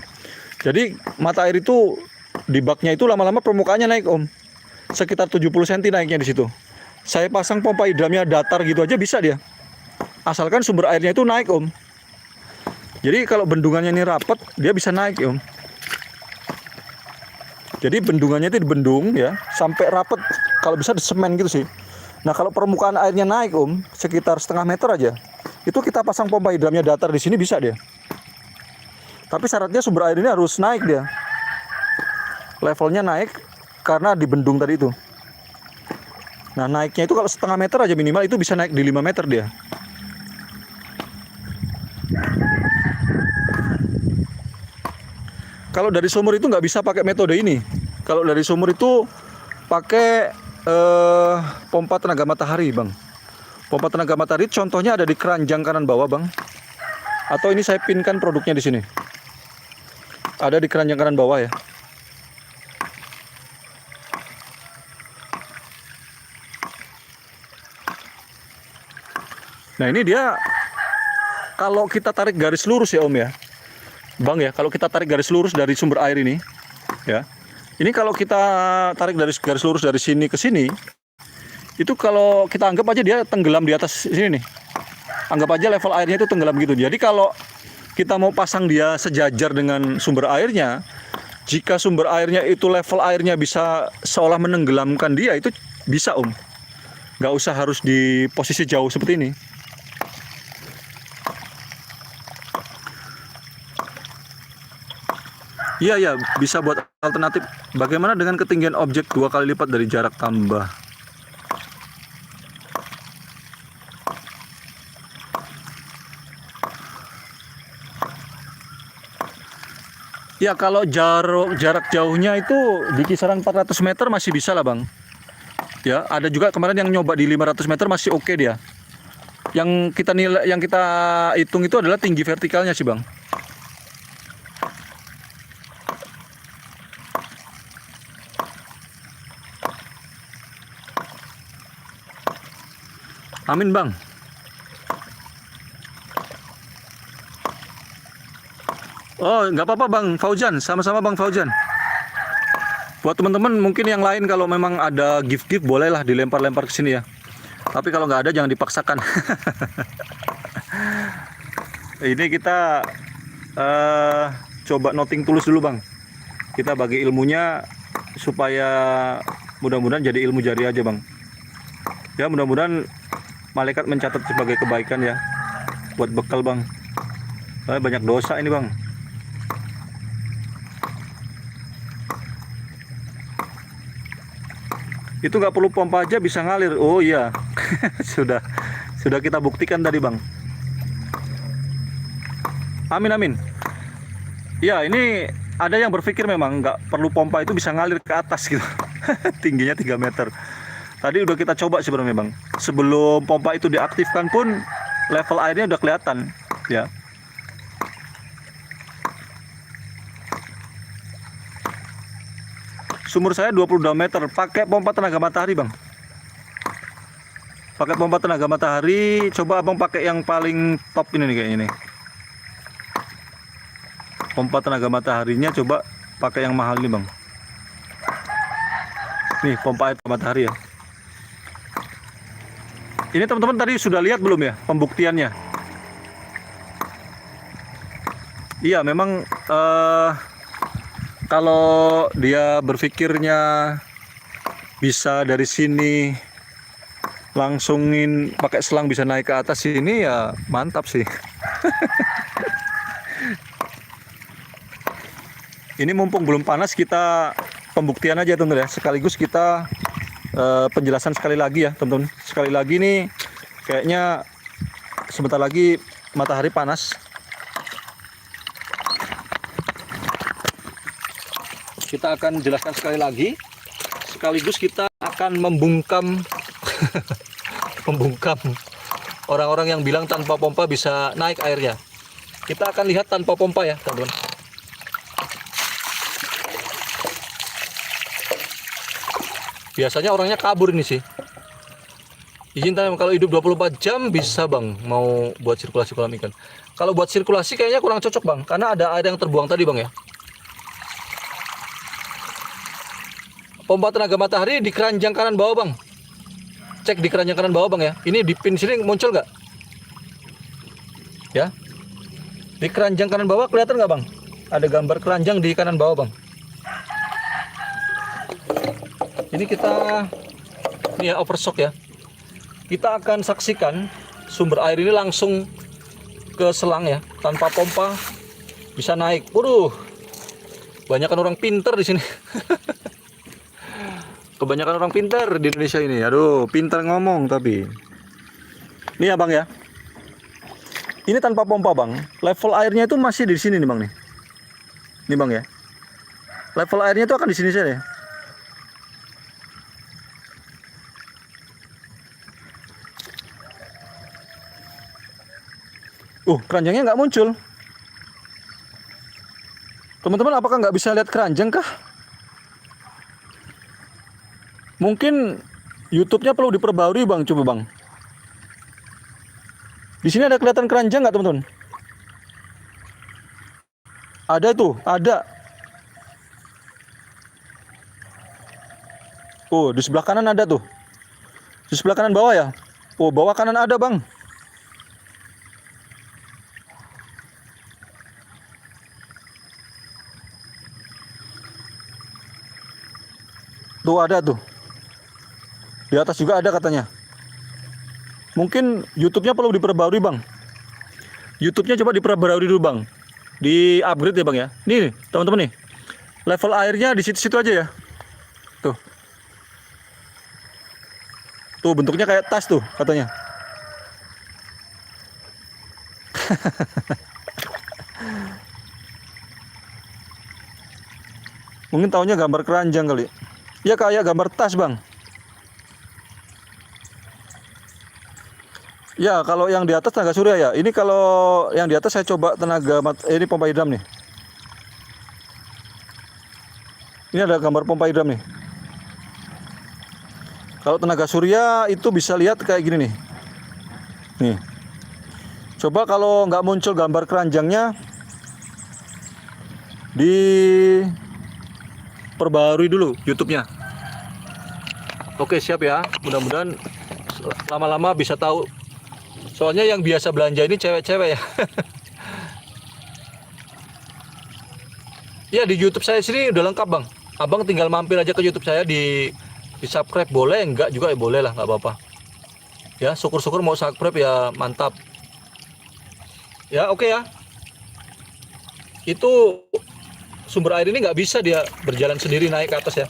Jadi mata air itu di baknya itu lama-lama permukaannya naik Om. Sekitar 70 cm naiknya di situ. Saya pasang pompa hidramnya datar gitu aja bisa dia. Asalkan sumber airnya itu naik Om. Jadi kalau bendungannya ini rapat, dia bisa naik Om. Jadi bendungannya itu dibendung ya, sampai rapat, kalau bisa disemen gitu sih. Nah kalau permukaan airnya naik Om, sekitar setengah meter aja, itu kita pasang pompa hidramnya datar di sini bisa dia. Tapi syaratnya sumber air ini harus naik dia. Levelnya naik karena dibendung tadi itu. Nah naiknya itu kalau setengah meter aja minimal, itu bisa naik di 5 meter dia. Kalau dari sumur itu nggak bisa pakai metode ini. Kalau dari sumur itu pakai pompa tenaga matahari Bang. Pompa tenaga matahari contohnya ada di keranjang kanan bawah Bang. Atau ini saya pinkan produknya di sini. Ada di keranjang kanan bawah ya. Nah ini dia kalau kita tarik garis lurus ya Om ya. Bang ya, kalau kita tarik garis lurus dari sumber air ini ya. Ini kalau kita tarik dari garis lurus dari sini ke sini, itu kalau kita anggap aja dia tenggelam di atas sini nih. Anggap aja level airnya itu tenggelam gitu. Jadi kalau kita mau pasang dia sejajar dengan sumber airnya, jika sumber airnya itu level airnya bisa seolah menenggelamkan dia, itu bisa Om. Nggak usah harus di posisi jauh seperti ini. Iya ya, bisa buat alternatif. Bagaimana dengan ketinggian objek 2 kali lipat dari jarak tambah? Ya kalau jarak jauhnya itu di kisaran 400 meter masih bisa lah Bang. Ya, ada juga kemarin yang nyoba di 500 meter masih oke dia. Yang kita hitung itu adalah tinggi vertikalnya sih Bang. Amin Bang. Oh nggak apa-apa Bang Fauzan, sama-sama Bang Fauzan. Buat teman-teman mungkin yang lain kalau memang ada gift bolehlah dilempar-lempar ke sini ya. Tapi kalau nggak ada jangan dipaksakan. Ini kita coba noting tulus dulu Bang. Kita bagi ilmunya supaya mudah-mudahan jadi ilmu jari aja Bang. Ya mudah-mudahan malaikat mencatat sebagai kebaikan ya, buat bekal Bang. Banyak dosa ini Bang. Itu nggak perlu pompa aja bisa ngalir. Oh iya, sudah kita buktikan tadi bang. Amin amin. Ya ini ada yang berpikir memang nggak perlu pompa itu bisa ngalir ke atas gitu. Tingginya 3 meter. Tadi udah kita coba sebenarnya bang. Sebelum pompa itu diaktifkan pun level airnya udah kelihatan. Ya. Sumur saya 22 meter, pakai pompa tenaga matahari bang. Pakai pompa tenaga matahari, coba abang pakai yang paling top ini nih kayaknya nih. Pompa tenaga mataharinya coba pakai yang mahal nih bang. Nih pompa air matahari ya. Ini teman-teman tadi sudah lihat belum ya pembuktiannya? Iya memang kalau dia berpikirnya bisa dari sini langsungin pakai selang bisa naik ke atas sini ya mantap sih. Ini mumpung belum panas kita pembuktian aja teman-teman ya. Sekaligus kita penjelasan sekali lagi ya teman-teman. Sekali lagi nih kayaknya sebentar lagi matahari panas. Kita akan jelaskan sekali lagi, sekaligus kita akan membungkam orang-orang yang bilang tanpa pompa bisa naik airnya. Kita akan lihat tanpa pompa ya teman-teman. Biasanya orangnya kabur ini sih. Izin tanya, kalau hidup 24 jam bisa bang mau buat sirkulasi kolam ikan. Kalau buat sirkulasi kayaknya kurang cocok bang, karena ada air yang terbuang tadi bang ya. Pompa tenaga matahari di keranjang kanan bawah bang. Cek di keranjang kanan bawah bang ya. Ini di pin sini muncul nggak? Ya. Di keranjang kanan bawah kelihatan nggak bang? Ada gambar keranjang di kanan bawah bang. Ini kita, ini ya overshock ya. Kita akan saksikan sumber air ini langsung ke selang ya, tanpa pompa bisa naik. Waduh, banyakan orang pinter di sini. Kebanyakan orang pintar di Indonesia ini. Aduh, pintar ngomong tapi. Ini ya bang ya. Ini tanpa pompa bang. Level airnya itu masih di sini nih bang nih. Ini bang ya. Level airnya itu akan di sini saja. Keranjangnya nggak muncul. Teman-teman, apakah nggak bisa lihat keranjang kah? Mungkin YouTube-nya perlu diperbarui bang, coba bang. Di sini ada kelihatan keranjang nggak teman-teman? Ada tuh, ada. Oh, di sebelah kanan ada tuh. Di sebelah kanan bawah ya. Oh, bawah kanan ada bang. Tuh ada tuh. Di atas juga ada katanya. Mungkin YouTube-nya perlu diperbarui bang. YouTube-nya coba diperbarui dulu bang. Di upgrade ya bang ya. Nih teman-teman nih. Level airnya di situ-situ aja ya. Tuh. Tuh bentuknya kayak tas tuh katanya. Mungkin taunya gambar keranjang kali. Ya kayak gambar tas bang. Ya kalau yang di atas tenaga surya ya. Ini kalau yang di atas saya coba ini pompa hidram nih. Ini ada gambar pompa hidram nih. Kalau tenaga surya itu bisa lihat kayak gini nih. Nih. Coba kalau nggak muncul gambar keranjangnya, diperbarui dulu YouTube-nya. Oke siap ya. Mudah-mudahan lama-lama bisa tahu. Soalnya yang biasa belanja ini cewek-cewek ya. Ya di YouTube saya sini udah lengkap bang. Abang tinggal mampir aja ke YouTube saya di subscribe boleh, enggak juga ya boleh lah, nggak apa-apa. Ya syukur-syukur mau subscribe ya mantap. Ya oke ya. Itu sumber air ini nggak bisa dia berjalan sendiri naik ke atas ya.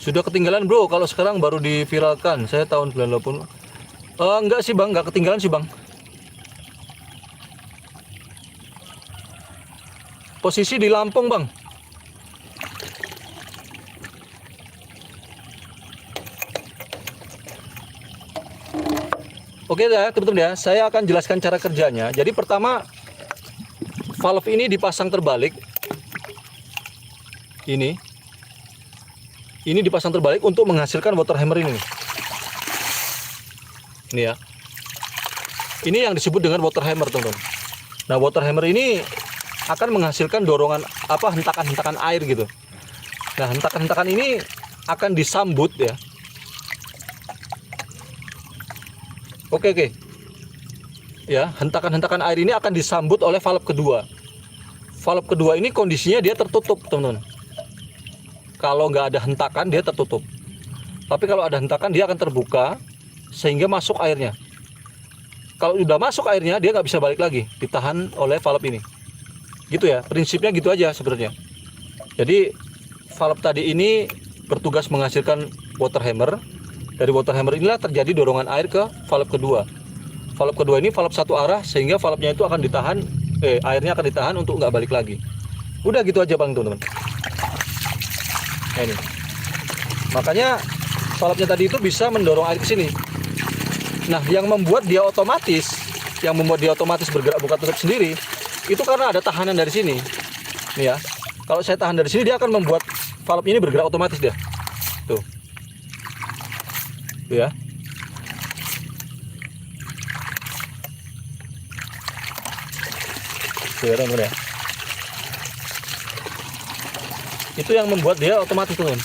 Sudah ketinggalan bro, kalau sekarang baru diviralkan. Saya tahun 98. Enggak sih bang, enggak ketinggalan sih bang. Posisi di Lampung bang. Oke ya teman-teman ya, saya akan jelaskan cara kerjanya. Jadi pertama, valve ini dipasang terbalik. Ini dipasang terbalik untuk menghasilkan water hammer ini. Ini ya. Ini yang disebut dengan water hammer teman-teman. Nah water hammer ini akan menghasilkan dorongan hentakan-hentakan air gitu. Nah hentakan-hentakan ini akan disambut ya. Oke. Ya, hentakan-hentakan air ini akan disambut oleh valve kedua. Valve kedua ini kondisinya dia tertutup, teman-teman. Kalau nggak ada hentakan, dia tertutup. Tapi kalau ada hentakan, dia akan terbuka sehingga masuk airnya. Kalau sudah masuk airnya, dia nggak bisa balik lagi, ditahan oleh valve ini. Gitu ya, prinsipnya gitu aja sebenarnya. Jadi, valve tadi ini bertugas menghasilkan water hammer. Dari water hammer inilah terjadi dorongan air ke valve kedua. Valve kedua ini valve satu arah sehingga valve-nya itu akan ditahan, airnya akan ditahan untuk nggak balik lagi. Udah gitu aja bang teman-teman. Nah, ini. Makanya valve-nya tadi itu bisa mendorong air ke sini. Nah, yang membuat dia otomatis bergerak buka tutup sendiri, itu karena ada tahanan dari sini. Nih ya. Kalau saya tahan dari sini, dia akan membuat valve ini bergerak otomatis dia. Tuh. Ya. Teman-teman ya. Itu yang membuat dia otomatis teman.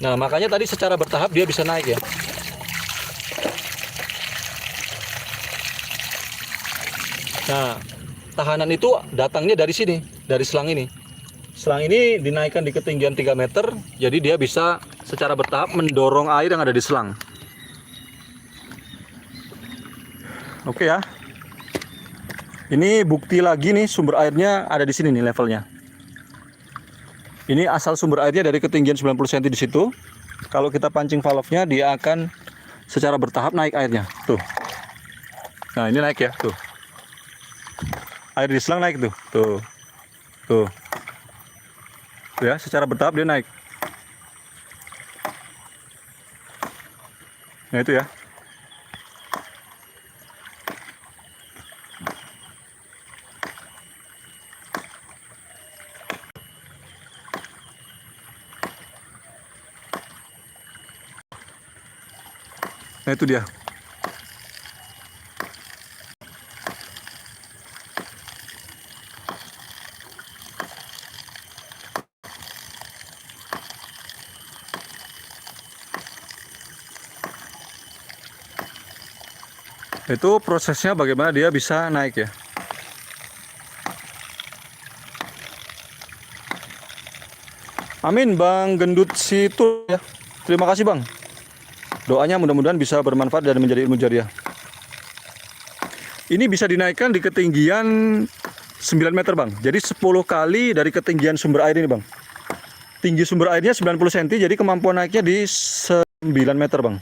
Nah, makanya tadi secara bertahap dia bisa naik ya. Nah, tahanan itu datangnya dari sini, dari selang ini. Selang ini dinaikkan di ketinggian 3 meter, jadi dia bisa secara bertahap mendorong air yang ada di selang. Oke ya. Ini bukti lagi nih sumber airnya ada di sini nih levelnya. Ini asal sumber airnya dari ketinggian 90 cm di situ. Kalau kita pancing valve-nya, dia akan secara bertahap naik airnya. Tuh. Nah, ini naik ya, tuh. Air di selang naik tuh. Tuh. Tuh. Ya, secara bertahap dia naik. Nah itu ya. Nah itu dia. Itu prosesnya bagaimana dia bisa naik ya. Amin Bang Gendut situ ya. Terima kasih Bang. Doanya mudah-mudahan bisa bermanfaat dan menjadi ilmu jariah. Ini bisa dinaikkan di ketinggian 9 meter Bang. Jadi 10 kali dari ketinggian sumber air ini Bang. Tinggi sumber airnya 90 cm, jadi kemampuan naiknya di 9 meter Bang.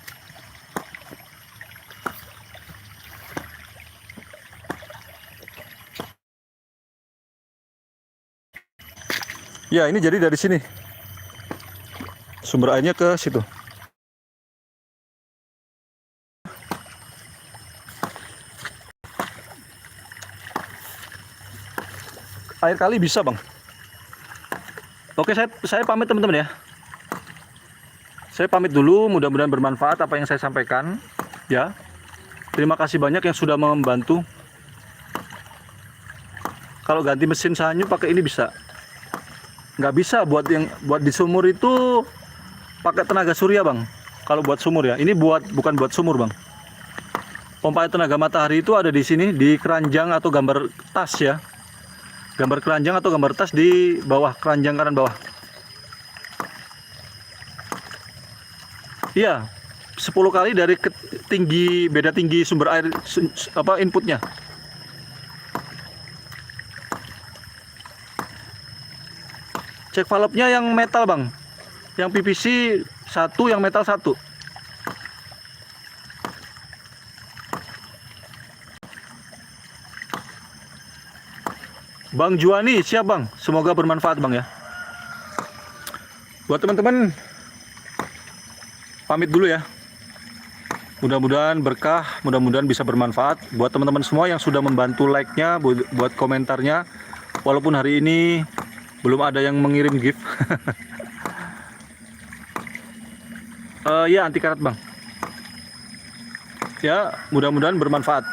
Ya, ini jadi dari sini. Sumber airnya ke situ. Air kali bisa Bang. Oke, saya pamit teman-teman ya. Saya pamit dulu, mudah-mudahan bermanfaat apa yang saya sampaikan ya. Terima kasih banyak yang sudah membantu. Kalau ganti mesin sanyu pakai ini bisa. Nggak bisa buat di sumur itu pakai tenaga surya Bang. Kalau buat sumur ya, ini bukan buat sumur Bang. Pompa air tenaga matahari itu ada di sini, di keranjang atau gambar tas ya. Gambar keranjang atau gambar tas di bawah, keranjang kanan bawah. Iya, 10 kali dari beda tinggi sumber air inputnya. Cek valve-nya yang metal bang, yang PVC 1, yang metal 1. Bang Juani, siap bang. Semoga bermanfaat bang ya. Buat teman-teman, pamit dulu ya. Mudah-mudahan berkah, mudah-mudahan bisa bermanfaat. Buat teman-teman semua yang sudah membantu like-nya, buat komentarnya. Walaupun hari ini belum ada yang mengirim gift. Ya anti karat bang. Ya, mudah-mudahan bermanfaat.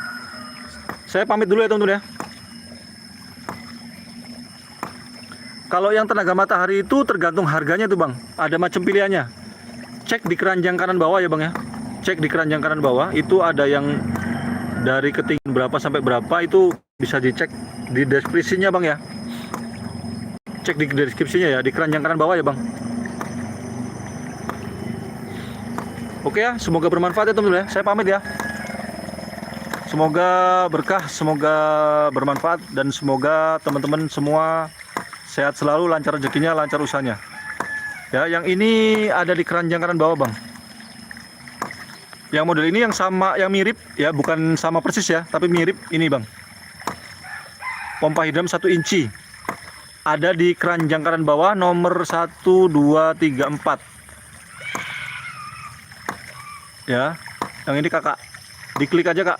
Saya pamit dulu ya teman-teman ya. Kalau yang tenaga matahari itu tergantung harganya tuh bang. Ada macam pilihannya. Cek di keranjang kanan bawah ya bang ya. Cek di keranjang kanan bawah itu ada yang dari ketinggian berapa sampai berapa, itu bisa dicek di deskripsinya bang ya. Cek di deskripsinya ya, di keranjang kanan bawah ya bang. Oke ya, semoga bermanfaat ya teman-teman ya. Saya pamit ya. Semoga berkah, semoga bermanfaat, dan semoga teman-teman semua sehat selalu, lancar rezekinya, lancar usahanya. Ya, yang ini ada di keranjang kanan bawah bang. Yang model ini yang sama, yang mirip ya, bukan sama persis ya, tapi mirip ini bang. Pompa hidram 1 inci. Ada di keranjang kanan bawah nomor 1, 2, 3, 4. Ya, yang ini kakak. Diklik aja kak.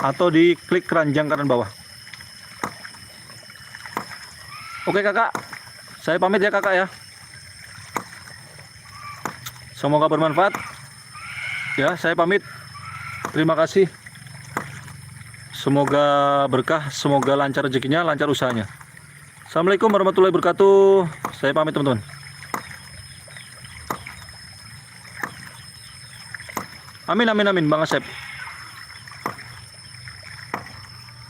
Atau diklik keranjang kanan bawah. Oke kakak, saya pamit ya kakak ya. Semoga bermanfaat. Ya, saya pamit. Terima kasih. Semoga berkah, semoga lancar rezekinya, lancar usahanya. Assalamualaikum warahmatullahi wabarakatuh. Saya pamit teman-teman. Amin amin amin Bang Asep.